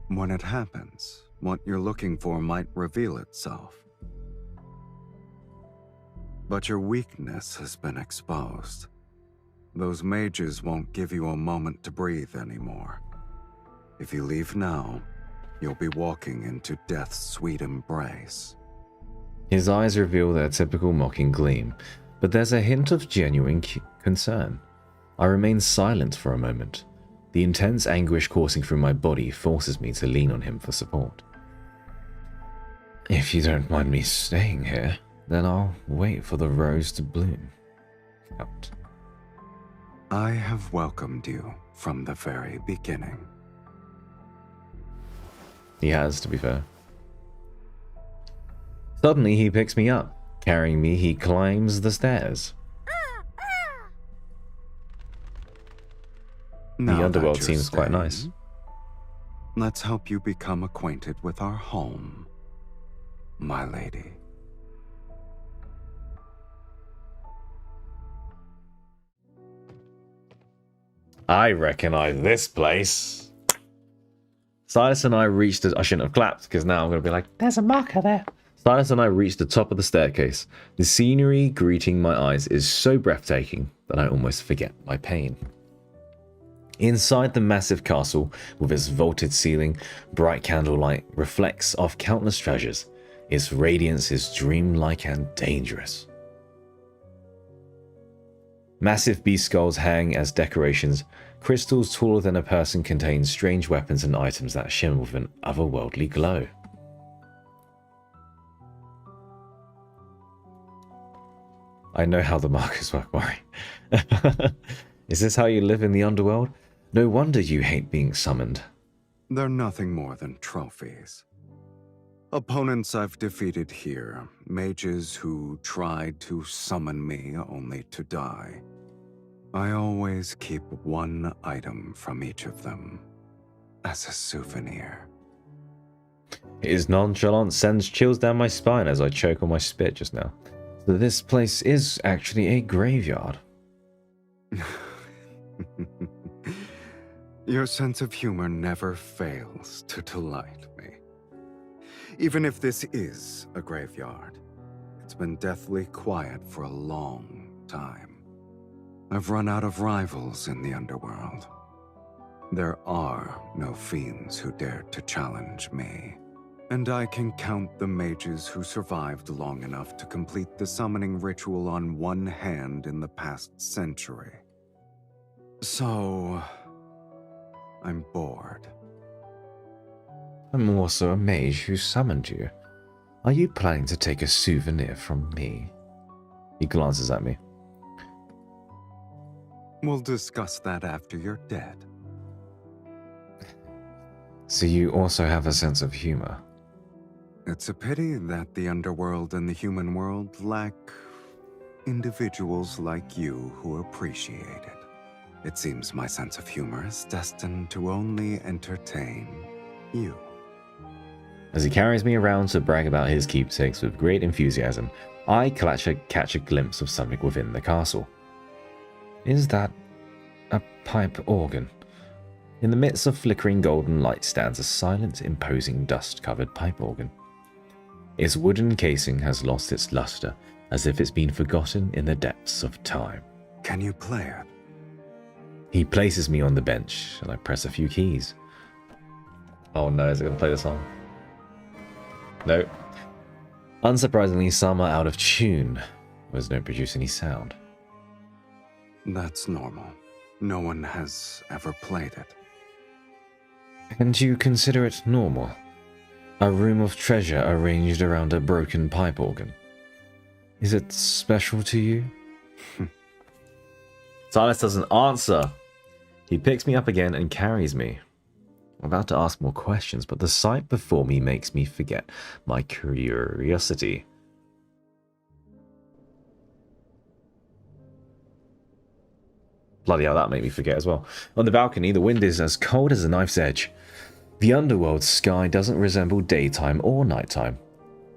When it happens, what you're looking for might reveal itself. But your weakness has been exposed. Those mages won't give you a moment to breathe anymore. If you leave now, you'll be walking into death's sweet embrace. His eyes reveal their typical mocking gleam, but there's a hint of genuine concern. I remain silent for a moment. The intense anguish coursing through my body forces me to lean on him for support. If you don't mind me staying here, then I'll wait for the rose to bloom. Count. I have welcomed you from the very beginning. He has, to be fair. Suddenly, he picks me up. Carrying me, he climbs the stairs. The underworld seems quite nice. Let's help you become acquainted with our home, my lady. I recognize this place. Silas and I reached I shouldn't have clapped because now I'm going to be like, There's a marker there. Silas and I reached the top of the staircase. The scenery greeting my eyes is so breathtaking that I almost forget my pain. Inside the massive castle, with its vaulted ceiling, bright candlelight reflects off countless treasures. Its radiance is dreamlike and dangerous. Massive beast skulls hang as decorations. Crystals taller than a person contain strange weapons and items that shimmer with an otherworldly glow. I know how the markers work, Mari. Is this how you live in the underworld? No wonder you hate being summoned. They're nothing more than trophies. Opponents I've defeated here, mages who tried to summon me only to die. I always keep one item from each of them as a souvenir. His nonchalance sends chills down my spine as I choke on my spit just now. So this place is actually a graveyard. Your sense of humor never fails to delight me. Even if this is a graveyard, it's been deathly quiet for a long time. I've run out of rivals in the underworld. There are no fiends who dare to challenge me. And I can count the mages who survived long enough to complete the summoning ritual on one hand in the past century. So, I'm bored. I'm also a mage who summoned you. Are you planning to take a souvenir from me? He glances at me. We'll discuss that after you're dead. So you also have a sense of humor? It's a pity that the underworld and the human world lack individuals like you who appreciate it. It seems my sense of humor is destined to only entertain you. As he carries me around to brag about his keepsakes with great enthusiasm, I catch a glimpse of something within the castle. Is that a pipe organ? In the midst of flickering golden light stands a silent, imposing, dust-covered pipe organ. Its wooden casing has lost its luster, as if it's been forgotten in the depths of time. Can you play it? He places me on the bench, and I press a few keys. Oh no, is it going to play the song? No. Unsurprisingly, some are out of tune, as don't produce any sound. That's normal. No one has ever played it. And you consider it normal? A room of treasure arranged around a broken pipe organ. Is it special to you? Silas doesn't answer. He picks me up again and carries me. I'm about to ask more questions, but the sight before me makes me forget my curiosity. Bloody hell, that made me forget as well. On the balcony, the wind is as cold as a knife's edge. The underworld sky doesn't resemble daytime or nighttime.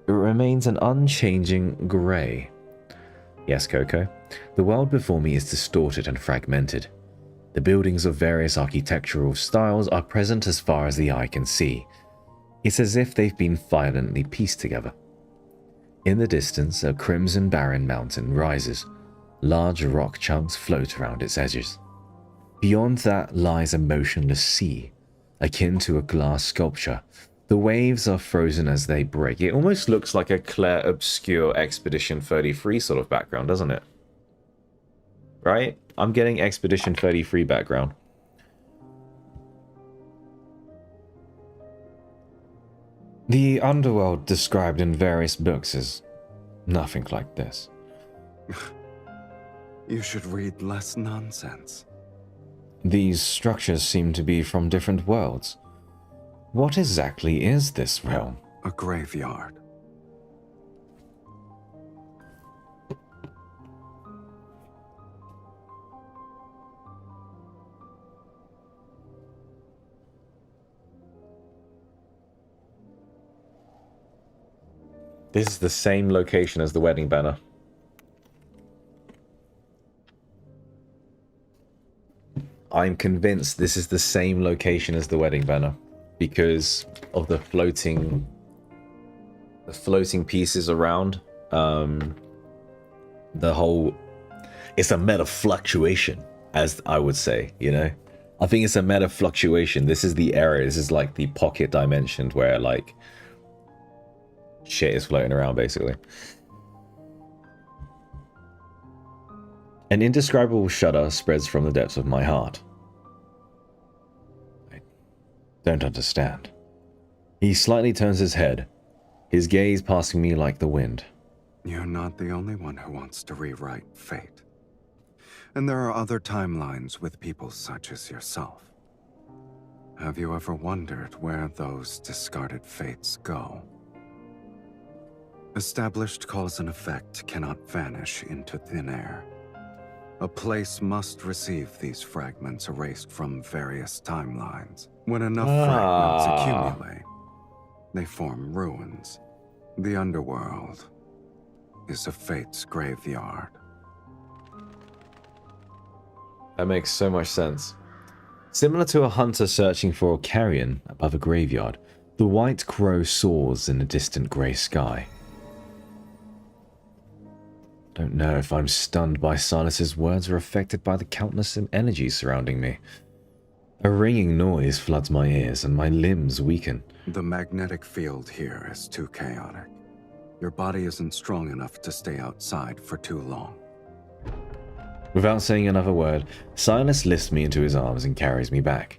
It remains an unchanging grey. Yes, Coco, the world before me is distorted and fragmented. The buildings of various architectural styles are present as far as the eye can see. It's as if they've been violently pieced together. In the distance, a crimson barren mountain rises. Large rock chunks float around its edges. Beyond that lies a motionless sea, akin to a glass sculpture. The waves are frozen as they break. It almost looks like a Claire Obscure Expedition 33 sort of background, doesn't it? Right? I'm getting Expedition 33 background. The underworld described in various books is nothing like this. You should read less nonsense. These structures seem to be from different worlds. What exactly is this realm? A graveyard. This is the same location as the wedding banner. I'm convinced this is the same location as the wedding banner because of the floating pieces around. The whole, it's a meta fluctuation, as I would say, you know? I think it's a meta fluctuation. This is the area. This is like the pocket dimension where like shit is floating around basically. An indescribable shudder spreads from the depths of my heart. I don't understand. He slightly turns his head, his gaze passing me like the wind. You're not the only one who wants to rewrite fate. And there are other timelines with people such as yourself. Have you ever wondered where those discarded fates go? Established cause and effect cannot vanish into thin air. A place must receive these fragments erased from various timelines. When enough fragments accumulate, they form ruins. The underworld is a fate's graveyard. That makes so much sense. Similar to a hunter searching for carrion above a graveyard, the white crow soars in a distant grey sky. Don't know if I'm stunned by Silas's words or affected by the countless energies surrounding me. A ringing noise floods my ears and my limbs weaken. The magnetic field here is too chaotic. Your body isn't strong enough to stay outside for too long. Without saying another word, Silas lifts me into his arms and carries me back.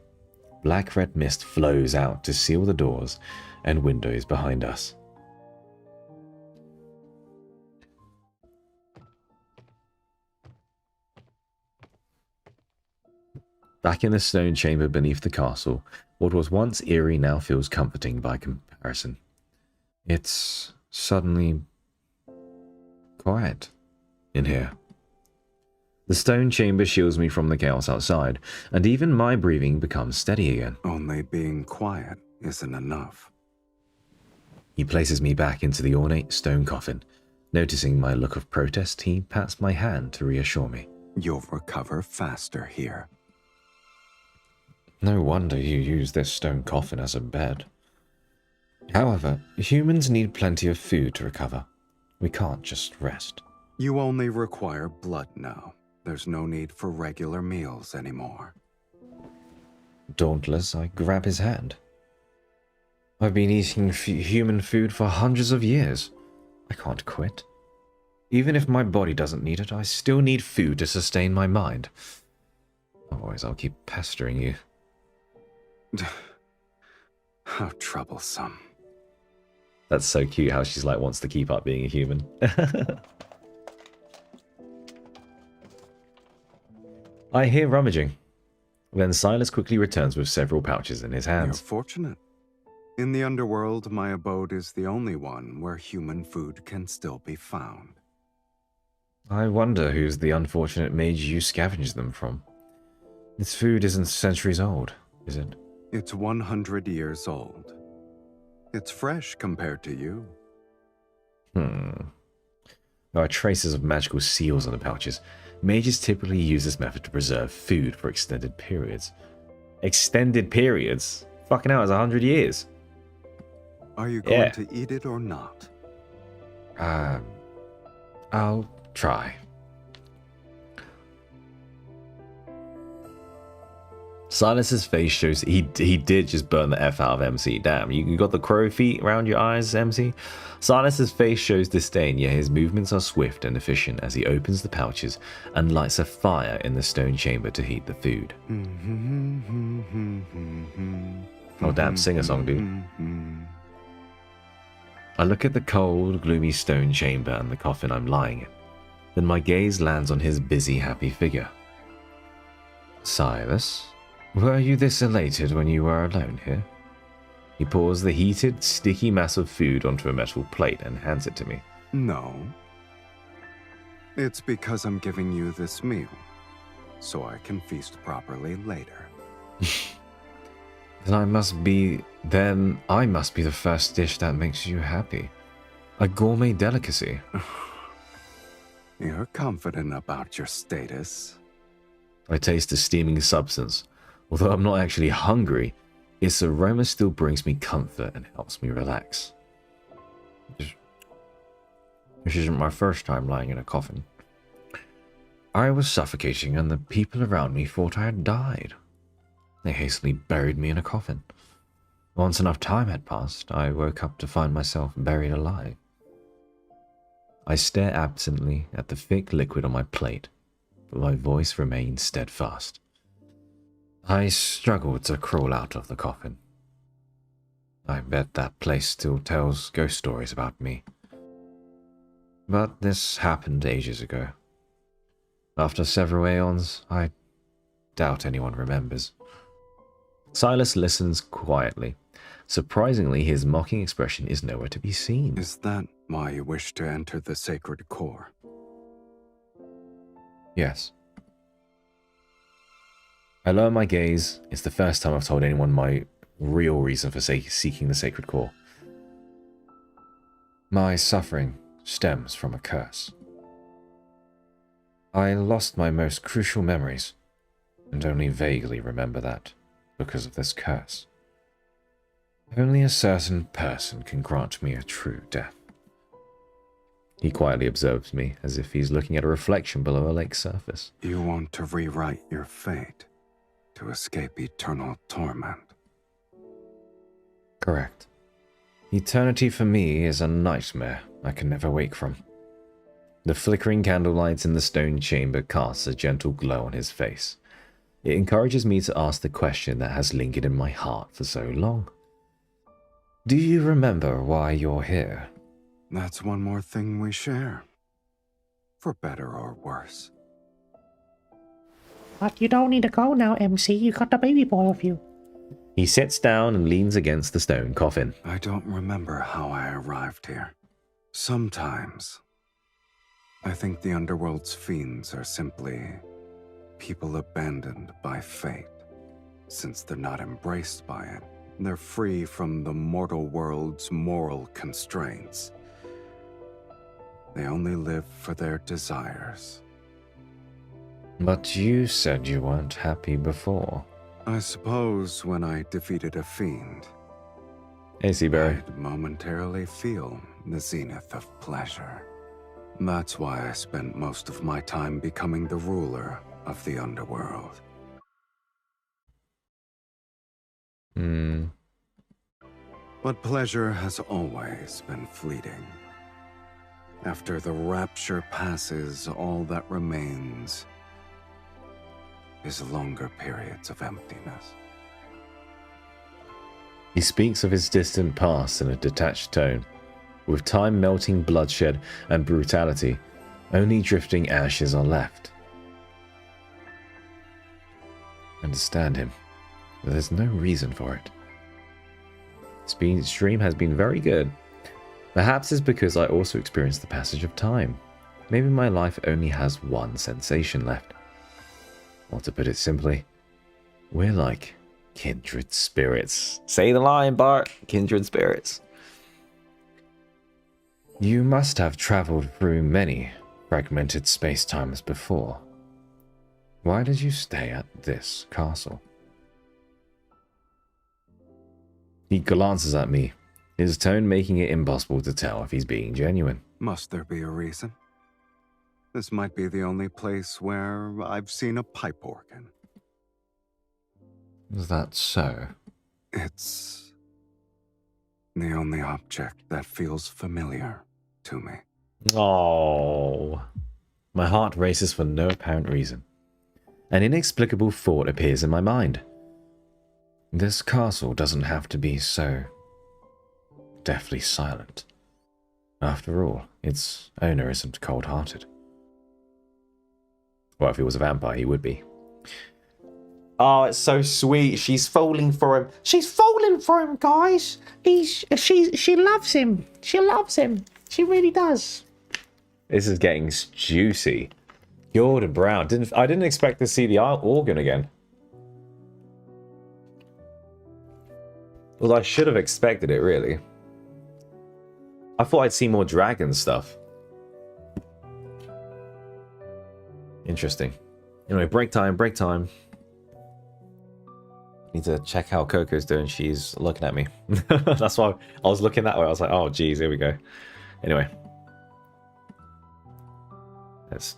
Black-red mist flows out to seal the doors and windows behind us. Back in the stone chamber beneath the castle, what was once eerie now feels comforting by comparison. It's suddenly quiet in here. The stone chamber shields me from the chaos outside, and even my breathing becomes steady again. Only being quiet isn't enough. He places me back into the ornate stone coffin. Noticing my look of protest, he pats my hand to reassure me. You'll recover faster here. No wonder you use this stone coffin as a bed. However, humans need plenty of food to recover. We can't just rest. You only require blood now. There's no need for regular meals anymore. Dauntless, I grab his hand. I've been eating human food for hundreds of years. I can't quit. Even if my body doesn't need it, I still need food to sustain my mind. Otherwise, I'll keep pestering you. How troublesome. That's so cute how she's like wants to keep up being a human. I hear rummaging. Then Silas quickly returns with several pouches in his hands. You're fortunate. In the underworld, my abode is the only one where human food can still be found. I wonder who's the unfortunate mage you scavenge them from. This food isn't centuries old, is it? It's 100 years old. It's fresh compared to you. There are traces of magical seals on the pouches. Mages typically use this method to preserve food for extended periods. Extended periods? Fucking hell, it's 100 years. Are you going to eat it or not? I'll try. Silas's face shows he did just burn the F out of MC. Damn, you got the crow feet around your eyes, MC? Silas's face shows disdain, yet his movements are swift and efficient as he opens the pouches and lights a fire in the stone chamber to heat the food. Oh damn, sing a song, dude. I look at the cold, gloomy stone chamber and the coffin I'm lying in. Then my gaze lands on his busy, happy figure. Silas? Were you this elated when you were alone here? He pours the heated, sticky mass of food onto a metal plate and hands it to me. No. It's because I'm giving you this meal, so I can feast properly later. Then I must be the first dish that makes you happy. A gourmet delicacy. You're confident about your status. I taste the steaming substance. Although I'm not actually hungry, its aroma still brings me comfort and helps me relax. This isn't my first time lying in a coffin. I was suffocating and the people around me thought I had died. They hastily buried me in a coffin. Once enough time had passed, I woke up to find myself buried alive. I stare absently at the thick liquid on my plate. but my voice remained steadfast. I struggled to crawl out of the coffin. I bet that place still tells ghost stories about me. But this happened ages ago. After several aeons, I doubt anyone remembers. Silas listens quietly. Surprisingly, his mocking expression is nowhere to be seen. Is that why you wish to enter the sacred core? Yes. I lower my gaze. It's the first time I've told anyone my real reason for seeking the sacred core. My suffering stems from a curse. I lost my most crucial memories, and only vaguely remember that because of this curse. Only a certain person can grant me a true death. He quietly observes me, as if he's looking at a reflection below a lake's surface. You want to rewrite your fate to escape eternal torment? Correct. Eternity for me is a nightmare I can never wake from. The flickering candlelight in the stone chamber casts a gentle glow on his face. It encourages me to ask the question that has lingered in my heart for so long. Do you remember why you're here? That's one more thing we share. For better or worse. But you don't need to go now, MC. You got the baby boy with you. He sits down and leans against the stone coffin. I don't remember how I arrived here. Sometimes, I think the underworld's fiends are simply people abandoned by fate. Since they're not embraced by it, they're free from the mortal world's moral constraints. They only live for their desires. But you said you weren't happy before. I suppose when I defeated a fiend, Hey, Seabury. I'd momentarily feel the zenith of pleasure. That's why I spent most of my time becoming the ruler of the underworld. But pleasure has always been fleeting. After the rapture passes, all that remains is longer periods of emptiness. He speaks of his distant past in a detached tone. With time melting bloodshed and brutality, only drifting ashes are left. I understand him, but there's no reason for it. Stream has been very good. Perhaps it's because I also experienced the passage of time. Maybe my life only has one sensation left. Or to put it simply, we're like kindred spirits. Say the line, Bart. Kindred spirits. You must have traveled through many fragmented space-times before. Why did you stay at this castle? He glances at me, his tone making it impossible to tell if he's being genuine. Must there be a reason? This might be the only place where I've seen a pipe organ. Is that so? It's the only object that feels familiar to me. Oh, my heart races for no apparent reason. An inexplicable thought appears in my mind. This castle doesn't have to be so deathly silent. After all, its owner isn't cold-hearted. Well, if he was a vampire, he would be. Oh, it's so sweet. She's falling for him. She's falling for him, guys. She loves him. She loves him. She really does. This is getting juicy. Gordon Brown. I didn't expect to see the organ again. Well, I should have expected it, really. I thought I'd see more dragon stuff. Interesting. Anyway, break time, break time. Need to check how Coco's doing. She's looking at me. That's why I was looking that way. I was like, oh, geez, here we go. Anyway. Let's...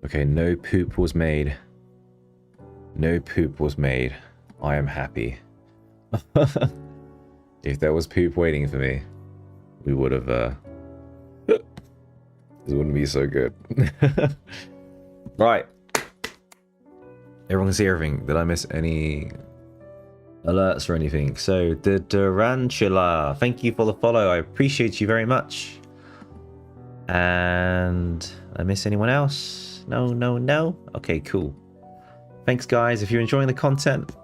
Okay, no poop was made. No poop was made. I am happy. If there was poop waiting for me, we would have, this wouldn't be so good. Right. Everyone can see everything. Did I miss any alerts or anything? So, the Tarantula, thank you for the follow. I appreciate you very much. And I miss anyone else? No. Okay, cool. Thanks, guys. If you're enjoying the content,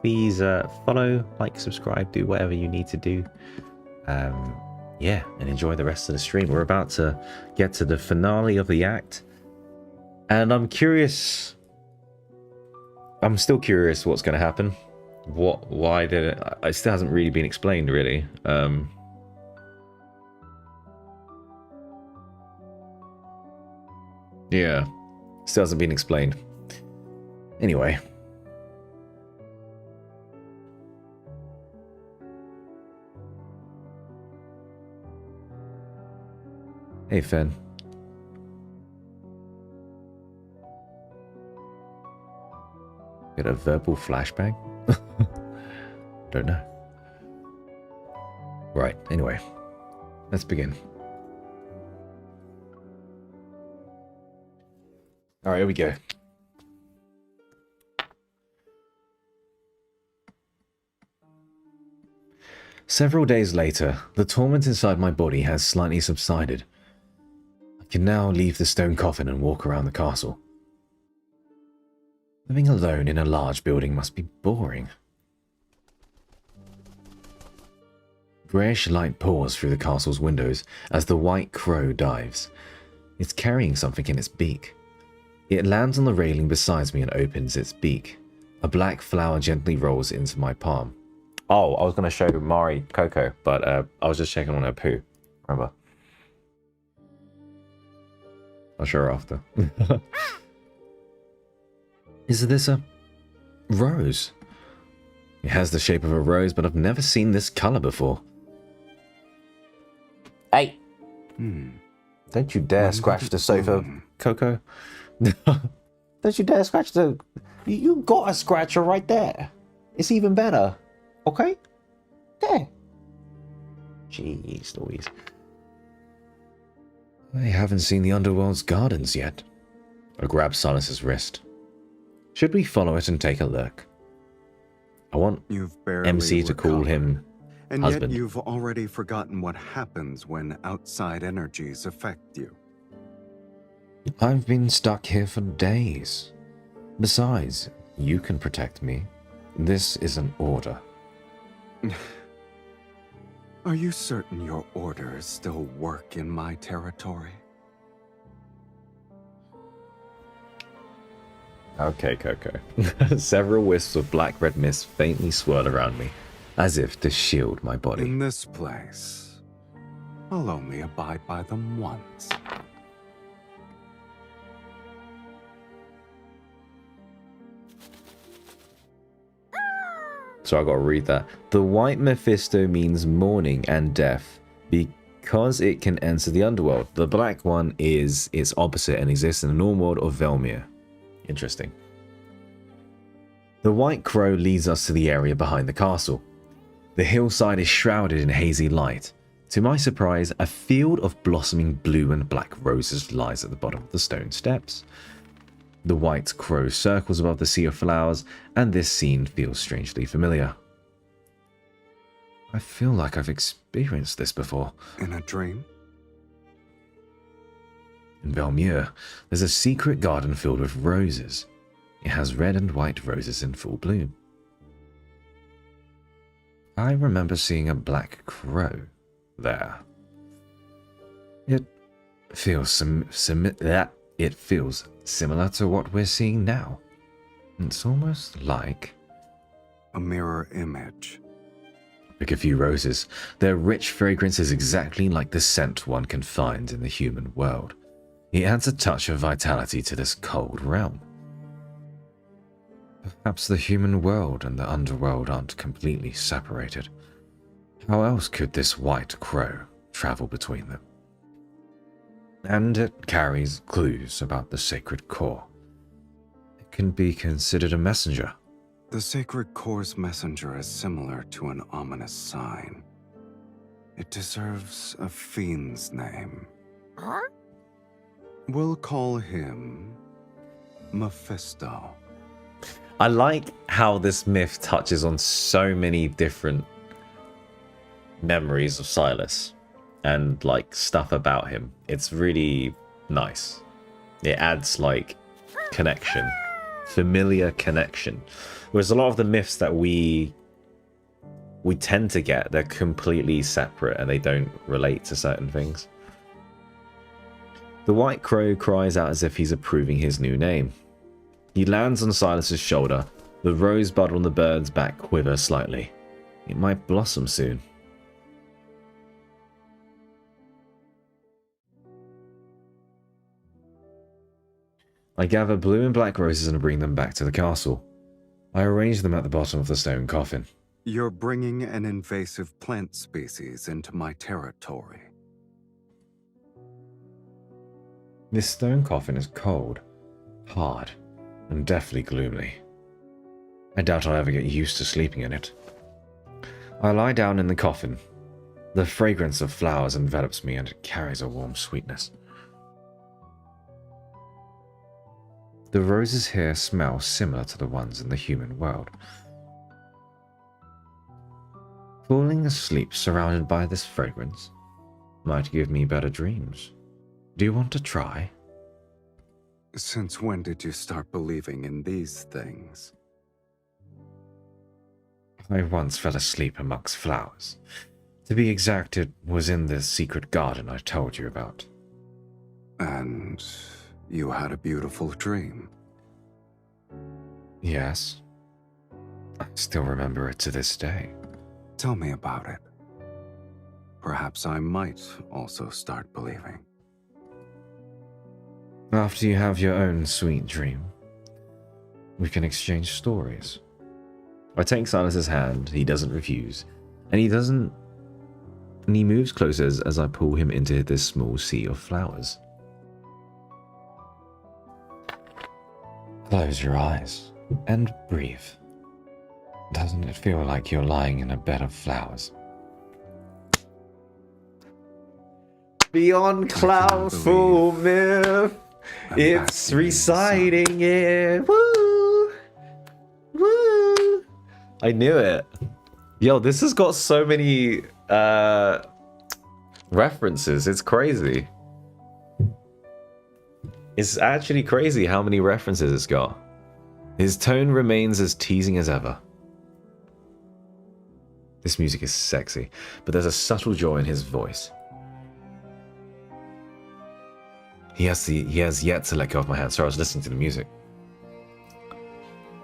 please follow, like, subscribe, do whatever you need to do. Yeah, and enjoy the rest of the stream. We're about to get to the finale of the act. And I'm curious. I'm still curious what's going to happen. Why did it? It still hasn't really been explained, really. Yeah, still hasn't been explained. Anyway. Hey, Finn. Get a verbal flashbang? Don't know. Right, anyway. Let's begin. Alright, here we go. Several days later, the torment inside my body has slightly subsided. I can now leave the stone coffin and walk around the castle. Living alone in a large building must be boring. Greyish light pours through the castle's windows as the white crow dives. It's carrying something in its beak. It lands on the railing beside me and opens its beak. A black flower gently rolls into my palm. Oh, I was going to show Mari Coco, but I was just checking on her poo. Remember? I'll show her after. Is this a rose? It has the shape of a rose, but I've never seen this color before. Hey! Don't you dare scratch the sofa, Coco. Don't you dare scratch the... You got a scratcher right there. It's even better. Okay? There. Jeez Louise. I haven't seen the Underworld's gardens yet. I grab Silas's wrist. Should we follow it and take a look? I want MC to call him and husband. Yet you've already forgotten what happens when outside energies affect you. I've been stuck here for days. Besides, you can protect me. This is an order. Are you certain your orders still work in my territory? Okay, Coco. Several wisps of black-red mist faintly swirl around me, as if to shield my body. In this place, I'll only abide by them once. So I gotta read that. The white Mephisto means mourning and death because it can enter the underworld. The black one is its opposite and exists in the normal world of Velmir. Interesting. The white crow leads us to the area behind the castle. The hillside is shrouded in hazy light. To my surprise, a field of blossoming blue and black roses lies at the bottom of the stone steps. The white crow circles above the sea of flowers, and this scene feels strangely familiar. I feel like I've experienced this before. In a dream? In Velmir, there's a secret garden filled with roses. It has red and white roses in full bloom. I remember seeing a black crow there. It feels similar to what we're seeing now. It's almost like a mirror image. Pick a few roses. Their rich fragrance is exactly like the scent one can find in the human world. It adds a touch of vitality to this cold realm. Perhaps the human world and the underworld aren't completely separated. How else could this white crow travel between them? and it carries clues about the sacred core. It can be considered a messenger. The sacred core's messenger is similar to an ominous sign. It deserves a fiend's name. We'll call him Mephisto. I like how this myth touches on so many different memories of Silas and like stuff about him. It's really nice. It adds like connection, familiar connection. Whereas a lot of the myths that we tend to get, they're completely separate and they don't relate to certain things. The white crow cries out as if he's approving his new name. He lands on Silas's shoulder. The rosebud on the bird's back quivers slightly. It might blossom soon. I gather blue and black roses and bring them back to the castle. I arrange them at the bottom of the stone coffin. You're bringing an invasive plant species into my territory. This stone coffin is cold, hard, and deathly gloomy. I doubt I'll ever get used to sleeping in it. I lie down in the coffin. The fragrance of flowers envelops me and it carries a warm sweetness. The roses here smell similar to the ones in the human world. Falling asleep surrounded by this fragrance might give me better dreams. Do you want to try? Since when did you start believing in these things? I once fell asleep amongst flowers. To be exact, it was in the secret garden I told you about. And you had a beautiful dream. Yes. I still remember it to this day. Tell me about it. Perhaps I might also start believing. After you have your own sweet dream, we can exchange stories. I take Silas's hand, he doesn't refuse, and he moves closer as I pull him into this small sea of flowers. Close your eyes and breathe. Doesn't it feel like you're lying in a bed of flowers? Beyond cloudful myth, it's reciting it. Woo! Woo! I knew it. Yo, this has got so many references. It's crazy. It's actually crazy how many references it's got. His tone remains as teasing as ever. This music is sexy, but there's a subtle joy in his voice. He has yet to let go of my hand. Sorry, I was listening to the music.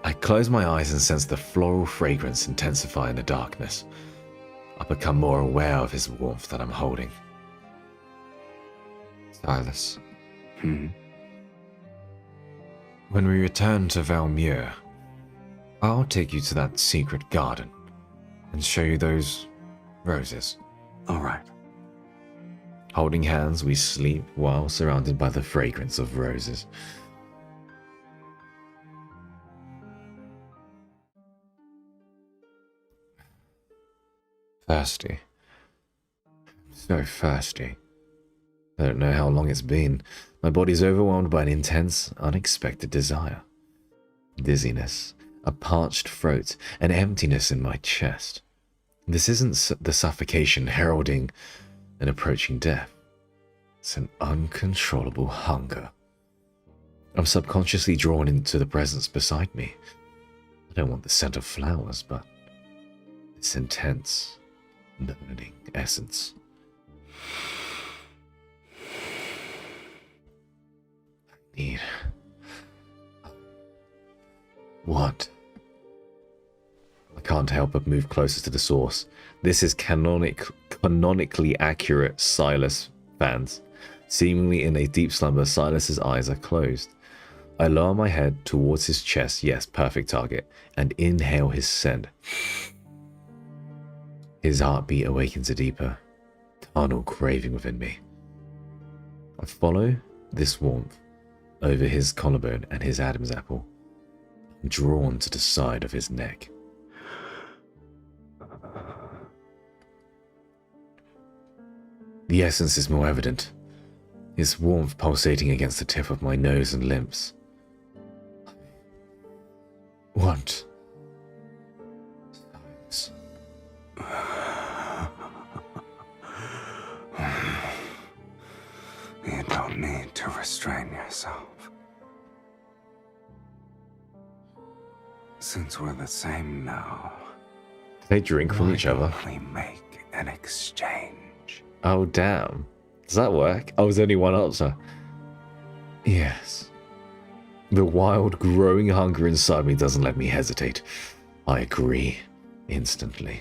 I close my eyes and sense the floral fragrance intensify in the darkness. I become more aware of his warmth that I'm holding. Silas. When we return to Valmure, I'll take you to that secret garden and show you those roses. All right. Holding hands, we sleep while surrounded by the fragrance of roses. Thirsty. So thirsty. I don't know how long it's been. My body's overwhelmed by an intense, unexpected desire. Dizziness, a parched throat, an emptiness in my chest. This isn't the suffocation heralding an approaching death. It's an uncontrollable hunger. I'm subconsciously drawn into the presence beside me. I don't want the scent of flowers, but this intense, burning essence. I need... What? I can't help but move closer to the source. This is canonically accurate, Silas fans. Seemingly in a deep slumber, Silas's eyes are closed. I lower my head towards his chest, yes, perfect target, and inhale his scent. His heartbeat awakens a deeper, carnal craving within me. I follow this warmth over his collarbone and his Adam's apple, drawn to the side of his neck. The essence is more evident, its warmth pulsating against the tip of my nose and lips. Want silence. You don't need to restrain yourself. Since we're the same now, They drink from each other. we make an exchange. Oh, damn. Does that work? I was only one answer. Yes. The wild, growing hunger inside me doesn't let me hesitate. I agree. Instantly.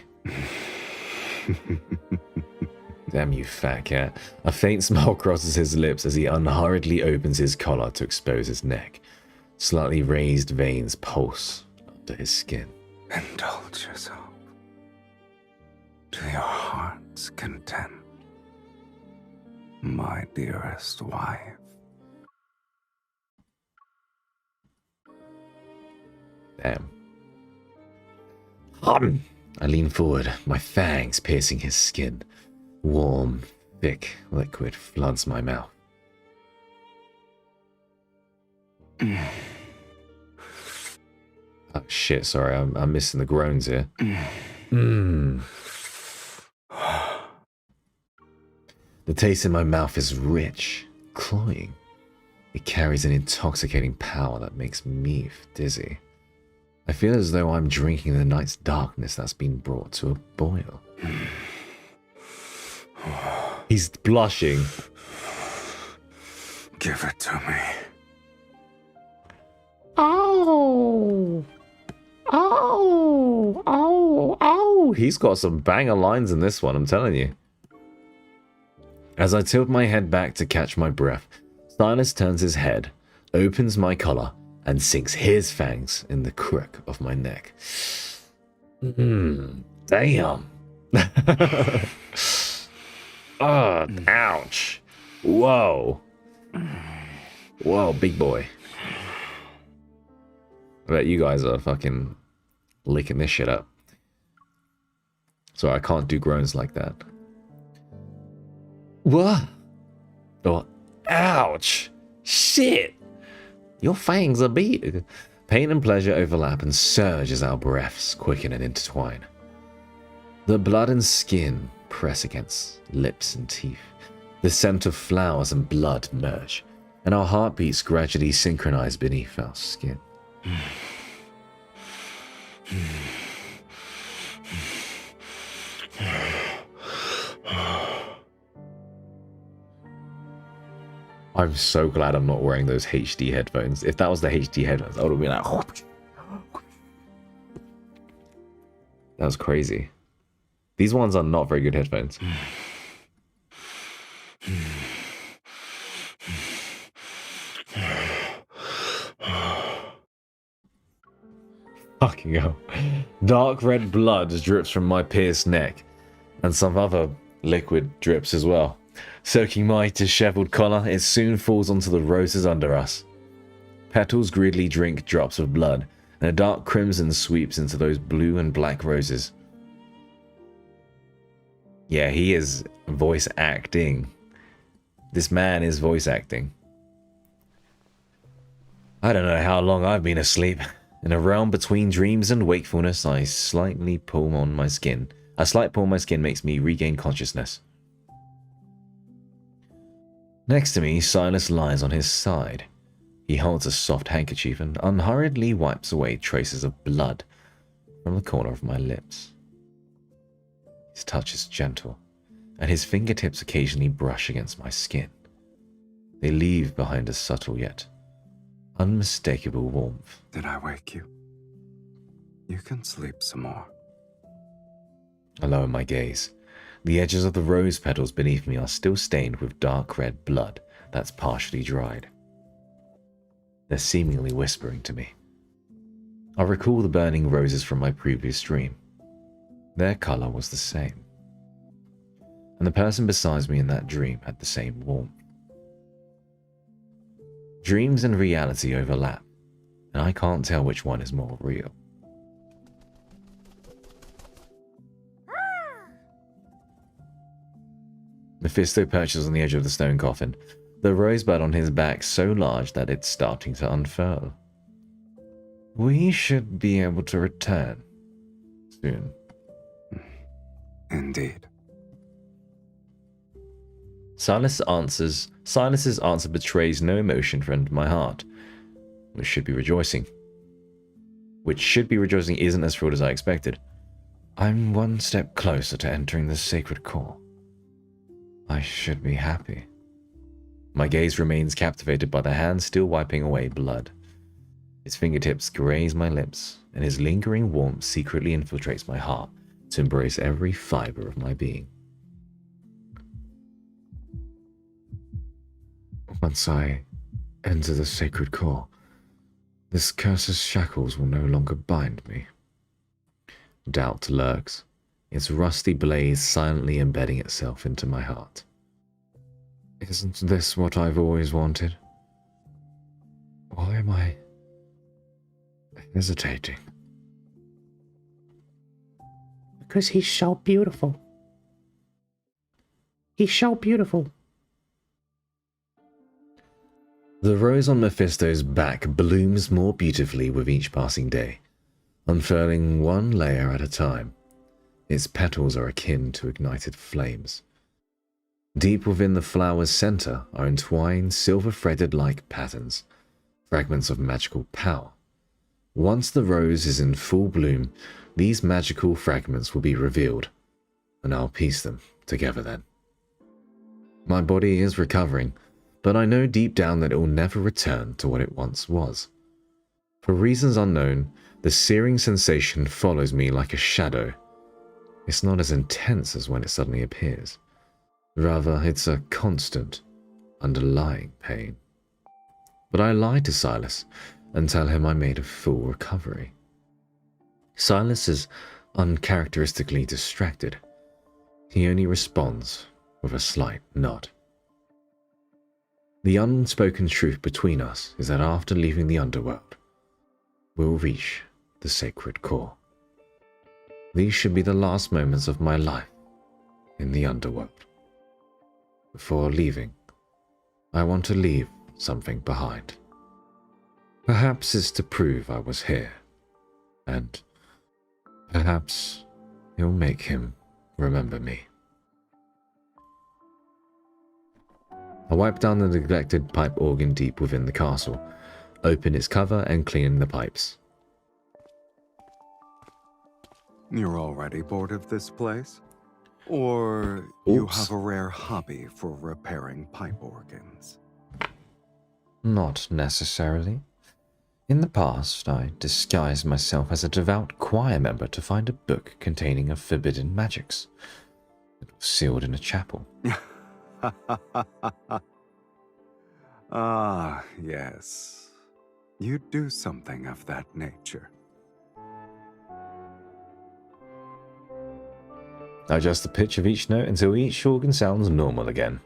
Damn you, fat cat. A faint smile crosses his lips as he unhurriedly opens his collar to expose his neck. Slightly raised veins pulse under his skin. Indulge yourself to your heart's content, my dearest wife. Damn. I lean forward, my fangs piercing his skin. Warm, thick liquid floods my mouth. Oh, shit, sorry, I'm missing the groans here. The taste in my mouth is rich, cloying. It carries an intoxicating power that makes me dizzy. I feel as though I'm drinking the night's darkness that's been brought to a boil. He's blushing. Give it to me. Oh! Oh! Oh! Oh! He's got some banger lines in this one, I'm telling you. As I tilt my head back to catch my breath, Silas turns his head, opens my collar, and sinks his fangs in the crook of my neck. Damn. Oh, ouch. Whoa. Whoa, big boy. I bet you guys are fucking licking this shit up. Sorry, I can't do groans like that. What? Oh, ouch. Shit. Your fangs are beat. Pain and pleasure overlap and surge as our breaths quicken and intertwine. The blood and skin press against lips and teeth. The scent of flowers and blood merge, and our heartbeats gradually synchronize beneath our skin. I'm so glad I'm not wearing those HD headphones. If that was the HD headphones, I would have been like... That was crazy. These ones are not very good headphones. Fucking hell. Dark red blood drips from my pierced neck, and some other liquid drips as well. Soaking my disheveled collar, it soon falls onto the roses under us. Petals greedily drink drops of blood, and a dark crimson sweeps into those blue and black roses. Yeah, he is voice acting. This man is voice acting. I don't know how long I've been asleep. In a realm between dreams and wakefulness, a slight pull on my skin makes me regain consciousness. Next to me, Silas lies on his side. He holds a soft handkerchief and unhurriedly wipes away traces of blood from the corner of my lips. His touch is gentle, and his fingertips occasionally brush against my skin. They leave behind a subtle yet unmistakable warmth. Did I wake you? You can sleep some more. I lower my gaze. The edges of the rose petals beneath me are still stained with dark red blood that's partially dried. They're seemingly whispering to me. I recall the burning roses from my previous dream. Their color was the same. And the person beside me in that dream had the same warmth. Dreams and reality overlap, and I can't tell which one is more real. Mephisto perches on the edge of the stone coffin, the rosebud on his back so large that it's starting to unfurl. We should be able to return soon. Indeed. Silas's answer betrays no emotion for my heart, which should be rejoicing. Isn't as thrilled as I expected. I'm one step closer to entering the sacred core. I should be happy. My gaze remains captivated by the hand still wiping away blood. His fingertips graze my lips, and his lingering warmth secretly infiltrates my heart to embrace every fiber of my being. Once I enter the sacred core, this curse's shackles will no longer bind me. Doubt lurks, its rusty blaze silently embedding itself into my heart. Isn't this what I've always wanted? Why am I hesitating? Because he's so beautiful. He's so beautiful. The rose on Mephisto's back blooms more beautifully with each passing day, unfurling one layer at a time. Its petals are akin to ignited flames. Deep within the flower's center are entwined silver-threaded-like patterns, fragments of magical power. Once the rose is in full bloom, these magical fragments will be revealed, and I'll piece them together then. My body is recovering, but I know deep down that it will never return to what it once was. For reasons unknown, the searing sensation follows me like a shadow. It's not as intense as when it suddenly appears. Rather, it's a constant, underlying pain. But I lie to Silas and tell him I made a full recovery. Silas is uncharacteristically distracted. He only responds with a slight nod. The unspoken truth between us is that after leaving the underworld, we'll reach the sacred core. These should be the last moments of my life in the underworld. Before leaving, I want to leave something behind. Perhaps it's to prove I was here, and perhaps it'll make him remember me. I wipe down the neglected pipe organ deep within the castle, open its cover and clean the pipes. You're already bored of this place? Or you Oops. have a rare hobby for repairing pipe organs? Not necessarily. In the past, I disguised myself as a devout choir member to find a book containing of forbidden magics. It was sealed in a chapel. Ah, yes. You do something of that nature. I adjust the pitch of each note until each organ sounds normal again.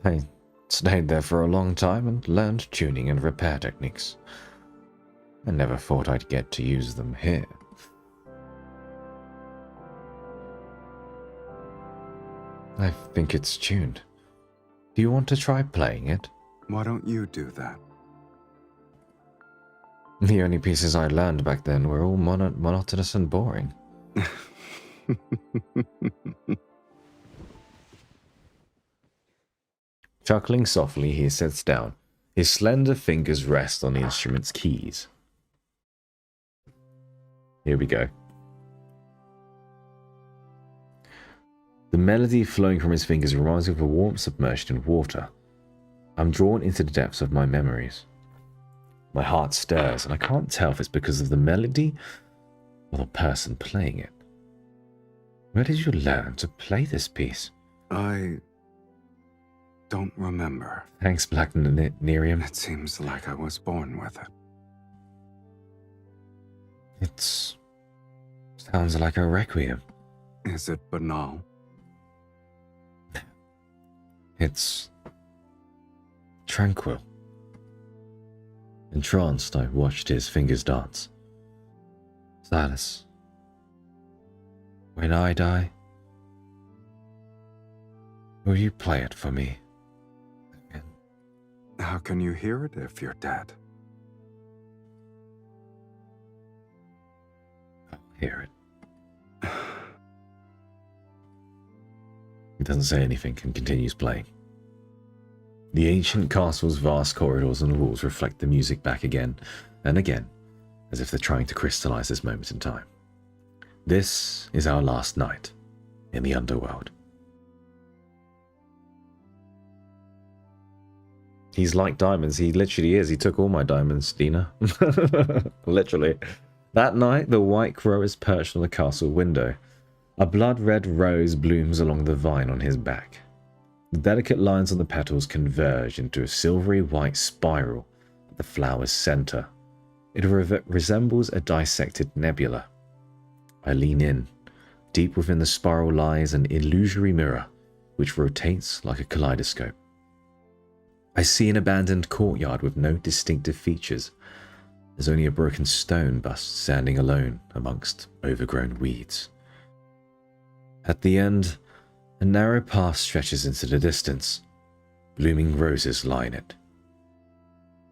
I stayed there for a long time and learned tuning and repair techniques. I never thought I'd get to use them here. I think it's tuned. Do you want to try playing it? Why don't you do that? The only pieces I learned back then were all monotonous and boring. Chuckling softly, he sits down. His slender fingers rest on the instrument's keys. Here we go. The melody flowing from his fingers reminds me of a warmth submerged in water. I'm drawn into the depths of my memories. My heart stirs, and I can't tell if it's because of the melody or the person playing it. Where did you learn to play this piece? I don't remember. Thanks, Black Nerium. It seems like I was born with it. It sounds like a requiem. Is it banal? It's tranquil. Entranced, I watched his fingers dance. Silas, when I die, will you play it for me? Again? How can you hear it if you're dead? I'll hear it. He doesn't say anything and continues playing. The ancient castle's vast corridors and walls reflect the music back again and again, as if they're trying to crystallize this moment in time. This is our last night in the underworld. He's like diamonds. He literally is. He took all my diamonds, Dina. Literally. That night, the white crow is perched on the castle window. A blood-red rose blooms along the vine on his back. The delicate lines on the petals converge into a silvery white spiral at the flower's center. It resembles a dissected nebula. I lean in. Deep within the spiral lies an illusory mirror, which rotates like a kaleidoscope. I see an abandoned courtyard with no distinctive features. There's only a broken stone bust standing alone amongst overgrown weeds. At the end, a narrow path stretches into the distance. Blooming roses line it.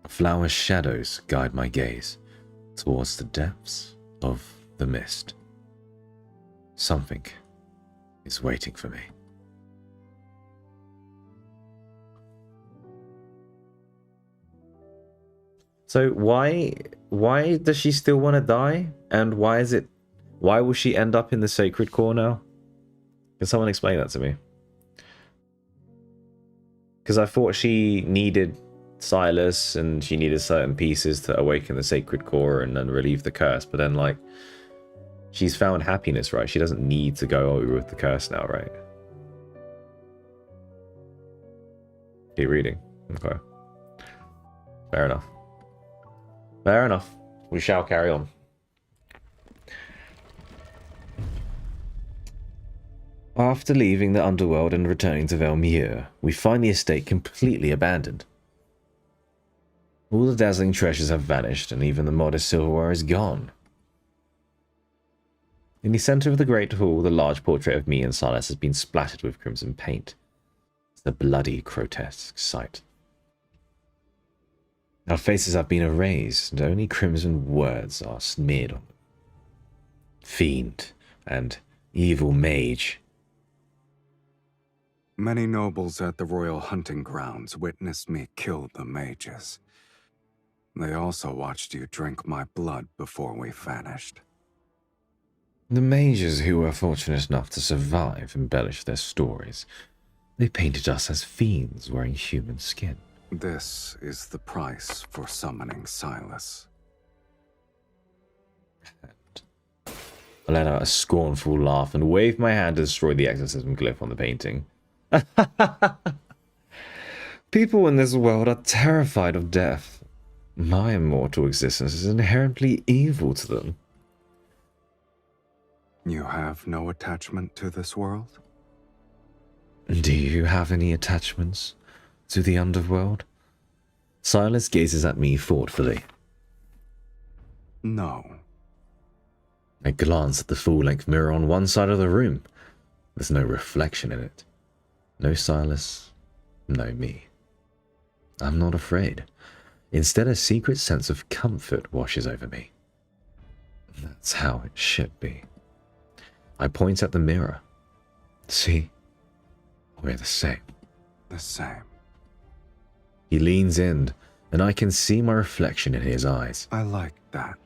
A flower's shadows guide my gaze towards the depths of the mist. Something is waiting for me. So why does she still want to die? And why will she end up in the sacred core now? Can someone explain that to me? Because I thought she needed Silas and she needed certain pieces to awaken the sacred core and then relieve the curse. But then, like, she's found happiness, right? She doesn't need to go over with the curse now, right? Keep reading. Okay. Fair enough. Fair enough. We shall carry on. After leaving the underworld and returning to Velmir, we find the estate completely abandoned. All the dazzling treasures have vanished, and even the modest silverware is gone. In the center of the great hall, the large portrait of me and Silas has been splattered with crimson paint. It's a bloody, grotesque sight. Our faces have been erased, and only crimson words are smeared on them. Fiend and evil mage. Many nobles at the royal hunting grounds witnessed me kill the mages. They also watched you drink my blood before we vanished. The mages who were fortunate enough to survive embellished their stories. They painted us as fiends wearing human skin. This is the price for summoning Silas. I let out a scornful laugh and waved my hand to destroy the exorcism glyph on the painting. People in this world are terrified of death. My immortal existence is inherently evil to them. You have no attachment to this world? Do you have any attachments to the underworld? Silas gazes at me thoughtfully. No. I glance at the full-length mirror on one side of the room. There's no reflection in it. No Silas, no me. I'm not afraid. Instead, a secret sense of comfort washes over me. That's how it should be. I point at the mirror. See? We're the same. The same. He leans in, and I can see my reflection in his eyes. I like that.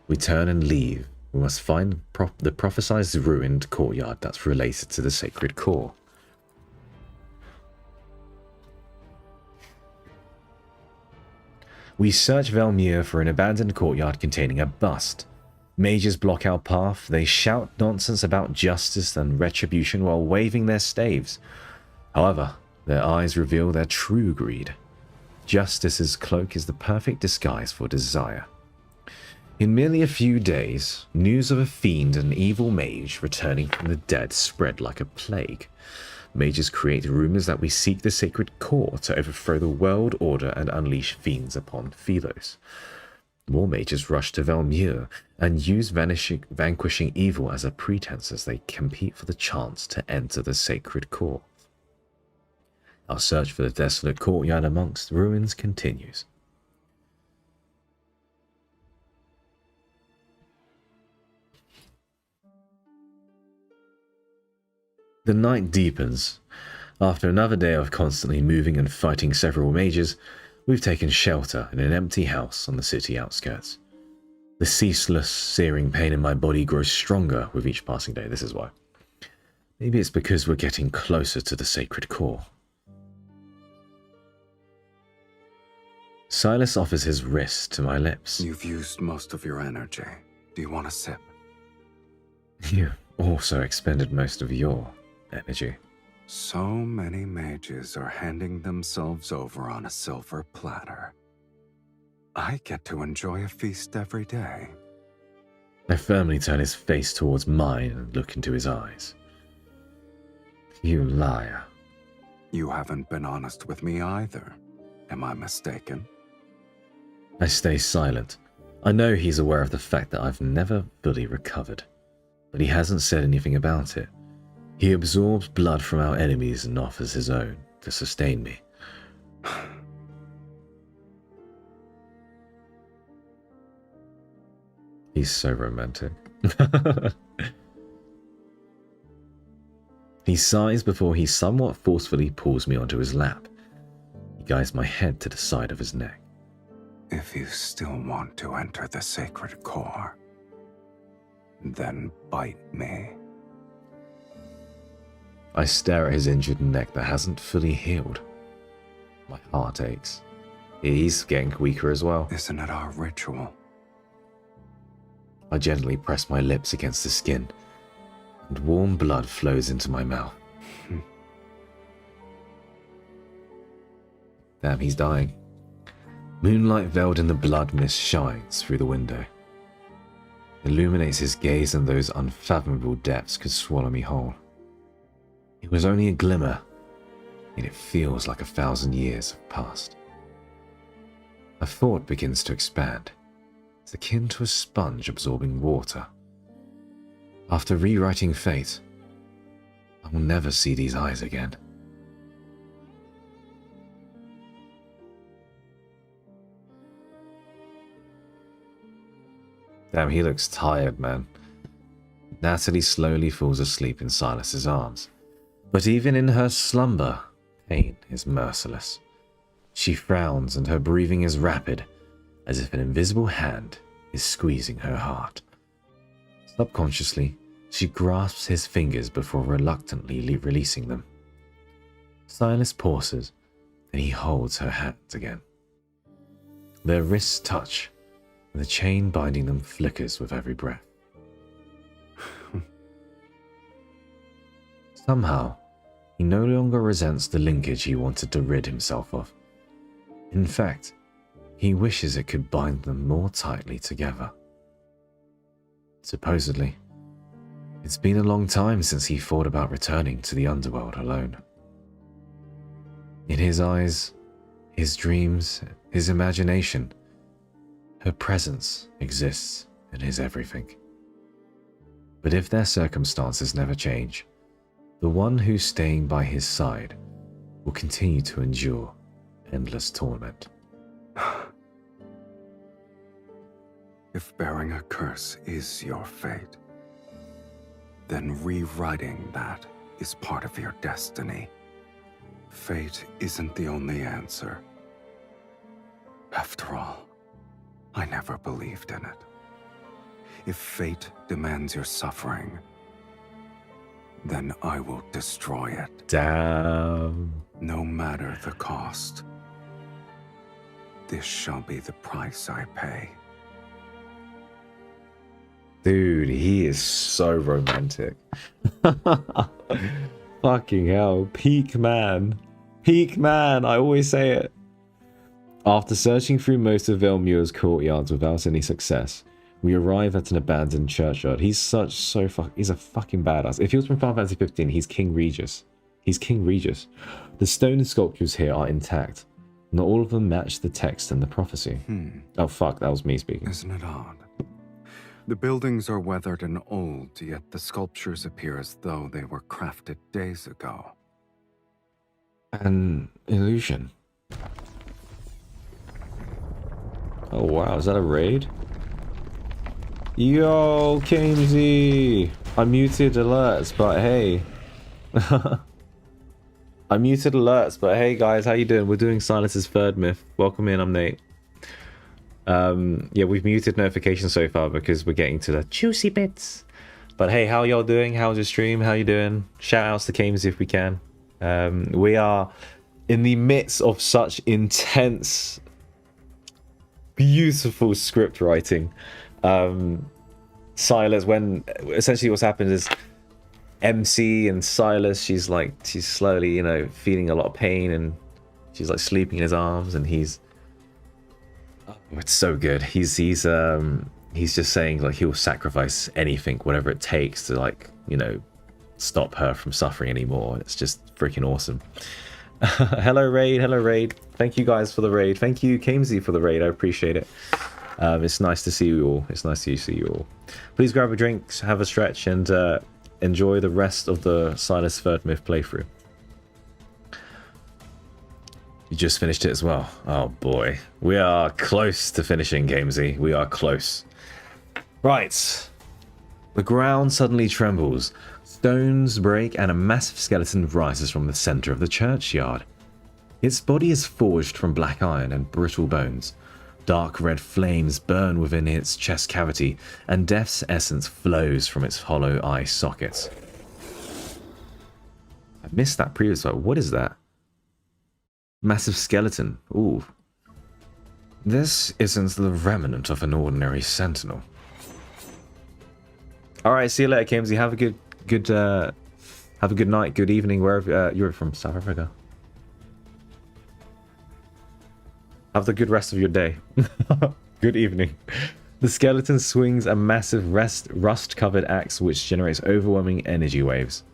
We turn and leave. We must find the prophesized ruined courtyard that's related to the sacred core. We search Velmir for an abandoned courtyard containing a bust. Mages block our path. They shout nonsense about justice and retribution while waving their staves. However, their eyes reveal their true greed. Justice's cloak is the perfect disguise for desire. In merely a few days, news of a fiend and evil mage returning from the dead spread like a plague. mages create rumors that we seek the sacred core to overthrow the world order and unleash fiends upon Philos. More mages rush to Velmure and use vanquishing evil as a pretense as they compete for the chance to enter the sacred core. Our search for the desolate courtyard amongst ruins continues. The night deepens. After another day of constantly moving and fighting several mages, we've taken shelter in an empty house on the city outskirts. The ceaseless, searing pain in my body grows stronger with each passing day. This is why. Maybe it's because we're getting closer to the sacred core. Silas offers his wrist to my lips. You've used most of your energy. Do you want a sip? You also expended most of your energy. So many mages are handing themselves over on a silver platter. I get to enjoy a feast every day. I firmly turn his face towards mine and look into his eyes. You liar. You haven't been honest with me either. Am I mistaken? I stay silent. I know he's aware of the fact that I've never fully recovered, but he hasn't said anything about it. He absorbs blood from our enemies and offers his own to sustain me. He's so romantic. He sighs before he somewhat forcefully pulls me onto his lap. He guides my head to the side of his neck. If you still want to enter the sacred core, then bite me. I stare at his injured neck that hasn't fully healed. My heart aches. He's getting weaker as well. Isn't it our ritual? I gently press my lips against the skin, and warm blood flows into my mouth. Damn, he's dying. Moonlight veiled in the blood mist shines through the window. Illuminates his gaze, and those unfathomable depths could swallow me whole. It was only a glimmer, yet it feels like 1,000 years have passed. A thought begins to expand. It's akin to a sponge absorbing water. After rewriting fate, I will never see these eyes again. Damn, he looks tired, man. Natalie slowly falls asleep in Silas's arms. But even in her slumber, pain is merciless. She frowns and her breathing is rapid, as if an invisible hand is squeezing her heart. Subconsciously, she grasps his fingers before reluctantly releasing them. Silas pauses, and he holds her hands again. Their wrists touch, and the chain binding them flickers with every breath. Somehow, he no longer resents the linkage he wanted to rid himself of. In fact, he wishes it could bind them more tightly together. Supposedly, it's been a long time since he thought about returning to the underworld alone. In his eyes, his dreams, his imagination, her presence exists in his everything. But if their circumstances never change, the one who's staying by his side will continue to endure endless torment. If bearing a curse is your fate, then rewriting that is part of your destiny. Fate isn't the only answer. After all, I never believed in it. If fate demands your suffering, then I will destroy it. Damn. No matter the cost. This shall be the price I pay. Dude, he is so romantic. Fucking hell. Peak man. Peak man. I always say it. After searching through most of Velmure's courtyards without any success, we arrive at an abandoned churchyard. He's a fucking badass. If he was from Final Fantasy 15, he's King Regis. He's King Regis. The stone sculptures here are intact. Not all of them match the text and the prophecy. Oh fuck, that was me speaking. Isn't it odd? The buildings are weathered and old, yet the sculptures appear as though they were crafted days ago. An illusion. Oh wow, is that a raid? Yo, Kamesy! I muted alerts, but hey. I muted alerts, but hey guys, how you doing? We're doing Silence's third myth. Welcome in, I'm Nate. Yeah, we've muted notifications so far because we're getting to the juicy bits. But hey, how y'all doing? How's your stream? How you doing? Shout outs to Kamesy if we can. We are in the midst of such intense, beautiful script writing. Silas, when essentially what's happened is MC and Silas, she's slowly, you know, feeling a lot of pain, and she's like sleeping in his arms, and he's, oh, it's so good. He's just saying like he'll sacrifice anything, whatever it takes to, like, you know, stop her from suffering anymore. It's just freaking awesome. Hello raid. Thank you guys for the raid. Thank you Kamesy for the raid. I appreciate it. It's nice to see you all. It's nice to see you all. Please grab a drink, have a stretch, and enjoy the rest of the Silas Third Myth playthrough. You just finished it as well. Oh boy, we are close to finishing, Kamesy. We are close. Right. The ground suddenly trembles. Stones break and a massive skeleton rises from the center of the churchyard. Its body is forged from black iron and brittle bones. Dark red flames burn within its chest cavity, and death's essence flows from its hollow eye sockets. I missed that previous one. What is that? Massive skeleton. Ooh. This isn't the remnant of an ordinary sentinel. Alright, see you later, Kamesy. Have a good night, good evening, wherever you're from. South Africa. Have the good rest of your day. Good evening. The skeleton swings a massive rust-covered axe which generates overwhelming energy waves.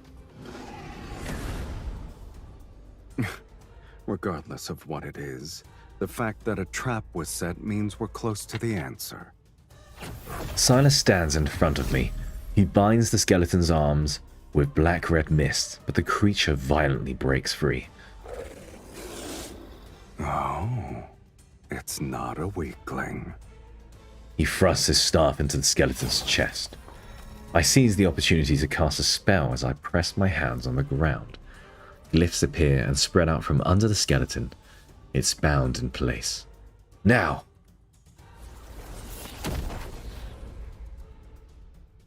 Regardless of what it is, the fact that a trap was set means we're close to the answer. Silas stands in front of me. He binds the skeleton's arms with black-red mist, but the creature violently breaks free. Oh, it's not a weakling. He thrusts his staff into the skeleton's chest. I seize the opportunity to cast a spell as I press my hands on the ground. Glyphs appear and spread out from under the skeleton. It's bound in place. Now!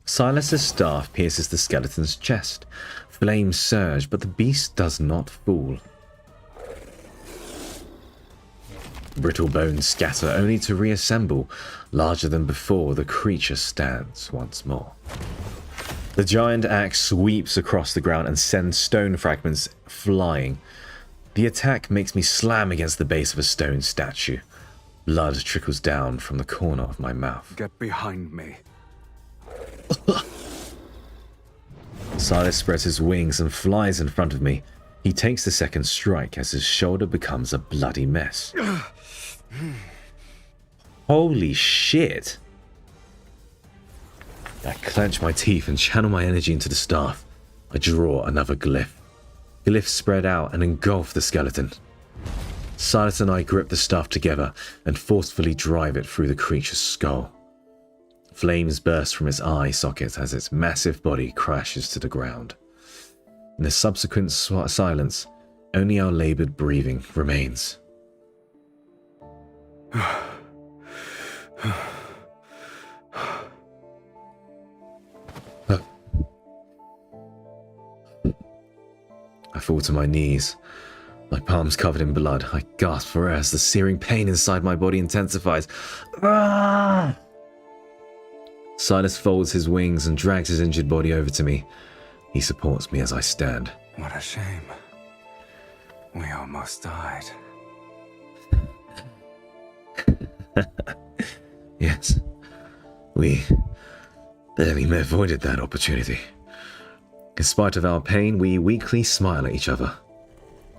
Silas's staff pierces the skeleton's chest. Flames surge, but the beast does not fall. Brittle bones scatter only to reassemble. Larger than before, the creature stands once more. The giant axe sweeps across the ground and sends stone fragments flying. The attack makes me slam against the base of a stone statue. Blood trickles down from the corner of my mouth. Get behind me. Silas spreads his wings and flies in front of me. He takes the second strike as his shoulder becomes a bloody mess. Holy shit! I clench my teeth and channel my energy into the staff. I draw another glyph. Glyphs spread out and engulf the skeleton. Silas and I grip the staff together and forcefully drive it through the creature's skull. Flames burst from its eye sockets as its massive body crashes to the ground. In the subsequent silence, only our labored breathing remains. I fall to my knees, my palms covered in blood. I gasp for air as the searing pain inside my body intensifies. Ah! Silas folds his wings and drags his injured body over to me. He supports me as I stand. What a shame. We almost died. Yes, we barely avoided that opportunity. In spite of our pain, we weakly smile at each other.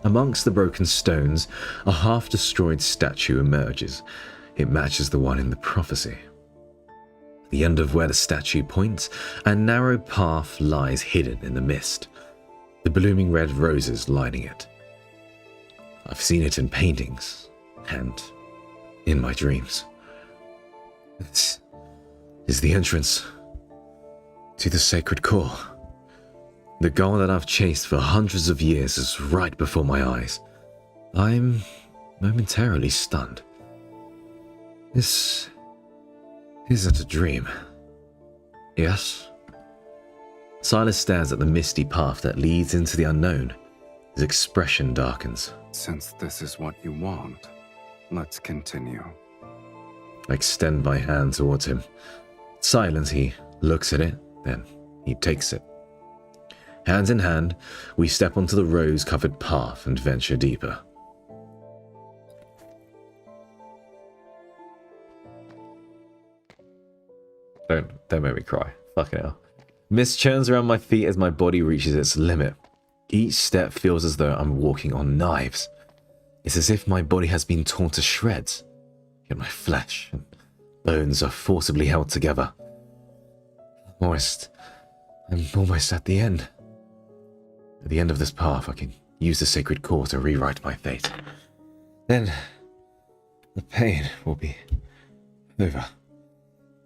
Amongst the broken stones, a half-destroyed statue emerges. It matches the one in the prophecy. At the end of where the statue points, a narrow path lies hidden in the mist, the blooming red roses lining it. I've seen it in paintings and in my dreams. This is the entrance to the sacred core. The goal that I've chased for hundreds of years is right before my eyes. I'm momentarily stunned. This isn't a dream. Yes? Silas stares at the misty path that leads into the unknown. His expression darkens. Since this is what you want, let's continue. I extend my hand towards him. Silent, he looks at it, then he takes it. Hand in hand, we step onto the rose-covered path and venture deeper. Don't make me cry. Fucking hell. Mist churns around my feet as my body reaches its limit. Each step feels as though I'm walking on knives. It's as if my body has been torn to shreds, yet my flesh and bones are forcibly held together. I'm almost at the end. At the end of this path, I can use the sacred core to rewrite my fate. Then, the pain will be over.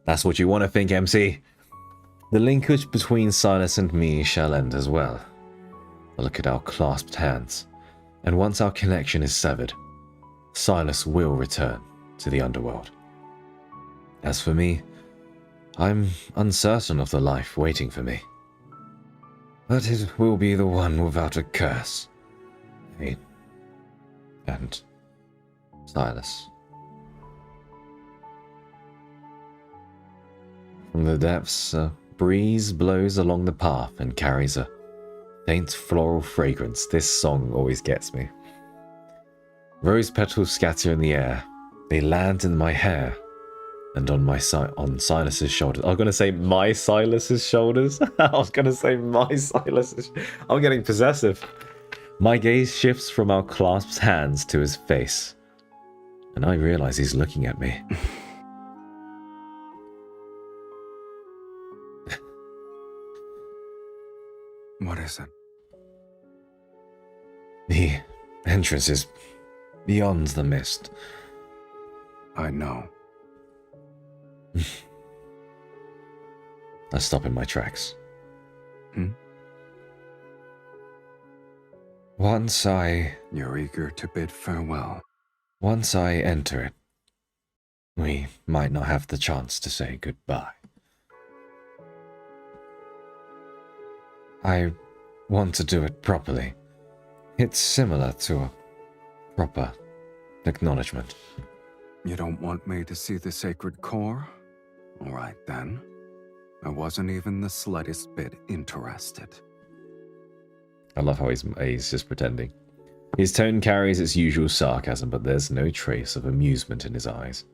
That's what you want to think, MC. The linkage between Silas and me shall end as well. A look at our clasped hands, and once our connection is severed, Silas will return to the underworld. As for me, I'm uncertain of the life waiting for me. But it will be the one without a curse. Me and Silas. From the depths, a breeze blows along the path and carries a faint floral fragrance. This song always gets me. Rose petals scatter in the air. They land in my hair and on Silas's shoulders. I was going to say my Silas's shoulders. I was going to say my Silas's. I'm getting possessive. My gaze shifts from our clasped hands to his face, and I realize he's looking at me. What is it? The entrance is beyond the mist. I know. I stop in my tracks. Once You're eager to bid farewell. Once I enter it, we might not have the chance to say goodbye. I want to do it properly. It's similar to a proper acknowledgement. You don't want me to see the sacred core? All right, then. I wasn't even the slightest bit interested. I love how he's just pretending. His tone carries its usual sarcasm, but there's no trace of amusement in his eyes.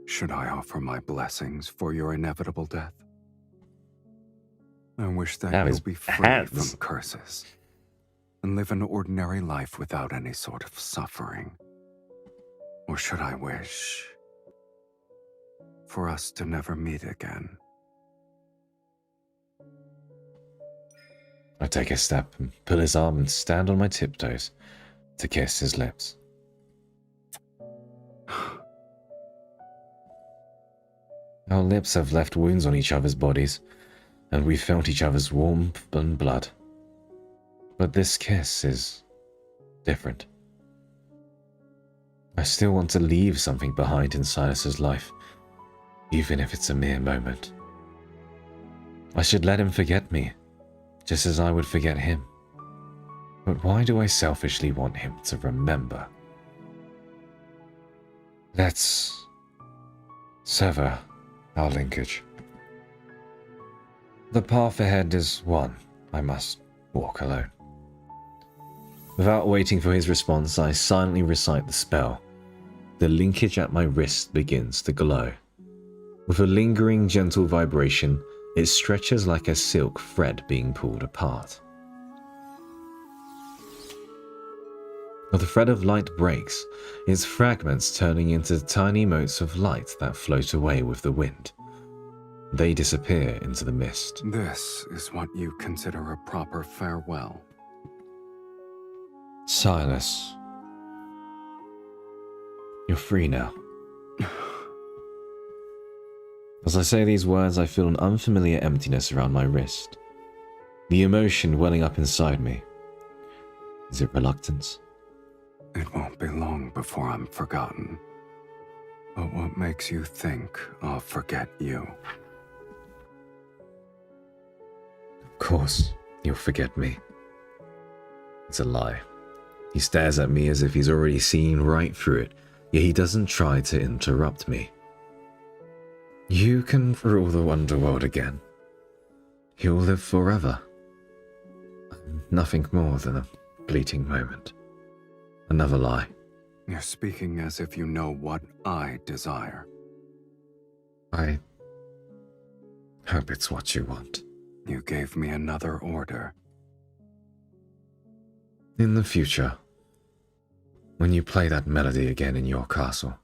Should I offer my blessings for your inevitable death? I wish that you'll be free from curses and live an ordinary life without any sort of suffering. Or should I wish for us to never meet again? I take a step and pull his arm and stand on my tiptoes to kiss his lips. Our lips have left wounds on each other's bodies, and we felt each other's warmth and blood. But this kiss is different. I still want to leave something behind in Silas's life, even if it's a mere moment. I should let him forget me, just as I would forget him. But why do I selfishly want him to remember? Let's sever our linkage. The path ahead is one I must walk alone. Without waiting for his response, I silently recite the spell. The linkage at my wrist begins to glow. With a lingering, gentle vibration, It stretches like a silk thread being pulled apart. But the thread of light breaks, its fragments turning into tiny motes of light that float away with the wind. They disappear into the mist. This is what you consider a proper farewell. Silas, you're free now. As I say these words, I feel an unfamiliar emptiness around my wrist. The emotion welling up inside me. Is it reluctance? It won't be long before I'm forgotten. But what makes you think I'll forget you? Of course, you'll forget me. It's a lie. He stares at me as if he's already seen right through it, yet he doesn't try to interrupt me. You can rule the underworld again. You'll live forever. Nothing more than a fleeting moment. Another lie. You're speaking as if you know what I desire. I hope it's what you want. You gave me another order. In the future, when you play that melody again in your castle,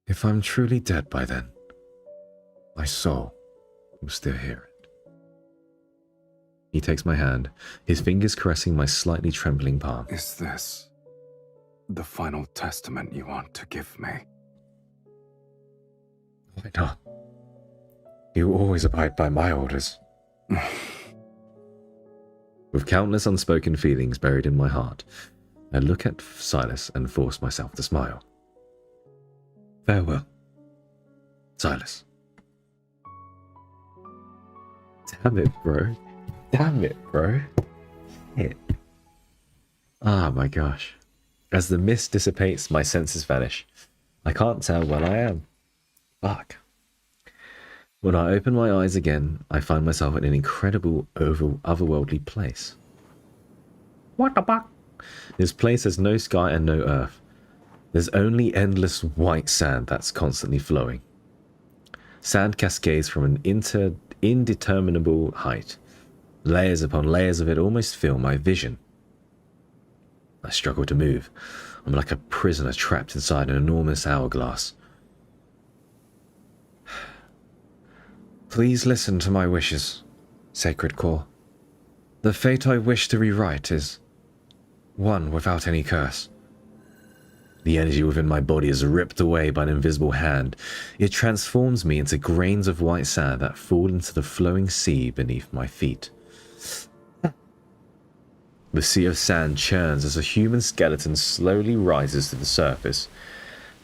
if I'm truly dead by then, my soul will still hear it. He takes my hand, his fingers caressing my slightly trembling palm. Is this the final testament you want to give me? Why not? You always abide by my orders. With countless unspoken feelings buried in my heart, I look at Silas and force myself to smile. Farewell, Silas. Damn it, bro. Damn it, bro. Shit. Ah, my gosh. As the mist dissipates, my senses vanish. I can't tell where I am. Fuck. When I open my eyes again, I find myself in an incredible, otherworldly place. What the fuck? This place has no sky and no earth. There's only endless white sand that's constantly flowing. Sand cascades from an indeterminable height. Layers upon layers of it almost fill my vision. I struggle to move. I'm like a prisoner trapped inside an enormous hourglass. Please listen to my wishes, Sacred Core. The fate I wish to rewrite is one without any curse. The energy within my body is ripped away by an invisible hand. It transforms me into grains of white sand that fall into the flowing sea beneath my feet. The sea of sand churns as a human skeleton slowly rises to the surface.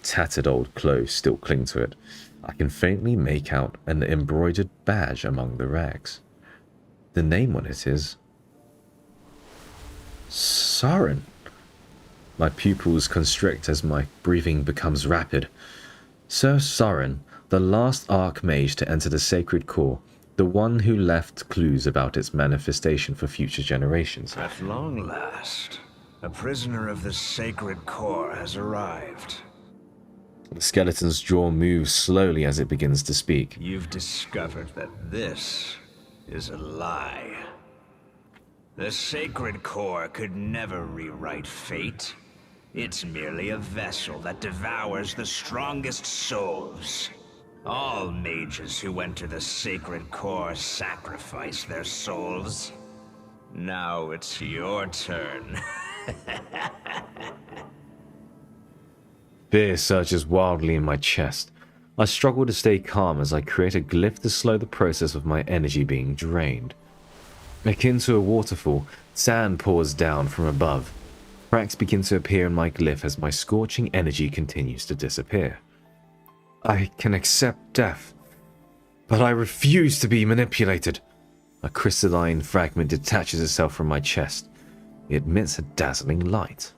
Tattered old clothes still cling to it. I can faintly make out an embroidered badge among the rags. The name on it is Saren. My pupils constrict as my breathing becomes rapid. Sir Saren, the last Archmage to enter the Sacred Core, the one who left clues about its manifestation for future generations. At long last, a prisoner of the Sacred Core has arrived. The skeleton's jaw moves slowly as it begins to speak. You've discovered that this is a lie. The Sacred Core could never rewrite fate. It's merely a vessel that devours the strongest souls. All mages who enter the Sacred Core sacrifice their souls. Now it's your turn. Fear surges wildly in my chest. I struggle to stay calm as I create a glyph to slow the process of my energy being drained. Akin to a waterfall, sand pours down from above. Cracks begin to appear in my glyph as my scorching energy continues to disappear. I can accept death, but I refuse to be manipulated. A crystalline fragment detaches itself from my chest. It emits a dazzling light.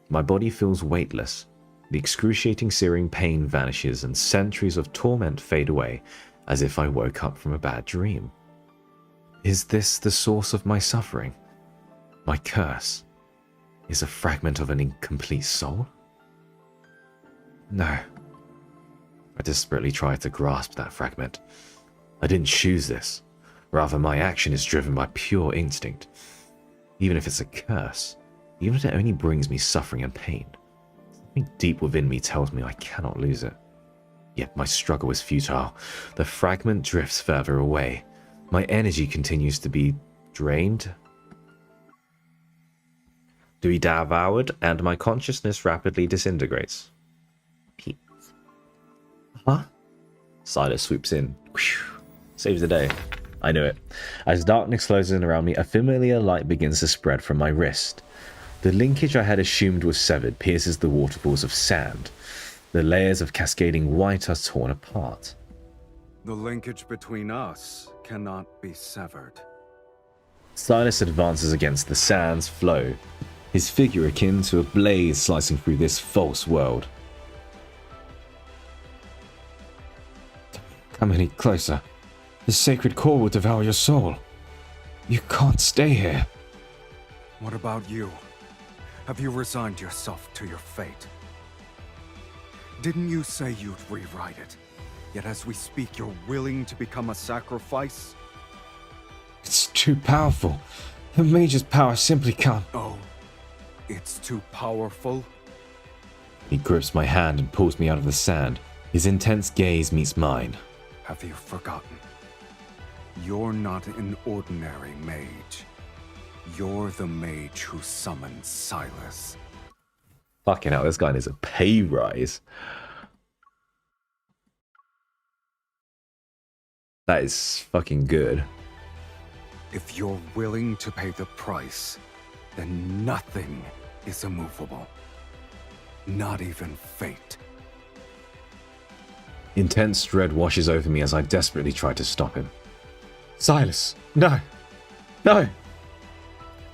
My body feels weightless. The excruciating searing pain vanishes and centuries of torment fade away as if I woke up from a bad dream. Is this the source of my suffering? My curse is a fragment of an incomplete soul? No. I desperately try to grasp that fragment. I didn't choose this. Rather, my action is driven by pure instinct. Even if it's a curse, even if it only brings me suffering and pain, something deep within me tells me I cannot lose it. Yet my struggle is futile. The fragment drifts further away. My energy continues to be drained, to be devoured, and my consciousness rapidly disintegrates. Huh? Silas swoops in. Whew. Saves the day. I knew it. As darkness closes in around me, a familiar light begins to spread from my wrist. The linkage I had assumed was severed pierces the waterfalls of sand. The layers of cascading white are torn apart. The linkage between us cannot be severed. Silas advances against the sand's flow, his figure akin to a blade slicing through this false world. Come any closer. The sacred core will devour your soul. You can't stay here. What about you? Have you resigned yourself to your fate? Didn't you say you'd rewrite it? Yet as we speak, you're willing to become a sacrifice? It's too powerful. The mage's power simply can't. Oh, it's too powerful? He grips my hand and pulls me out of the sand. His intense gaze meets mine. Have you forgotten? You're not an ordinary mage. You're the mage who summoned Silas. Fucking hell, this guy needs a pay rise. That is fucking good. If you're willing to pay the price, then nothing is immovable. Not even fate. Intense dread washes over me as I desperately try to stop him. Silas, no. No.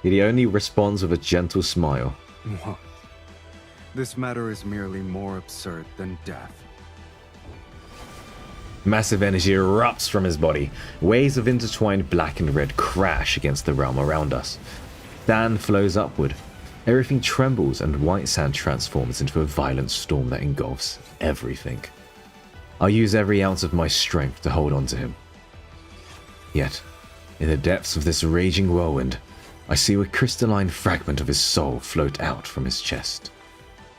He only responds with a gentle smile. What? This matter is merely more absurd than death. Massive energy erupts from his body. Waves of intertwined black and red crash against the realm around us. Sand flows upward. Everything trembles and white sand transforms into a violent storm that engulfs everything. I use every ounce of my strength to hold on to him. Yet, in the depths of this raging whirlwind, I see a crystalline fragment of his soul float out from his chest.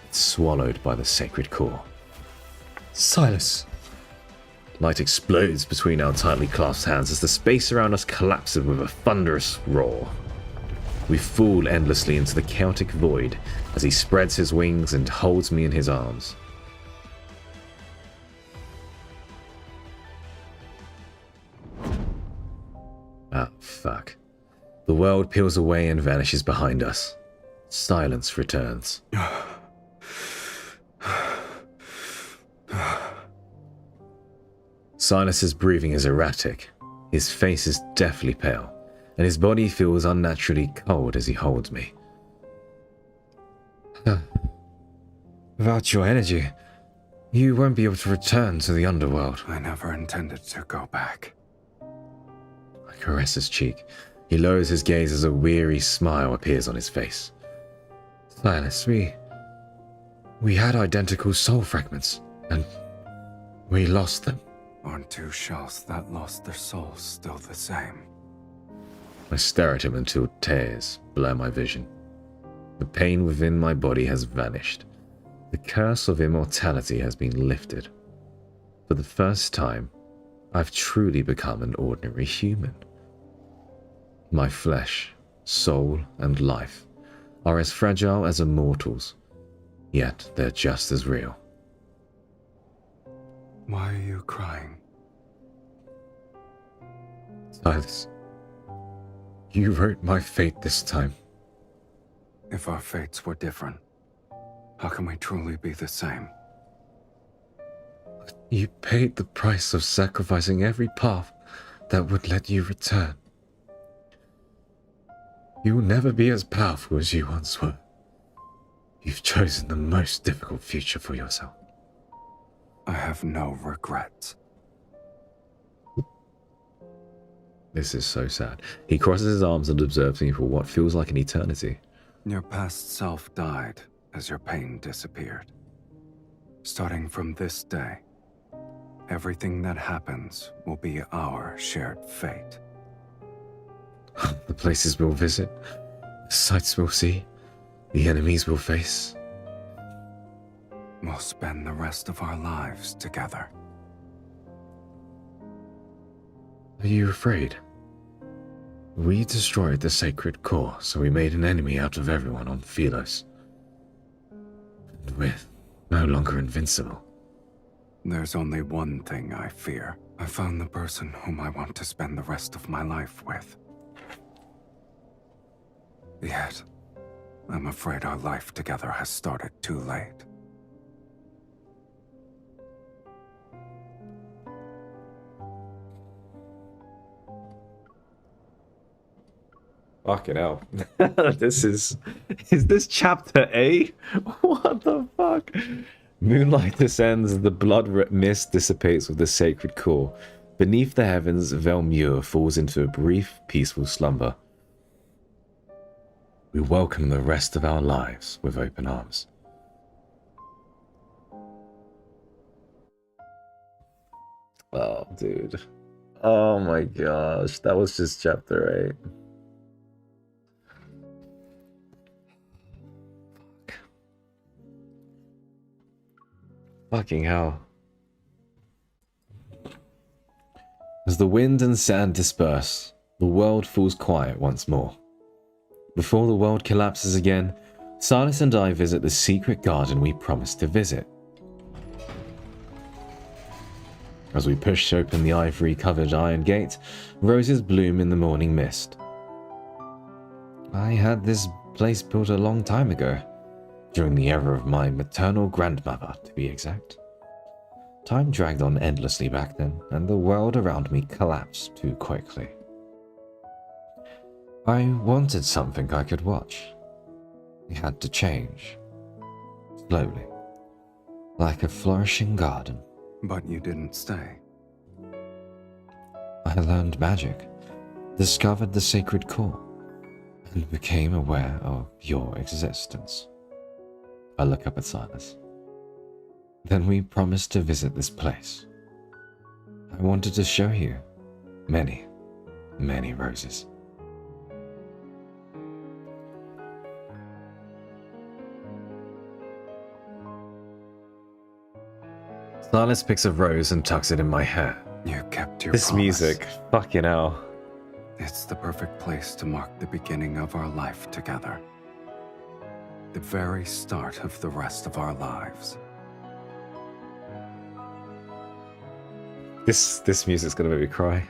It's swallowed by the sacred core. Silas. Light explodes between our tightly clasped hands as the space around us collapses with a thunderous roar. We fall endlessly into the chaotic void as he spreads his wings and holds me in his arms. Ah, fuck. The world peels away and vanishes behind us. Silence returns. Silas's breathing is erratic. His face is deathly pale, and his body feels unnaturally cold as he holds me. Without your energy, you won't be able to return to the underworld. I never intended to go back. I caress his cheek. He lowers his gaze as a weary smile appears on his face. Silas, we had identical soul fragments, and we lost them. Aren't two shells that lost their souls still the same? I stare at him until tears blur my vision. The pain within my body has vanished. The curse of immortality has been lifted. For the first time, I've truly become an ordinary human. My flesh, soul, and life are as fragile as a mortal's, yet they're just as real. Why are you crying? Silas, you wrote my fate this time. If our fates were different, how can we truly be the same? You paid the price of sacrificing every path that would let you return. You will never be as powerful as you once were. You've chosen the most difficult future for yourself. I have no regrets. This is so sad. He crosses his arms and observes me for what feels like an eternity. Your past self died as your pain disappeared. Starting from this day, Everything that happens will be our shared fate. The places we'll visit, the sights we'll see, the enemies we'll face. We'll spend the rest of our lives together. Are you afraid? We destroyed the sacred core, so we made an enemy out of everyone on Philos. And we're no longer invincible. There's only one thing I fear. I found the person whom I want to spend the rest of my life with. Yet, I'm afraid our life together has started too late. Fucking hell. Is this chapter A? What the fuck? Moonlight descends, the blood mist dissipates with the sacred core. Beneath the heavens, Velmure falls into a brief, peaceful slumber. We welcome the rest of our lives with open arms. Oh, dude. Oh my gosh, that was just chapter 8. Fucking hell. As the wind and sand disperse, the world falls quiet once more. Before the world collapses again, Silas and I visit the secret garden we promised to visit. As we push open the ivory-covered iron gate, roses bloom in the morning mist. I had this place built a long time ago. During the era of my maternal grandmother, to be exact. Time dragged on endlessly back then, and the world around me collapsed too quickly. I wanted something I could watch. It had to change. Slowly. Like a flourishing garden. But you didn't stay. I learned magic, discovered the sacred core, and became aware of your existence. I look up at Silas. Then we promised to visit this place. I wanted to show you many, many roses. Silas picks a rose and tucks it in my hair. You kept your This promise. music, fucking hell. It's the perfect place to mark the beginning of our life together. The very start of the rest of our lives. This music's gonna make me cry.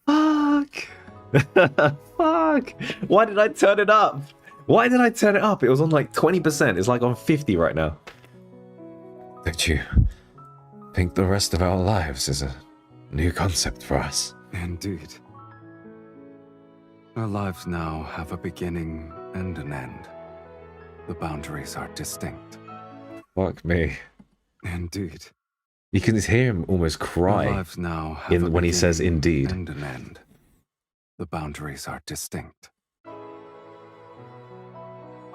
Fuck! Fuck! Why did I turn it up? Why did I turn it up? It was on like 20%. It's like on 50 right now. Don't you think the rest of our lives is a new concept for us? Indeed. Our lives now have a beginning and an end. The boundaries are distinct. Fuck me. Indeed. You can hear him almost Our cry lives now have a when he says beginning indeed. and an end. The boundaries are distinct.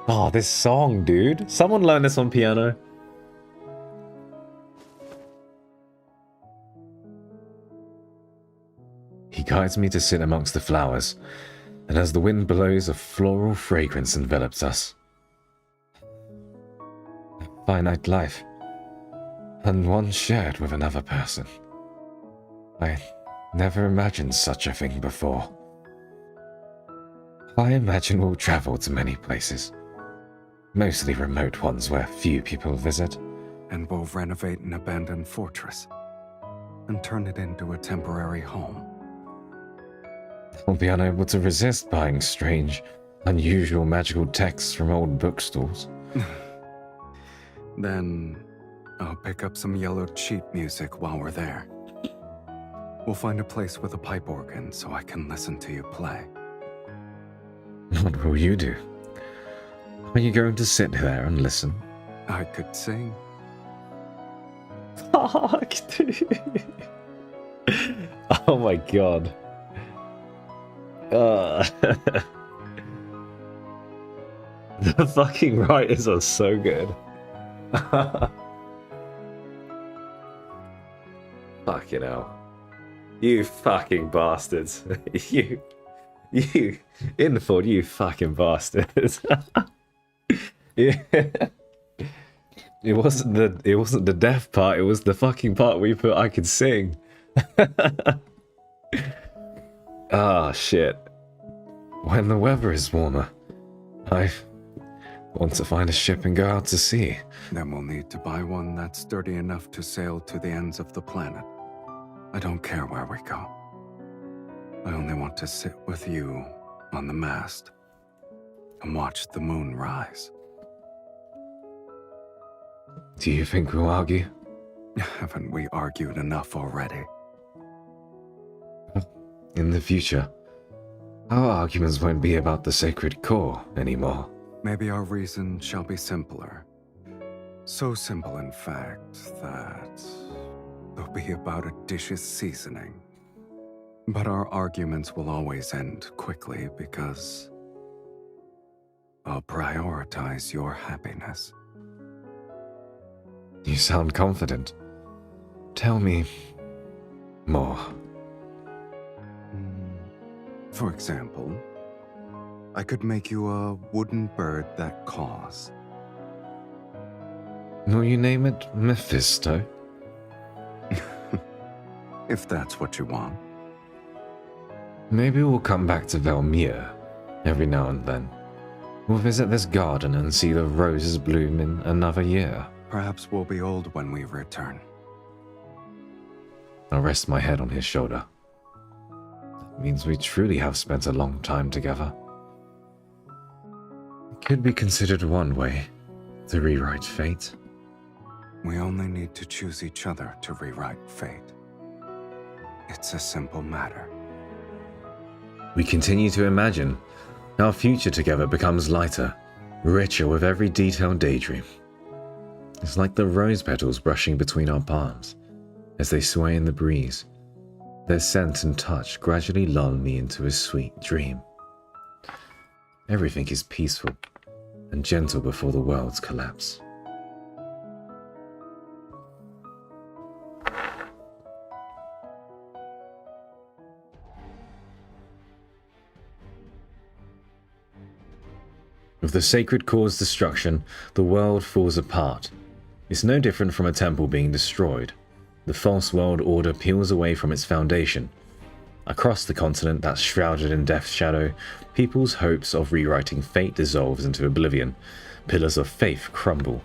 Oh, this song, dude. Someone learned this on piano. He guides me to sit amongst the flowers, and as the wind blows, a floral fragrance envelops us. A finite life, and one shared with another person. I never imagined such a thing before. I imagine we'll travel to many places, mostly remote ones where few people visit. And we'll renovate an abandoned fortress and turn it into a temporary home. I'll be unable to resist buying strange, unusual magical texts from old bookstores. Then I'll pick up some yellowed sheet music while we're there. We'll find a place with a pipe organ so I can listen to you play. What will you do? Are you going to sit there and listen? I could sing. Fuck, dude. Oh my god. The fucking writers are so good. Fucking hell. You fucking bastards. you Inford, you fucking bastards. Yeah. It wasn't the deaf part, it was the fucking part where you put I could sing. Ah, shit. When the weather is warmer, I want to find a ship and go out to sea. Then we'll need to buy one that's sturdy enough to sail to the ends of the planet. I don't care where we go. I only want to sit with you on the mast and watch the moon rise. Do you think we'll argue? Haven't we argued enough already? In the future, our arguments won't be about the sacred core anymore. Maybe our reason shall be simpler. So simple, in fact, that they'll be about a dish's seasoning. But our arguments will always end quickly because I'll prioritize your happiness. You sound confident. Tell me more. For example, I could make you a wooden bird that caws. Will you name it Mephisto? If that's what you want. Maybe we'll come back to Velmir every now and then. We'll visit this garden and see the roses bloom in another year. Perhaps we'll be old when we return. I'll rest my head on his shoulder. That means we truly have spent a long time together. It could be considered one way to rewrite fate. We only need to choose each other to rewrite fate. It's a simple matter. We continue to imagine. Our future together becomes lighter, richer with every detailed daydream. It's like the rose petals brushing between our palms as they sway in the breeze. Their scent and touch gradually lull me into a sweet dream. Everything is peaceful and gentle before the world's collapse. With the sacred core's destruction, the world falls apart. It's no different from a temple being destroyed. The false world order peels away from its foundation. Across the continent that's shrouded in death's shadow, people's hopes of rewriting fate dissolves into oblivion. Pillars of faith crumble.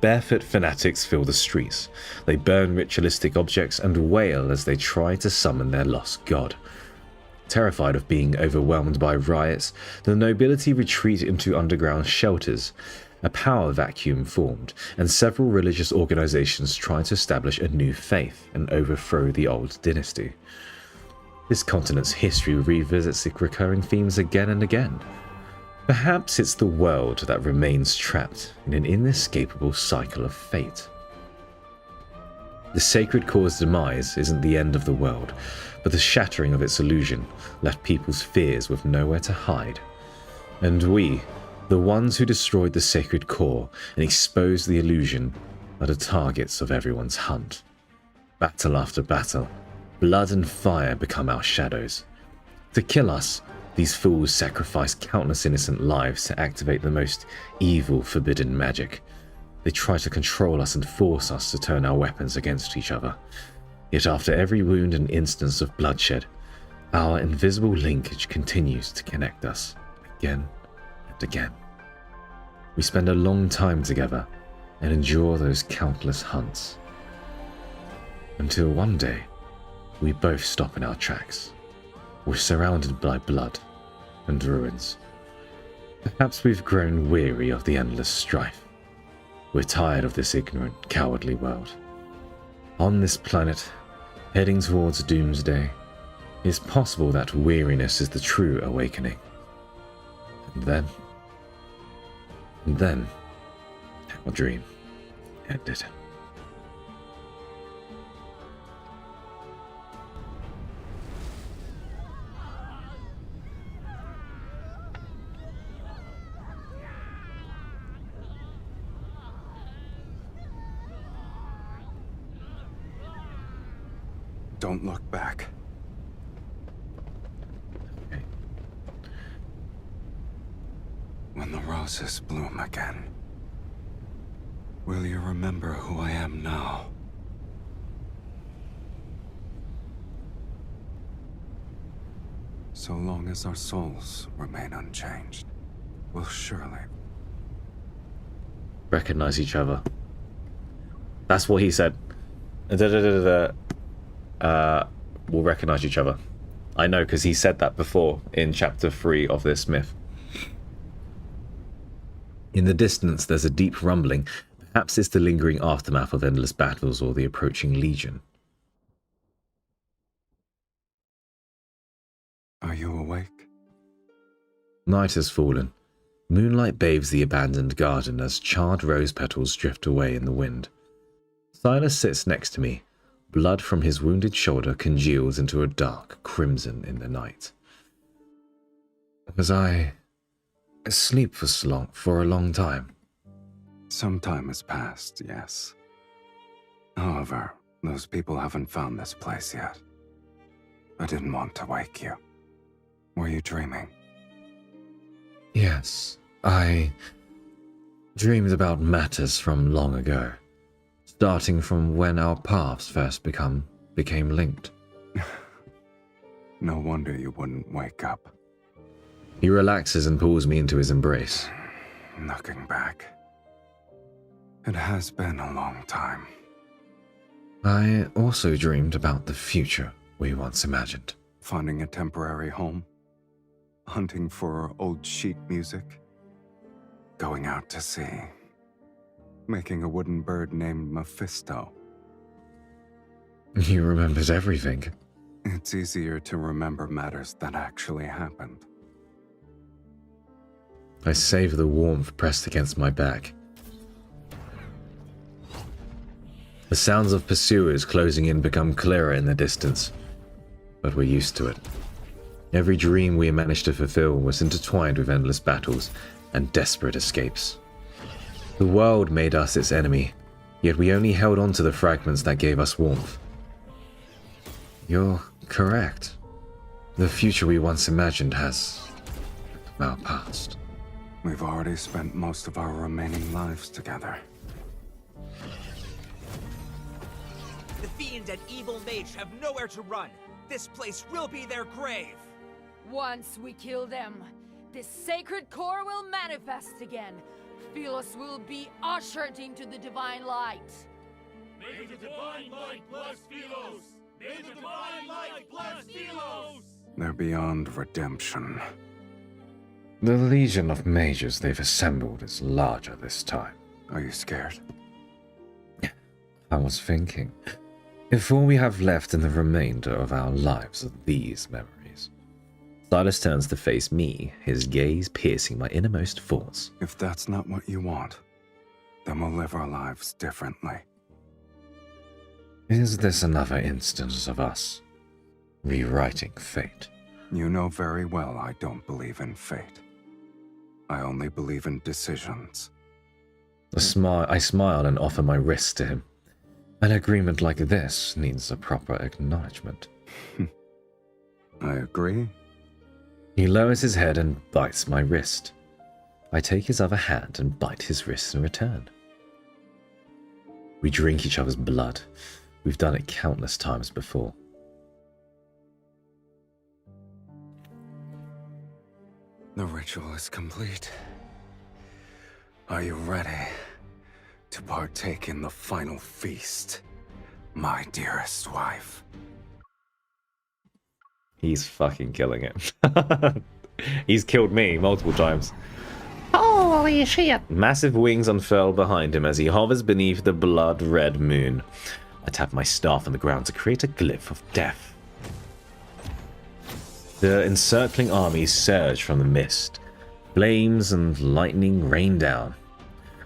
Barefoot fanatics fill the streets. They burn ritualistic objects and wail as they try to summon their lost god. Terrified of being overwhelmed by riots, the nobility retreat into underground shelters. A power vacuum formed, and several religious organizations try to establish a new faith and overthrow the old dynasty. This continent's history revisits the recurring themes again and again. Perhaps it's the world that remains trapped in an inescapable cycle of fate. The sacred core's demise isn't the end of the world, but the shattering of its illusion left people's fears with nowhere to hide. And we, the ones who destroyed the sacred core and exposed the illusion, are the targets of everyone's hunt. Battle after battle, blood and fire become our shadows. To kill us, these fools sacrifice countless innocent lives to activate the most evil, forbidden magic. They try to control us and force us to turn our weapons against each other. Yet after every wound and instance of bloodshed, our invisible linkage continues to connect us again and again. We spend a long time together and endure those countless hunts. Until one day, we both stop in our tracks. We're surrounded by blood and ruins. Perhaps we've grown weary of the endless strife. We're tired of this ignorant, cowardly world. On this planet, heading towards doomsday, it's possible that weariness is the true awakening. And then, our dream ended. Don't look back. Okay. When the roses bloom again, will you remember who I am now? So long as our souls remain unchanged, we'll surely recognize each other. That's what he said. We'll recognize each other. I know, because he said that before in chapter 3 of this myth. In the distance, there's a deep rumbling. Perhaps it's the lingering aftermath of endless battles or the approaching legion. Are you awake? Night has fallen. Moonlight bathes the abandoned garden as charred rose petals drift away in the wind. Silas sits next to me. Blood from his wounded shoulder congeals into a dark crimson in the night. Was I asleep for a long time? Some time has passed, yes. However, those people haven't found this place yet. I didn't want to wake you. Were you dreaming? Yes, I dreamed about matters from long ago, starting from when our paths first became linked. No wonder you wouldn't wake up. He relaxes and pulls me into his embrace. Looking back, it has been a long time. I also dreamed about the future we once imagined. Finding a temporary home, hunting for old sheet music, going out to sea, making a wooden bird named Mephisto. You remembered everything. It's easier to remember matters that actually happened. I savor the warmth pressed against my back. The sounds of pursuers closing in become clearer in the distance, but we're used to it. Every dream we managed to fulfill was intertwined with endless battles and desperate escapes. The world made us its enemy, yet we only held on to the fragments that gave us warmth. You're correct. The future we once imagined has our past. We've already spent most of our remaining lives together. The fiend and evil mage have nowhere to run. This place will be their grave. Once we kill them, this sacred core will manifest again. Philos will be ushered into the divine light. May the divine light bless Philos! May the divine light bless Philos! They're beyond redemption. The legion of mages they've assembled is larger this time. Are you scared? I was thinking, if all we have left in the remainder of our lives are these memories. Silas turns to face me, his gaze piercing my innermost thoughts. If that's not what you want, then we'll live our lives differently. Is this another instance of us rewriting fate? You know very well I don't believe in fate. I only believe in decisions. I smile and offer my wrist to him. An agreement like this needs a proper acknowledgement. I agree. He lowers his head and bites my wrist. I take his other hand and bite his wrist in return. We drink each other's blood. We've done it countless times before. The ritual is complete. Are you ready to partake in the final feast, my dearest wife? He's fucking killing it. He's killed me multiple times. Holy shit! Massive wings unfurl behind him as he hovers beneath the blood-red moon. I tap my staff on the ground to create a glyph of death. The encircling armies surge from the mist. Flames and lightning rain down.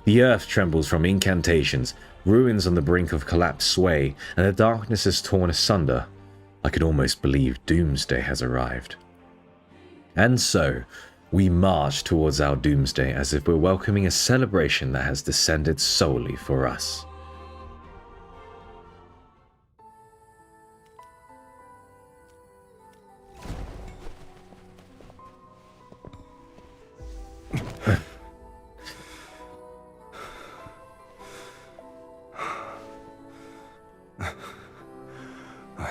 The earth trembles from incantations, ruins on the brink of collapse sway, and the darkness is torn asunder. I could almost believe doomsday has arrived. And so, we march towards our doomsday as if we're welcoming a celebration that has descended solely for us.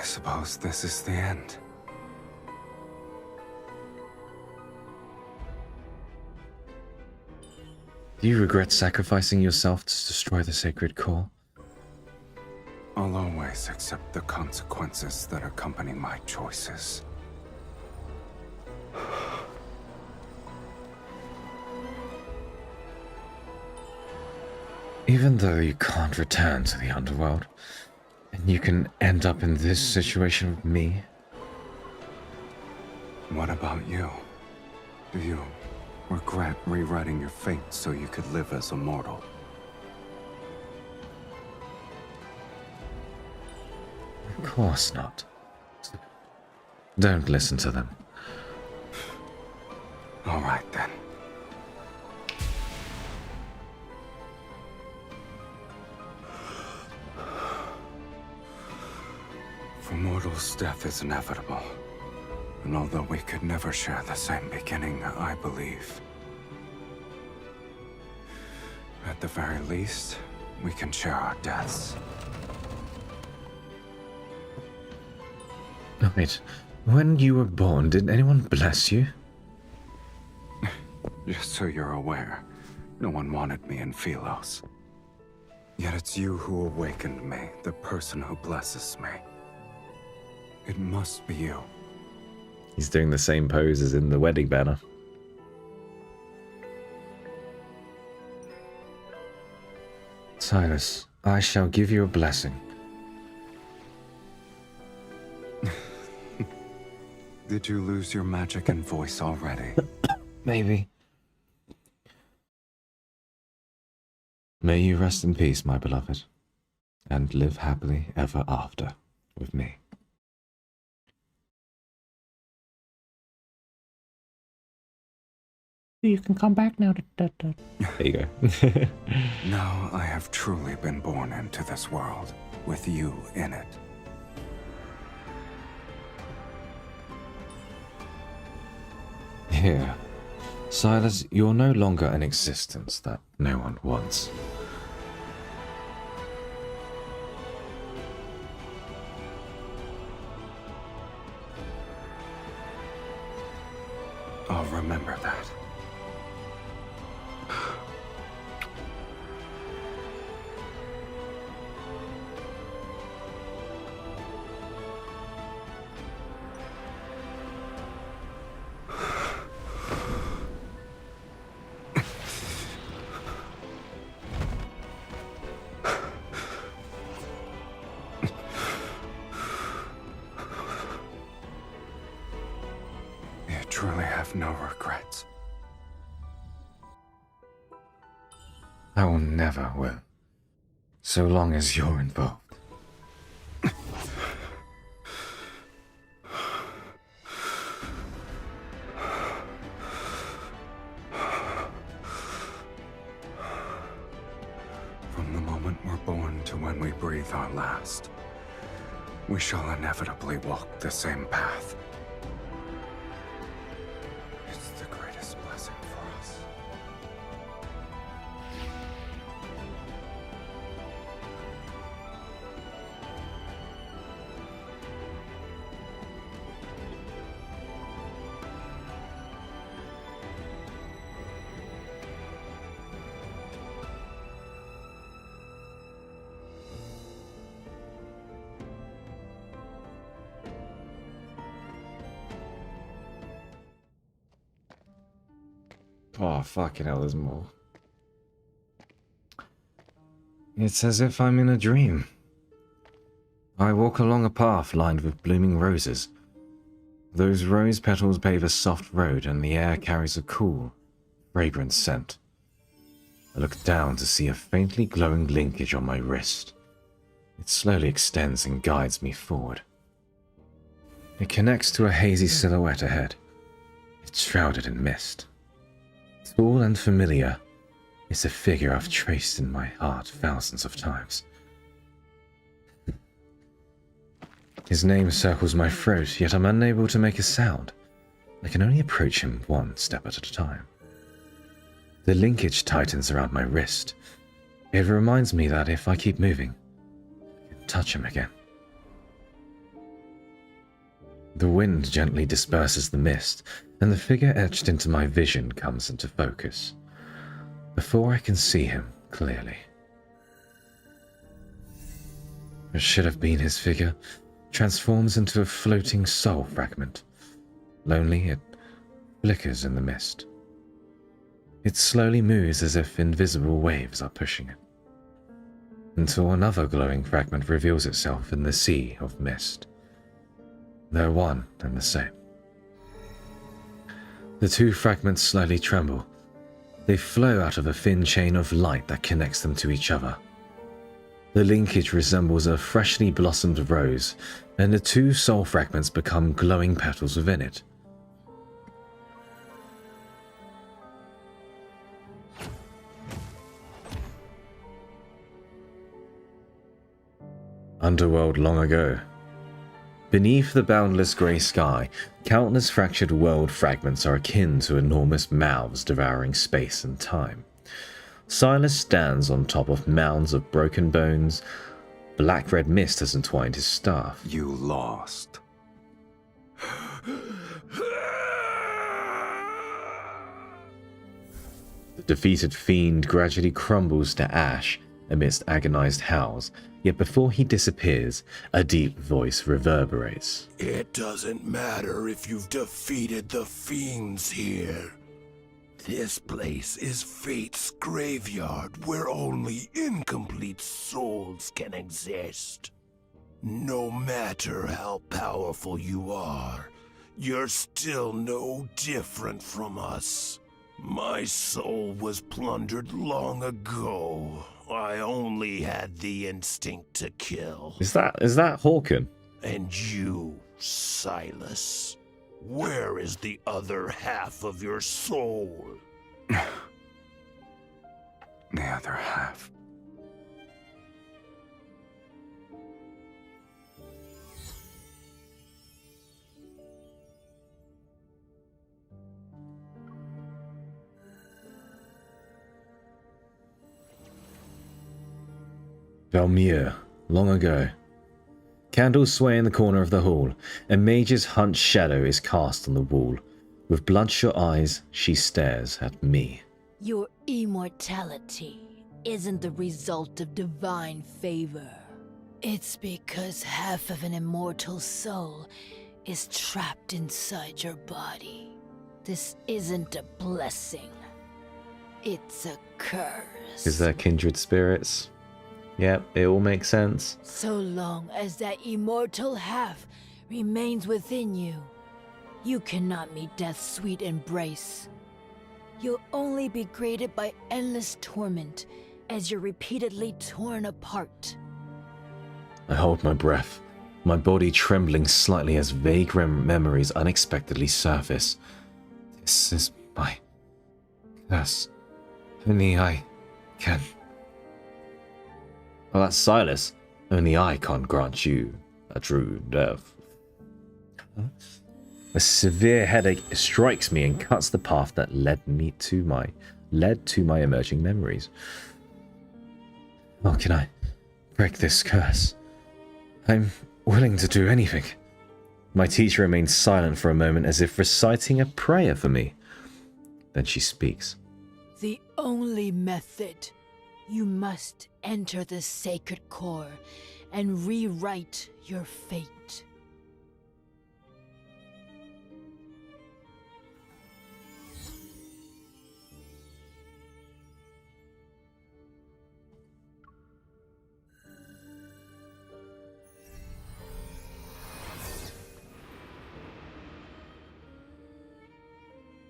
suppose this is the end. Do you regret sacrificing yourself to destroy the sacred core? I'll always accept the consequences that accompany my choices. Even though you can't return to the underworld, and you can end up in this situation with me? What about you? Do you regret rewriting your fate so you could live as a mortal? Of course not. Don't listen to them. All right then. For mortals, death is inevitable. And although we could never share the same beginning, I believe, at the very least, we can share our deaths. Wait, when you were born, did anyone bless you? Just so you're aware, no one wanted me in Philos. Yet it's you who awakened me, the person who blesses me. It must be you. He's doing the same pose as in the wedding banner. Silas, I shall give you a blessing. Did you lose your magic and voice already? Maybe. May you rest in peace, my beloved, and live happily ever after with me. You can come back now. There you go. Now I have truly been born into this world, with you in it. Here. Silas, you're no longer an existence that no one wants. I'll remember that. You truly have no regrets. I will never will. So long as you're involved. From the moment we're born to when we breathe our last, we shall inevitably walk the same path. It's the greatest blessing for us. Oh, fucking hell, there's more. It's as if I'm in a dream. I walk along a path lined with blooming roses. Those rose petals pave a soft road, and the air carries a cool, fragrant scent. I look down to see a faintly glowing linkage on my wrist. It slowly extends and guides me forward. It connects to a hazy silhouette ahead. It's shrouded in mist. Tall and familiar, it's a figure I've traced in my heart thousands of times. His name circles my throat, yet I'm unable to make a sound. I can only approach him one step at a time. The linkage tightens around my wrist. It reminds me that if I keep moving, I can touch him again. The wind gently disperses the mist, and the figure etched into my vision comes into focus, before I can see him clearly. What should have been his figure transforms into a floating soul fragment. Lonely, it flickers in the mist. It slowly moves as if invisible waves are pushing it, until another glowing fragment reveals itself in the sea of mist. They're one and the same. The two fragments slightly tremble. They flow out of a thin chain of light that connects them to each other. The linkage resembles a freshly blossomed rose, and the two soul fragments become glowing petals within it. Underworld long ago. Beneath the boundless grey sky, countless fractured world fragments are akin to enormous mouths devouring space and time. Silas stands on top of mounds of broken bones. Black-red mist has entwined his staff. You lost. The defeated fiend gradually crumbles to ash amidst agonized howls, yet before he disappears, a deep voice reverberates. It doesn't matter if you've defeated the fiends here. This place is Fate's graveyard where only incomplete souls can exist. No matter how powerful you are, you're still no different from us. My soul was plundered long ago. I only had the instinct to kill. Is that Hawken? And you, Silas, where is the other half of your soul? The other half. Velmir, long ago. Candles sway in the corner of the hall. A mage's hunched shadow is cast on the wall. With bloodshot eyes, she stares at me. Your immortality isn't the result of divine favor. It's because half of an immortal soul is trapped inside your body. This isn't a blessing. It's a curse. Is there kindred spirits? Yep, it all makes sense. So long as that immortal half remains within you, you cannot meet death's sweet embrace. You'll only be greeted by endless torment as you're repeatedly torn apart. I hold my breath, my body trembling slightly as vague memories unexpectedly surface. This is my curse. Only I can. Well, that's Silas. Only I can't grant you a true death. A severe headache strikes me and cuts the path that led to my emerging memories. How can I break this curse? I'm willing to do anything. My teacher remains silent for a moment as if reciting a prayer for me. Then she speaks. The only method. You must enter the sacred core and rewrite your fate.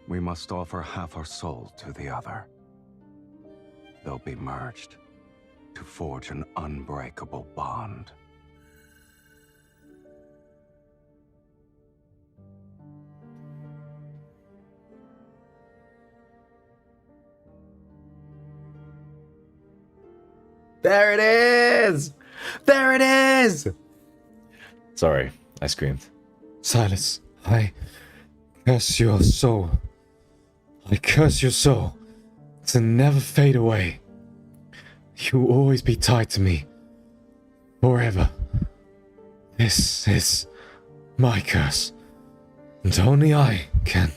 We must offer half our soul to the other. They'll be merged to forge an unbreakable bond. There it is! There it is! Sorry, I screamed. Silas, I curse your soul. I curse your soul to never fade away. You'll always be tied to me. Forever. This is My curse. And only I can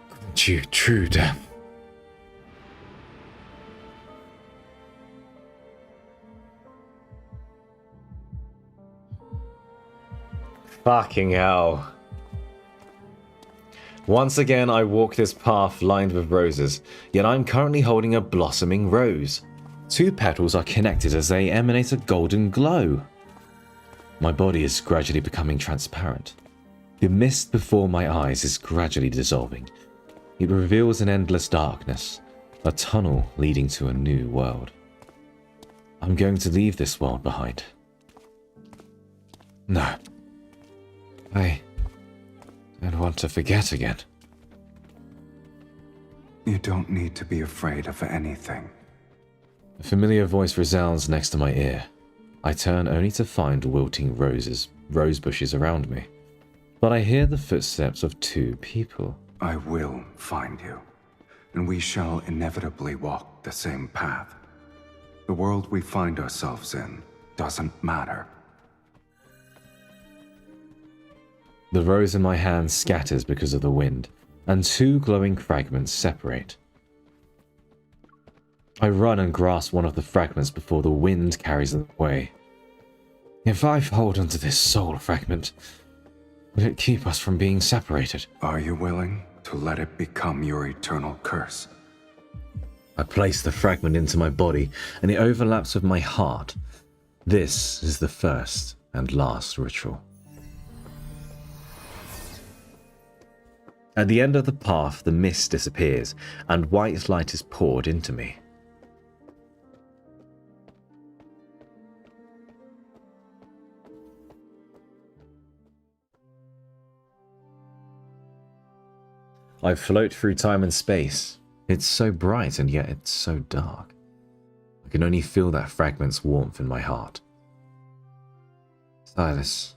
grant you true death. Fucking hell. Once again, I walk this path lined with roses, yet I'm currently holding a blossoming rose. 2 petals are connected as they emanate a golden glow. My body is gradually becoming transparent. The mist before my eyes is gradually dissolving. It reveals an endless darkness, a tunnel leading to a new world. I'm going to leave this world behind. No. I don't want to forget again. You don't need to be afraid of anything. A familiar voice resounds next to my ear. I turn only to find wilting rose bushes around me. But I hear the footsteps of 2 people. I will find you, and we shall inevitably walk the same path. The world we find ourselves in doesn't matter. The rose in my hand scatters because of the wind, and 2 glowing fragments separate. I run and grasp one of the fragments before the wind carries them away. If I hold onto this soul fragment, will it keep us from being separated? Are you willing to let it become your eternal curse? I place the fragment into my body, and it overlaps with my heart. This is the first and last ritual. At the end of the path, the mist disappears, and white light is poured into me. I float through time and space. It's so bright and yet it's so dark. I can only feel that fragment's warmth in my heart. Silas,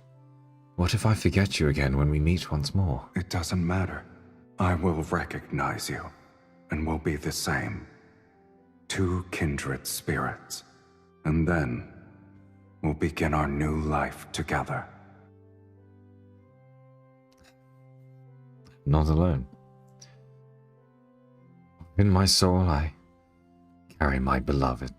what if I forget you again when we meet once more? It doesn't matter. I will recognize you, and we'll be the same. 2 kindred spirits. And then, we'll begin our new life together. Not alone. In my soul, I carry my beloved.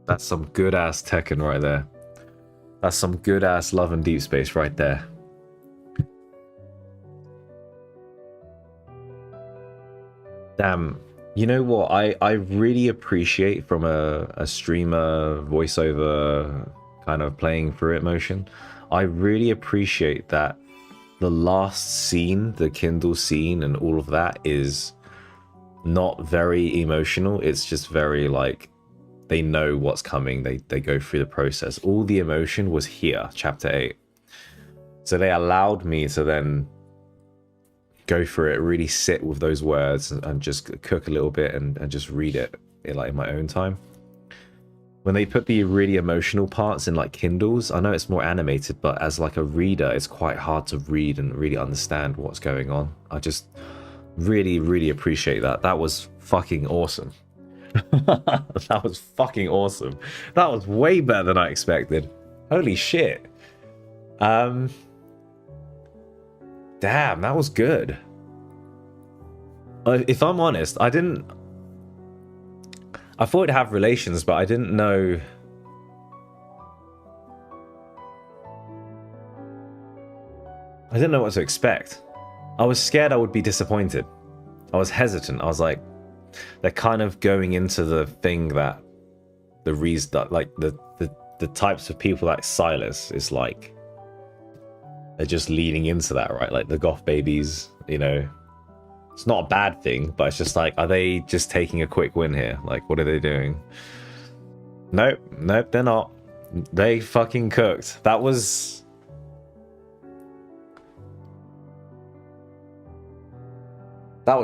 That's some good ass Tekken right there. That's some good ass Love and Deep Space right there. Damn, you know what? I really appreciate from a streamer voiceover kind of playing through it motion. I really appreciate that the last scene, the Kindle scene and all of that is not very emotional. It's just very like, they know what's coming. They go through the process. All the emotion was here, chapter 8. So they allowed me to then go through it, really sit with those words and just cook a little bit and just read it like in my own time. When they put the really emotional parts in like Kindles, I know it's more animated, but as like a reader, it's quite hard to read and really understand what's going on. I just really appreciate that. That was fucking awesome. That was fucking awesome. That was way better than I expected. Holy shit. Damn, that was good. If I'm honest, I thought it'd have relations, but I didn't know. I didn't know what to expect. I was scared I would be disappointed. I was hesitant. I was like, they're kind of going into the thing that the reason that like the types of people like Silas is like, they're just leading into that, right? Like the goth babies, you know, it's not a bad thing, but it's just like, are they just taking a quick win here? Like, what are they doing? Nope, they're not. They fucking cooked. That was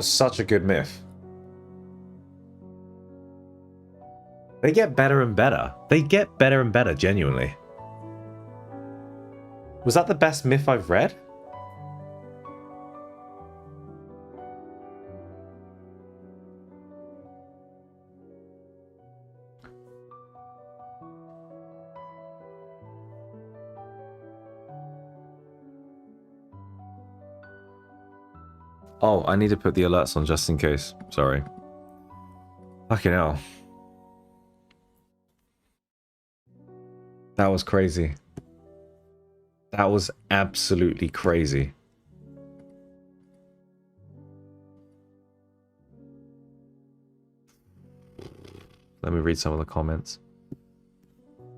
such a good myth. They get better and better. They get better and better, genuinely. Was that the best myth I've read? Oh, I need to put the alerts on just in case. Sorry. Fucking hell. That was crazy. That was absolutely crazy. Let me read some of the comments.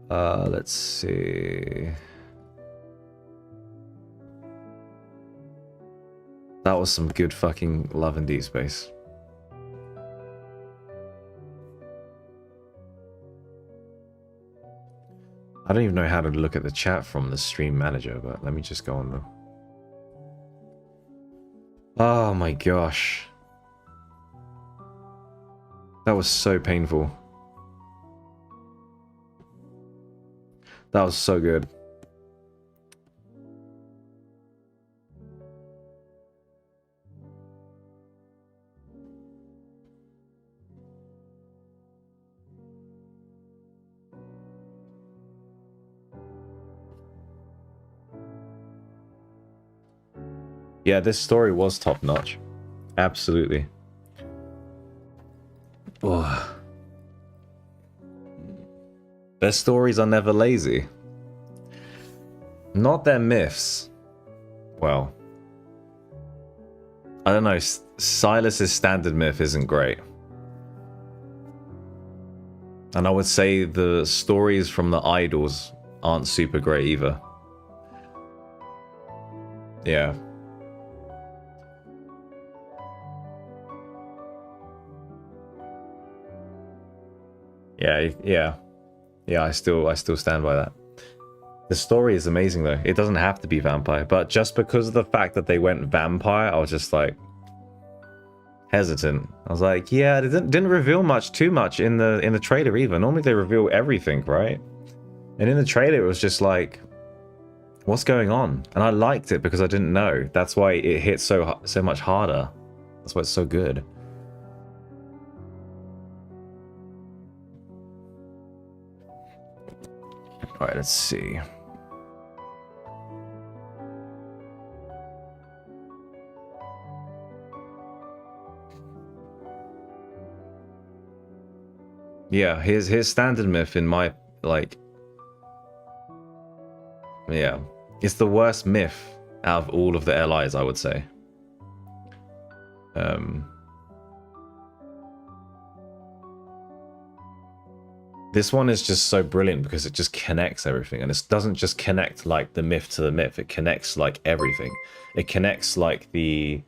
Let's see. That was some good fucking love in Deep Space. I don't even know how to look at the chat from the stream manager, but let me just go on though. Oh my gosh. That was so painful. That was so good. Yeah, this story was top notch. Absolutely. Oh. Their stories are never lazy. Not their myths. Well, I don't know. Silas's standard myth isn't great. And I would say the stories from the idols aren't super great either. Yeah. Yeah, I still stand by that. The story is amazing though. It doesn't have to be vampire, but just because of the fact that they went vampire, I was just like hesitant. I was like, yeah, they didn't reveal too much in the trailer either. Normally they reveal everything, right? And in the trailer it was just like, what's going on? And I liked it because I didn't know. That's why it hit so much harder. That's why it's so good. All right, let's see. Yeah, his standard myth in my, like, yeah, it's the worst myth out of all of the LIs, I would say. This one is just so brilliant because it just connects everything, and it doesn't just connect like the myth to the myth, it connects like everything. It connects like the...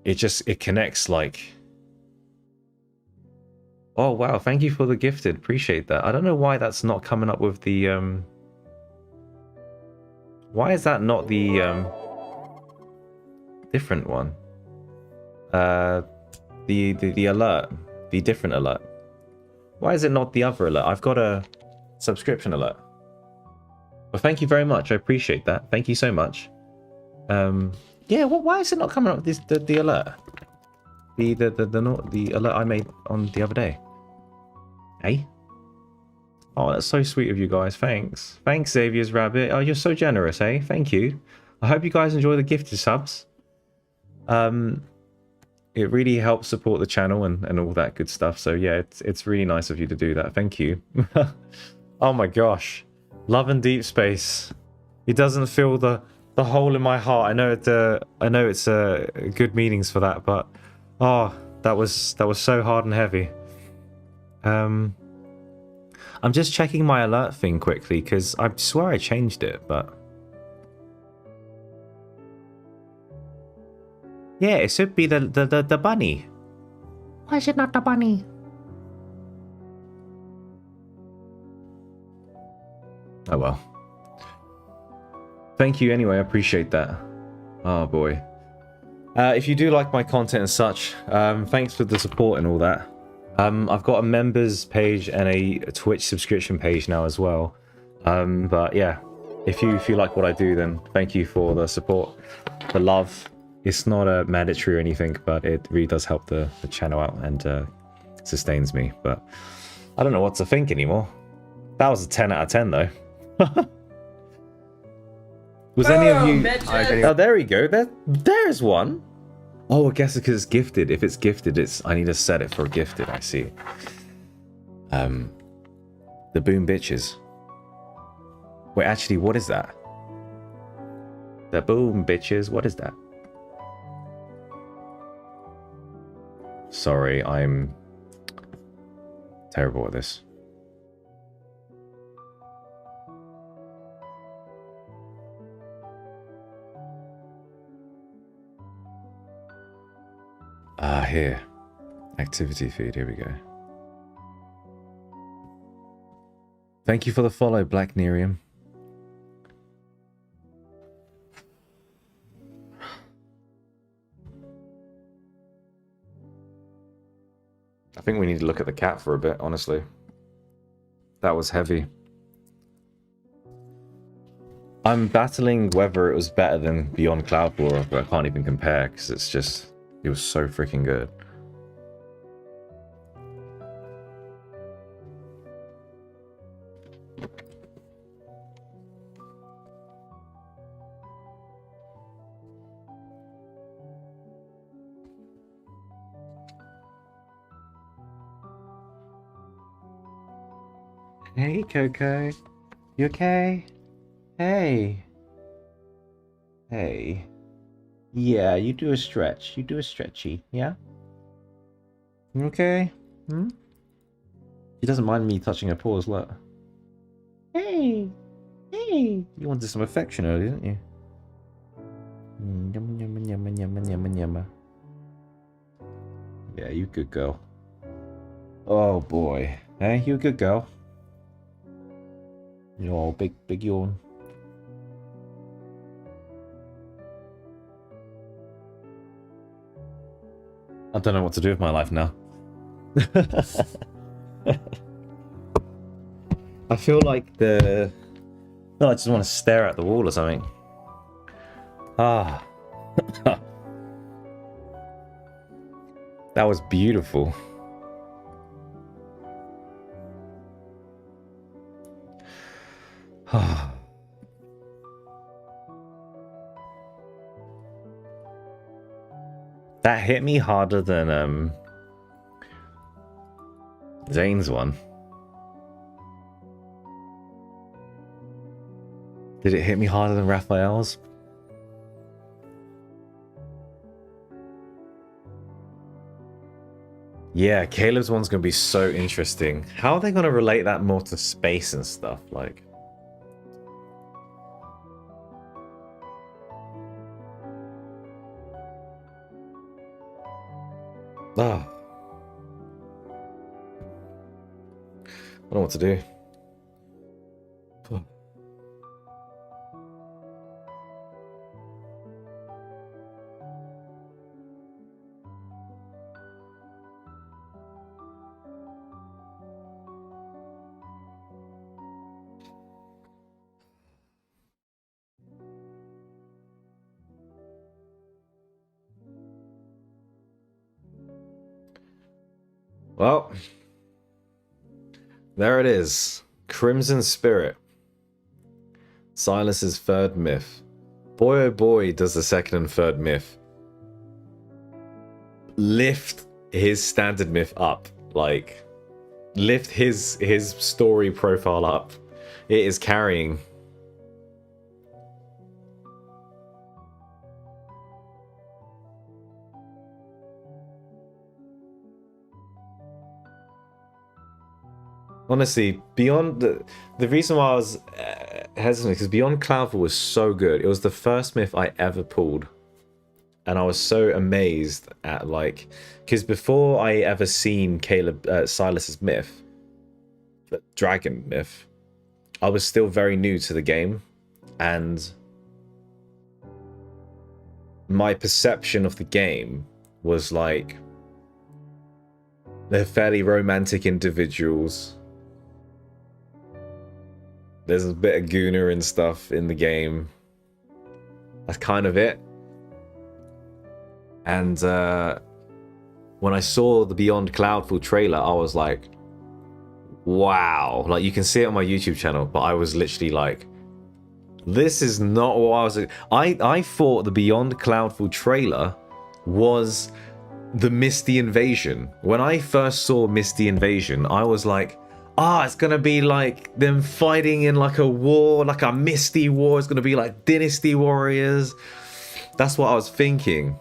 It connects like... Oh wow, thank you for the gifted, appreciate that. I don't know why that's not coming up with the... Why is that not the different one? The alert. The different alert. Why is it not the other alert? I've got a subscription alert. Well, thank you very much. I appreciate that. Thank you so much. Yeah. Well, why is it not coming up with the alert? The alert I made on the other day. Hey. Oh, that's so sweet of you guys. Thanks. Thanks, Xavier's Rabbit. Oh, you're so generous, eh? Thank you. I hope you guys enjoy the gifted subs. It really helps support the channel and all that good stuff. So yeah, it's really nice of you to do that. Thank you. Oh my gosh. Love and Deep Space. It doesn't fill the hole in my heart. I know it's good meanings for that, but oh, that was so hard and heavy. I'm just checking my alert thing quickly because I swear I changed it, but yeah, it should be the bunny. Why is it not the bunny? Oh well. Thank you anyway, I appreciate that. Oh boy. If you do like my content and such, thanks for the support and all that. I've got a members page and a Twitch subscription page now as well. But yeah, if you like what I do, then thank you for the support, the love. It's not mandatory or anything, but it really does help the channel out and sustains me. But I don't know what to think anymore. That was a 10 out of 10 though. Was any of you... Oh, there we go. There's one. Oh, I guess because it's gifted. If it's gifted, I need to set it for gifted. I see. The boom bitches. Wait, actually, what is that? The boom bitches. What is that? Sorry, I'm terrible at this. Here. Activity feed, here we go. Thank you for the follow, Black Nerium. I think we need to look at the cat for a bit, honestly. That was heavy. I'm battling whether it was better than Beyond Cloud War, but I can't even compare because it's just... It was so freaking good. Hey, Coco. You okay? Hey. Hey. Yeah, you do a stretch. You do a stretchy, yeah? You okay? Hmm? He doesn't mind me touching her paws, look. Hey! Hey! You wanted some affection earlier, didn't you? Yumma, yumma, yumma, yumma, yumma, yumma. Yeah, you good girl. Oh boy. Hey, you a good girl. Oh, big yawn. I don't know what to do with my life now. I feel like I just want to stare at the wall or something. Ah. That was beautiful. That hit me harder than Zane's one. Did it hit me harder than Raphael's? Yeah, Caleb's one's gonna be so interesting. How are they gonna relate that more to space and stuff? Like, I don't know what to do. Well, there it is. Crimson Spirit. Silas's third myth. Boy oh boy does the second and third myth lift his standard myth up. Like, lift his story profile up. It is carrying. Honestly, Beyond the reason why I was hesitant because Beyond Cloudfall was so good. It was the first myth I ever pulled, and I was so amazed at because before I ever seen Silas's myth, the dragon myth, I was still very new to the game, and my perception of the game was like They're fairly romantic individuals. There's a bit of Gooner and stuff in the game. That's kind of it. And when I saw the Beyond Cloudfall trailer, I was like, wow. Like, you can see it on my YouTube channel, but I was literally like, this is not what I was... I thought the Beyond Cloudfall trailer was the Misty Invasion. When I first saw Misty Invasion, I was like, it's gonna be like them fighting in like a war, like a Misty war. It's gonna be like Dynasty Warriors. That's what I was thinking.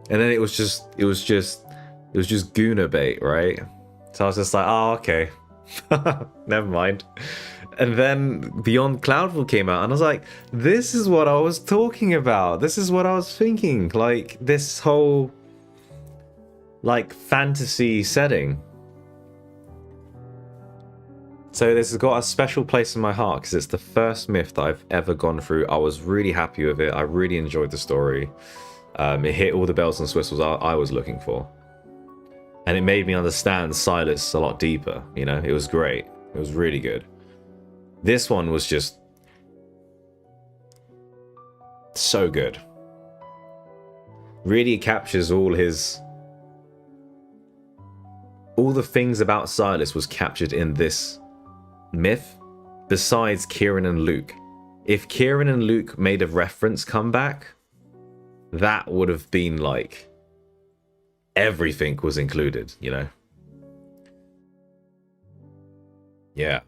And then it was just Gooner bait, right? So I was just like, oh, okay. Never mind. And then Beyond Cloudfall came out, and I was like, this is what I was talking about. This is what I was thinking. Like, this whole, like, fantasy setting. So this has got a special place in my heart, because it's the first myth that I've ever gone through. I was really happy with it. I really enjoyed the story. It hit all the bells and whistles I was looking for. And it made me understand Silas a lot deeper, you know? It was great. It was really good. This one was just so good. Really captures all the things about Silas was captured in this myth, besides Kieran and Luke. If Kieran and Luke made a reference comeback, that would have been like everything was included, you know? Yeah.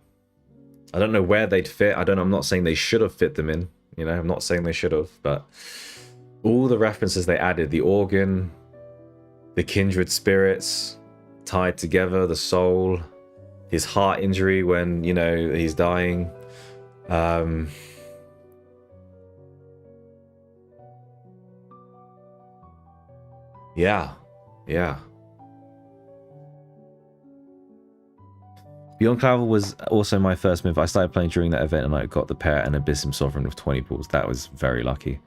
I don't know where they'd fit. I'm not saying they should have fit them in, you know? I'm not saying they should have, but all the references they added, the organ, the kindred spirits tied together, the soul, his heart injury when, you know, he's dying. Yeah. Beyond Cloudfall was also my first myth. I started playing during that event and I got the pair and Abyssum Sovereign with 20 pulls. That was very lucky.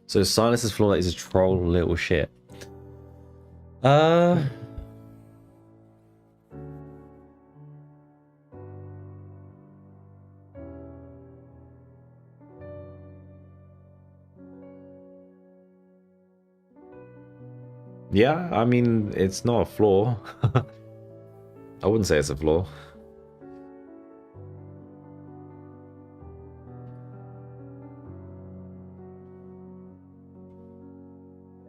So Silas's flaw is a troll little shit. Yeah, I mean, it's not a flaw. I wouldn't say it's a flaw.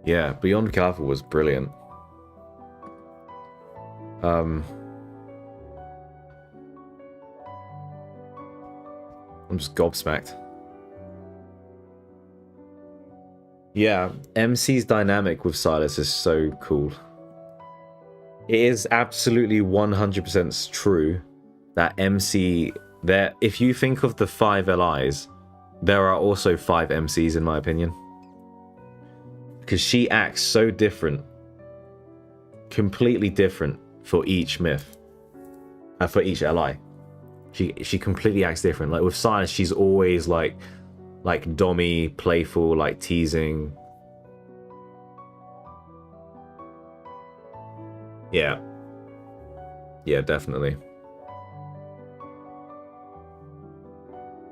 Yeah, Beyond Cloudfall was brilliant. I'm just gobsmacked. Yeah, MC's dynamic with Silas is so cool. It is absolutely 100% true that MC, if you think of the 5 LIs, there are also 5 MCs in my opinion. Because she acts so different, completely different for each myth, for each LI. She completely acts different. Like with Silas, she's always like dommy, playful, like teasing. Yeah, definitely.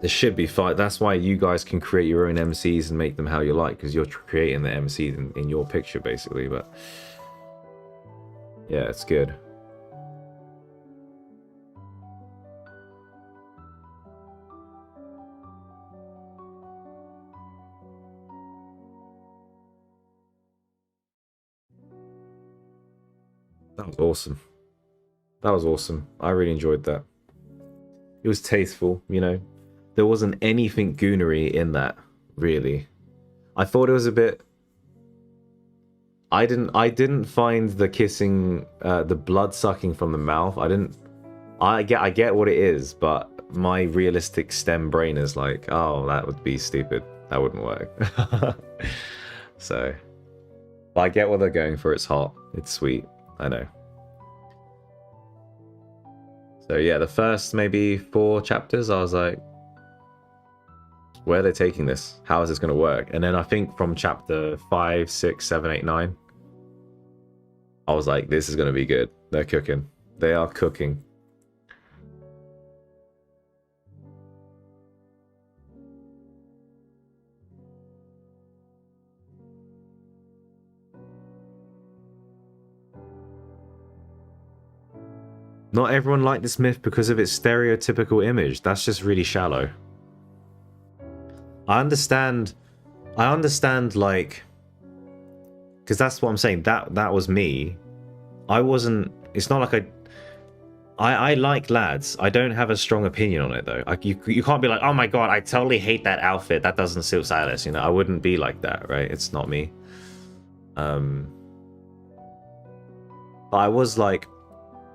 There should be 5. That's why you guys can create your own MCs and make them how you like, because you're creating the MCs in your picture, basically. But yeah, it's good. That was awesome. That was awesome. I really enjoyed that. It was tasteful, you know. There wasn't anything goonery in that, really. I thought it was a bit... I didn't find the kissing, the blood sucking from the mouth. I get what it is, but my realistic STEM brain is like, oh, that would be stupid. That wouldn't work. So, but I get what they're going for. It's hot. It's sweet. I know. So yeah, the first maybe 4 chapters, I was like, where are they taking this? How is this going to work? And then I think from chapter 5, 6, 7, 8, 9, I was like, this is going to be good. They're cooking. They are cooking. Not everyone liked this myth because of its stereotypical image. That's just really shallow. I understand like, because that's what I'm saying. That was me. I wasn't. It's not like I like lads. I don't have a strong opinion on it though. Like you can't be like, oh my god, I totally hate that outfit. That doesn't suit Silas. You know, I wouldn't be like that, right? It's not me. But I was like,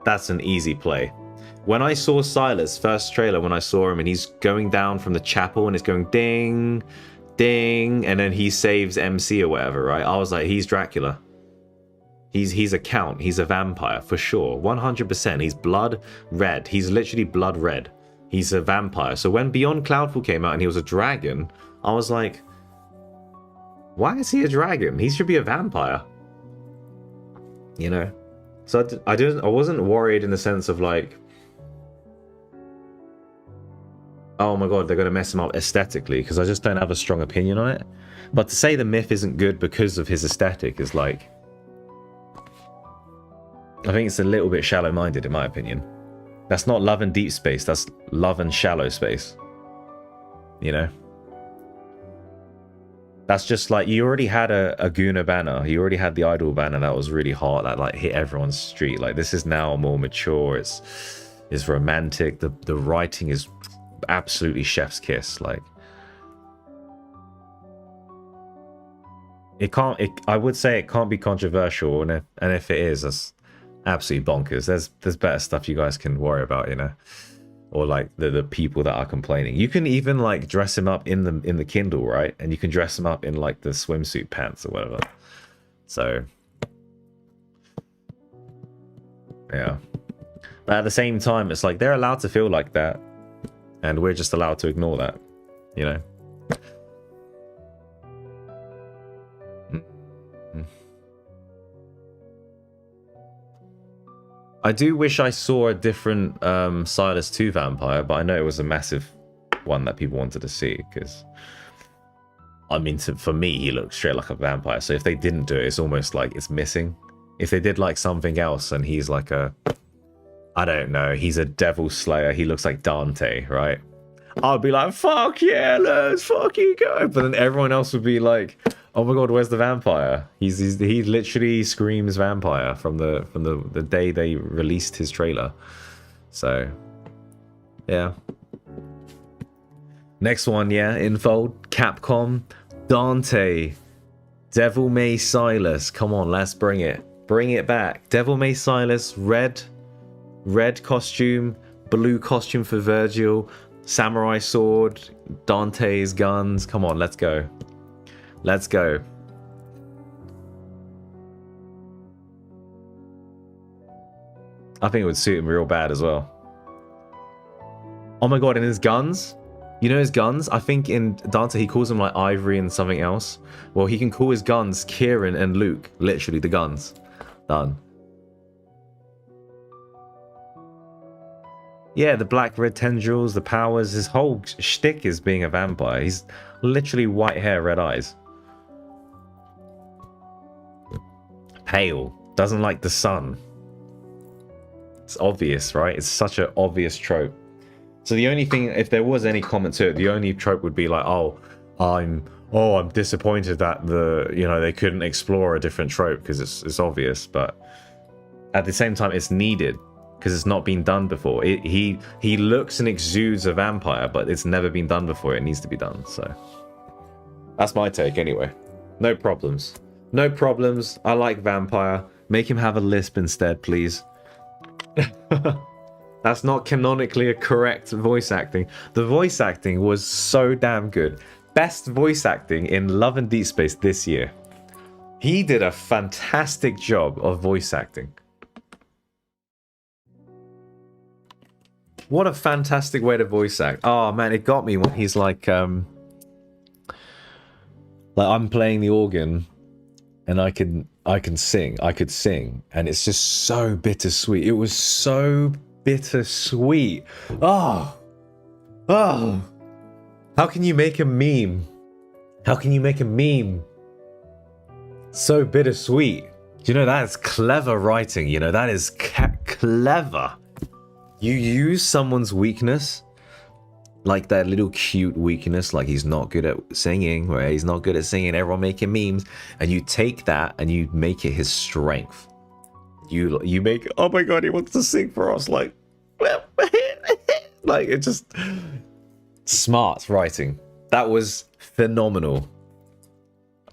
that's an easy play. When I saw Silas, first trailer, when I saw him and he's going down from the chapel and it's going ding, ding, and then he saves MC or whatever, right? I was like, he's Dracula. He's a count. He's a vampire for sure. 100%. He's blood red. He's literally blood red. He's a vampire. So when Beyond Cloudfall came out and he was a dragon, I was like, why is he a dragon? He should be a vampire. You know? So I wasn't worried in the sense of like, oh my god, they're going to mess him up aesthetically, because I just don't have a strong opinion on it. But to say the myth isn't good because of his aesthetic is like, I think it's a little bit shallow-minded in my opinion. That's not love and deep space, that's love and shallow space. You know? That's just like, you already had a Guna banner, you already had the Idol banner that was really hot, that like hit everyone's street. Like this is now more mature, it's romantic, the writing is absolutely chef's kiss. Like I would say it can't be controversial, and if it is, that's absolutely bonkers. There's better stuff you guys can worry about, you know, or like the people that are complaining. You can even like dress him up in the Kindle, right? And you can dress him up in like the swimsuit pants or whatever. So yeah, but at the same time, it's like they're allowed to feel like that, and we're just allowed to ignore that, you know. I do wish I saw a different Silas 2 vampire, but I know it was a massive one that people wanted to see, because I mean, for me, he looks straight like a vampire. So if they didn't do it, it's almost like it's missing. If they did like something else and he's like a, I don't know, he's a devil slayer, he looks like Dante, right? I'd be like, fuck yeah, let's fucking go. But then everyone else would be like, oh my god, where's the vampire? He literally screams vampire from the day they released his trailer. So yeah. Next one, yeah, Infold, Capcom, Dante, Devil May Silas. Come on, let's bring it. Bring it back. Devil May Silas, red costume, blue costume for Virgil, samurai sword, Dante's guns. Come on, let's go. Let's go. I think it would suit him real bad as well. Oh my god, and his guns? You know his guns? I think in Dante he calls them like Ivory and something else. Well, he can call his guns Kieran and Luke. Literally the guns. Done. Yeah, the black red tendrils, the powers, his whole shtick is being a vampire. He's literally white hair, red eyes. Pale. Doesn't like the sun. It's obvious, right? It's such an obvious trope. So the only thing, if there was any comment to it, the only trope would be like, oh, I'm disappointed that they couldn't explore a different trope because it's obvious, but at the same time it's needed because it's not been done before. He looks and exudes a vampire, but it's never been done before. It needs to be done. So that's my take anyway. No problems. No problems. I like vampire. Make him have a lisp instead, please. That's not canonically a correct voice acting. The voice acting was so damn good. Best voice acting in Love and Deep Space this year. He did a fantastic job of voice acting. What a fantastic way to voice act. Oh man, it got me when he's like I'm playing the organ and I could sing, and it's just so bittersweet. It was so bittersweet. Oh. How can you make a meme? How can you make a meme so bittersweet? You know, that is clever writing. You know, that is clever. You use someone's weakness, like that little cute weakness, like he's not good at singing, right? He's not good at singing, everyone making memes, and you take that and you make it his strength. You make, oh my god, he wants to sing for us, like it just smart writing. That was phenomenal.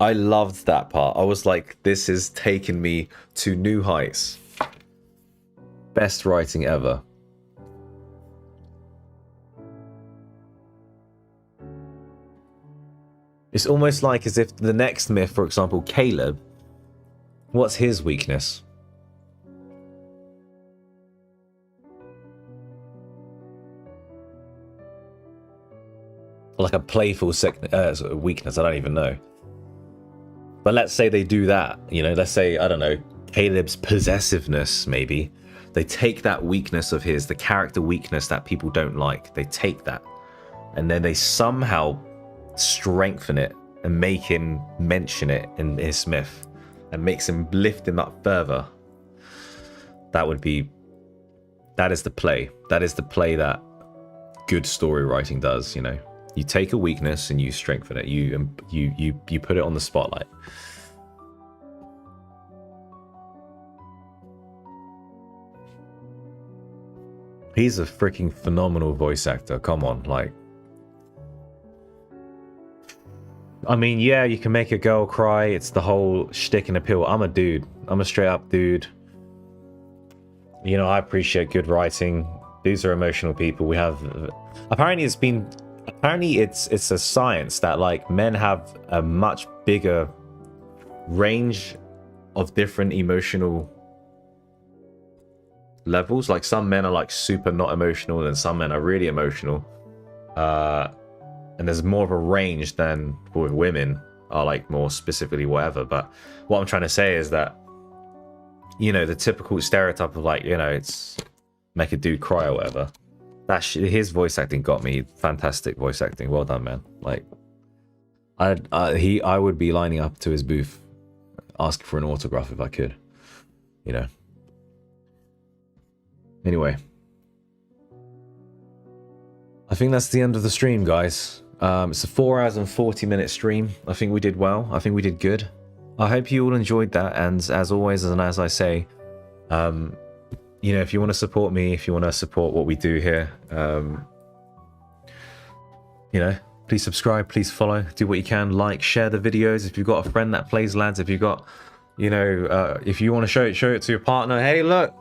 I loved that part. I was like, this has taken me to new heights. Best writing ever. It's almost like as if the next myth, for example, Caleb, what's his weakness? Like a playful weakness, I don't even know. But let's say they do that, you know, let's say, I don't know, Caleb's possessiveness, maybe. They take that weakness of his, the character weakness that people don't like, they take that, and then they somehow strengthen it and make him mention it in his myth and makes him lift him up further. That is the play. That is the play that good story writing does, you know. You take a weakness and you strengthen it. You put it on the spotlight. He's a freaking phenomenal voice actor. Come on, like. I mean, yeah, you can make a girl cry. It's the whole shtick and appeal. I'm a dude. I'm a straight up dude. You know, I appreciate good writing. These are emotional people. We have. Apparently, it's a science that like men have a much bigger range of different emotional levels. Like some men are like super not emotional, and some men are really emotional. And there's more of a range than with women are like more specifically whatever. But what I'm trying to say is that, you know, the typical stereotype of like, you know, it's make a dude cry or whatever. His voice acting got me. Fantastic voice acting. Well done, man. Like, I would be lining up to his booth, asking for an autograph if I could. You know. Anyway, I think that's the end of the stream, guys. It's a 4 hours and 40-minute stream. I think we did well. I think we did good. I hope you all enjoyed that. And as always, and as I say, you know, if you want to support me, if you want to support what we do here, you know, please subscribe, please follow, do what you can, like, share the videos. If you've got a friend that plays lads, if you've got, you know, if you want to show it to your partner. Hey, look,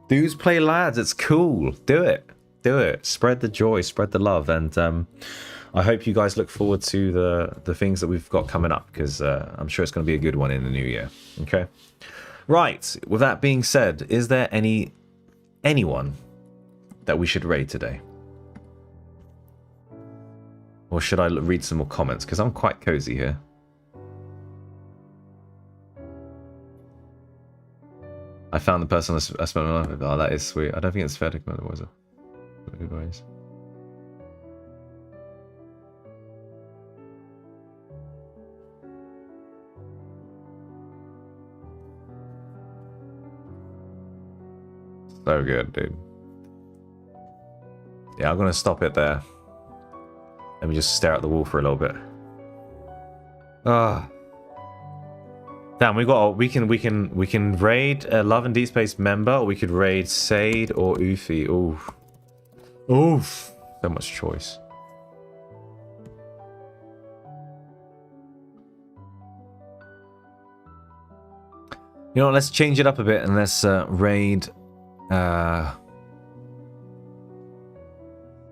dudes play lads. It's cool. Do it. Do it. Spread the joy, spread the love, and I hope you guys look forward to the things that we've got coming up, because I'm sure it's going to be a good one in the new year. Okay. Right. With that being said, is there anyone that we should raid today, or should I read some more comments? Because I'm quite cozy here. I found the person I spent my life with. Oh, that is sweet. I don't think it's fair to comment, was it? Good ways. So good, dude. Yeah, I'm gonna stop it there. Let me just stare at the wall for a little bit. Ah. Damn, we can raid a Love and Deep Space member, or we could raid Sade or Ufi. Oof. Oof. So much choice. You know what, let's change it up a bit and let's raid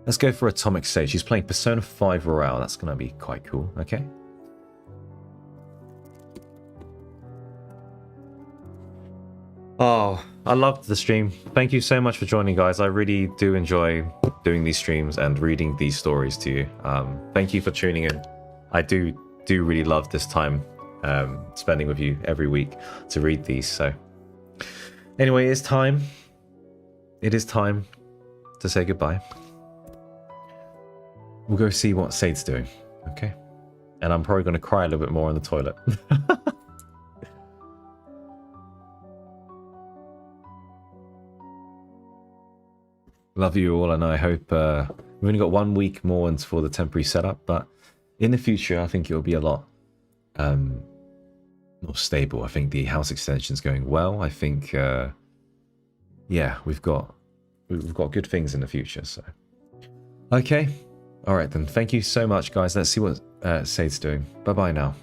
let's go for Atomic Sage. She's playing Persona 5 Royale. That's gonna be quite cool, okay? Oh, I loved the stream. Thank you so much for joining, guys. I really do enjoy doing these streams and reading these stories to you. Thank you for tuning in. I do really love this time spending with you every week to read these. So anyway, it's time. It is time to say goodbye. We'll go see what Sade's doing, okay? And I'm probably going to cry a little bit more on the toilet. Love you all, and I hope we've only got 1 week more for the temporary setup, but in the future, I think it'll be a lot more stable. I think the house extension's going well. I think, yeah, we've got good things in the future. So, okay, all right then. Thank you so much, guys. Let's see what Sade's doing. Bye bye now.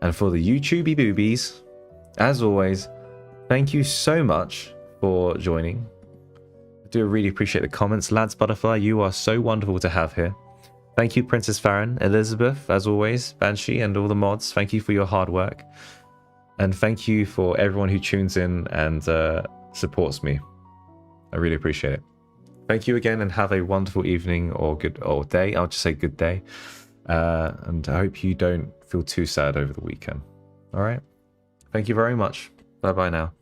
And for the YouTubey boobies, as always, thank you so much for joining. I do really appreciate the comments. Lads Butterfly, you are so wonderful to have here. Thank you, Princess Farron, Elizabeth, as always, Banshee, and all the mods. Thank you for your hard work. And thank you for everyone who tunes in and supports me. I really appreciate it. Thank you again, and have a wonderful evening or day. I'll just say good day. And I hope you don't feel too sad over the weekend. All right? Thank you very much. Bye-bye now.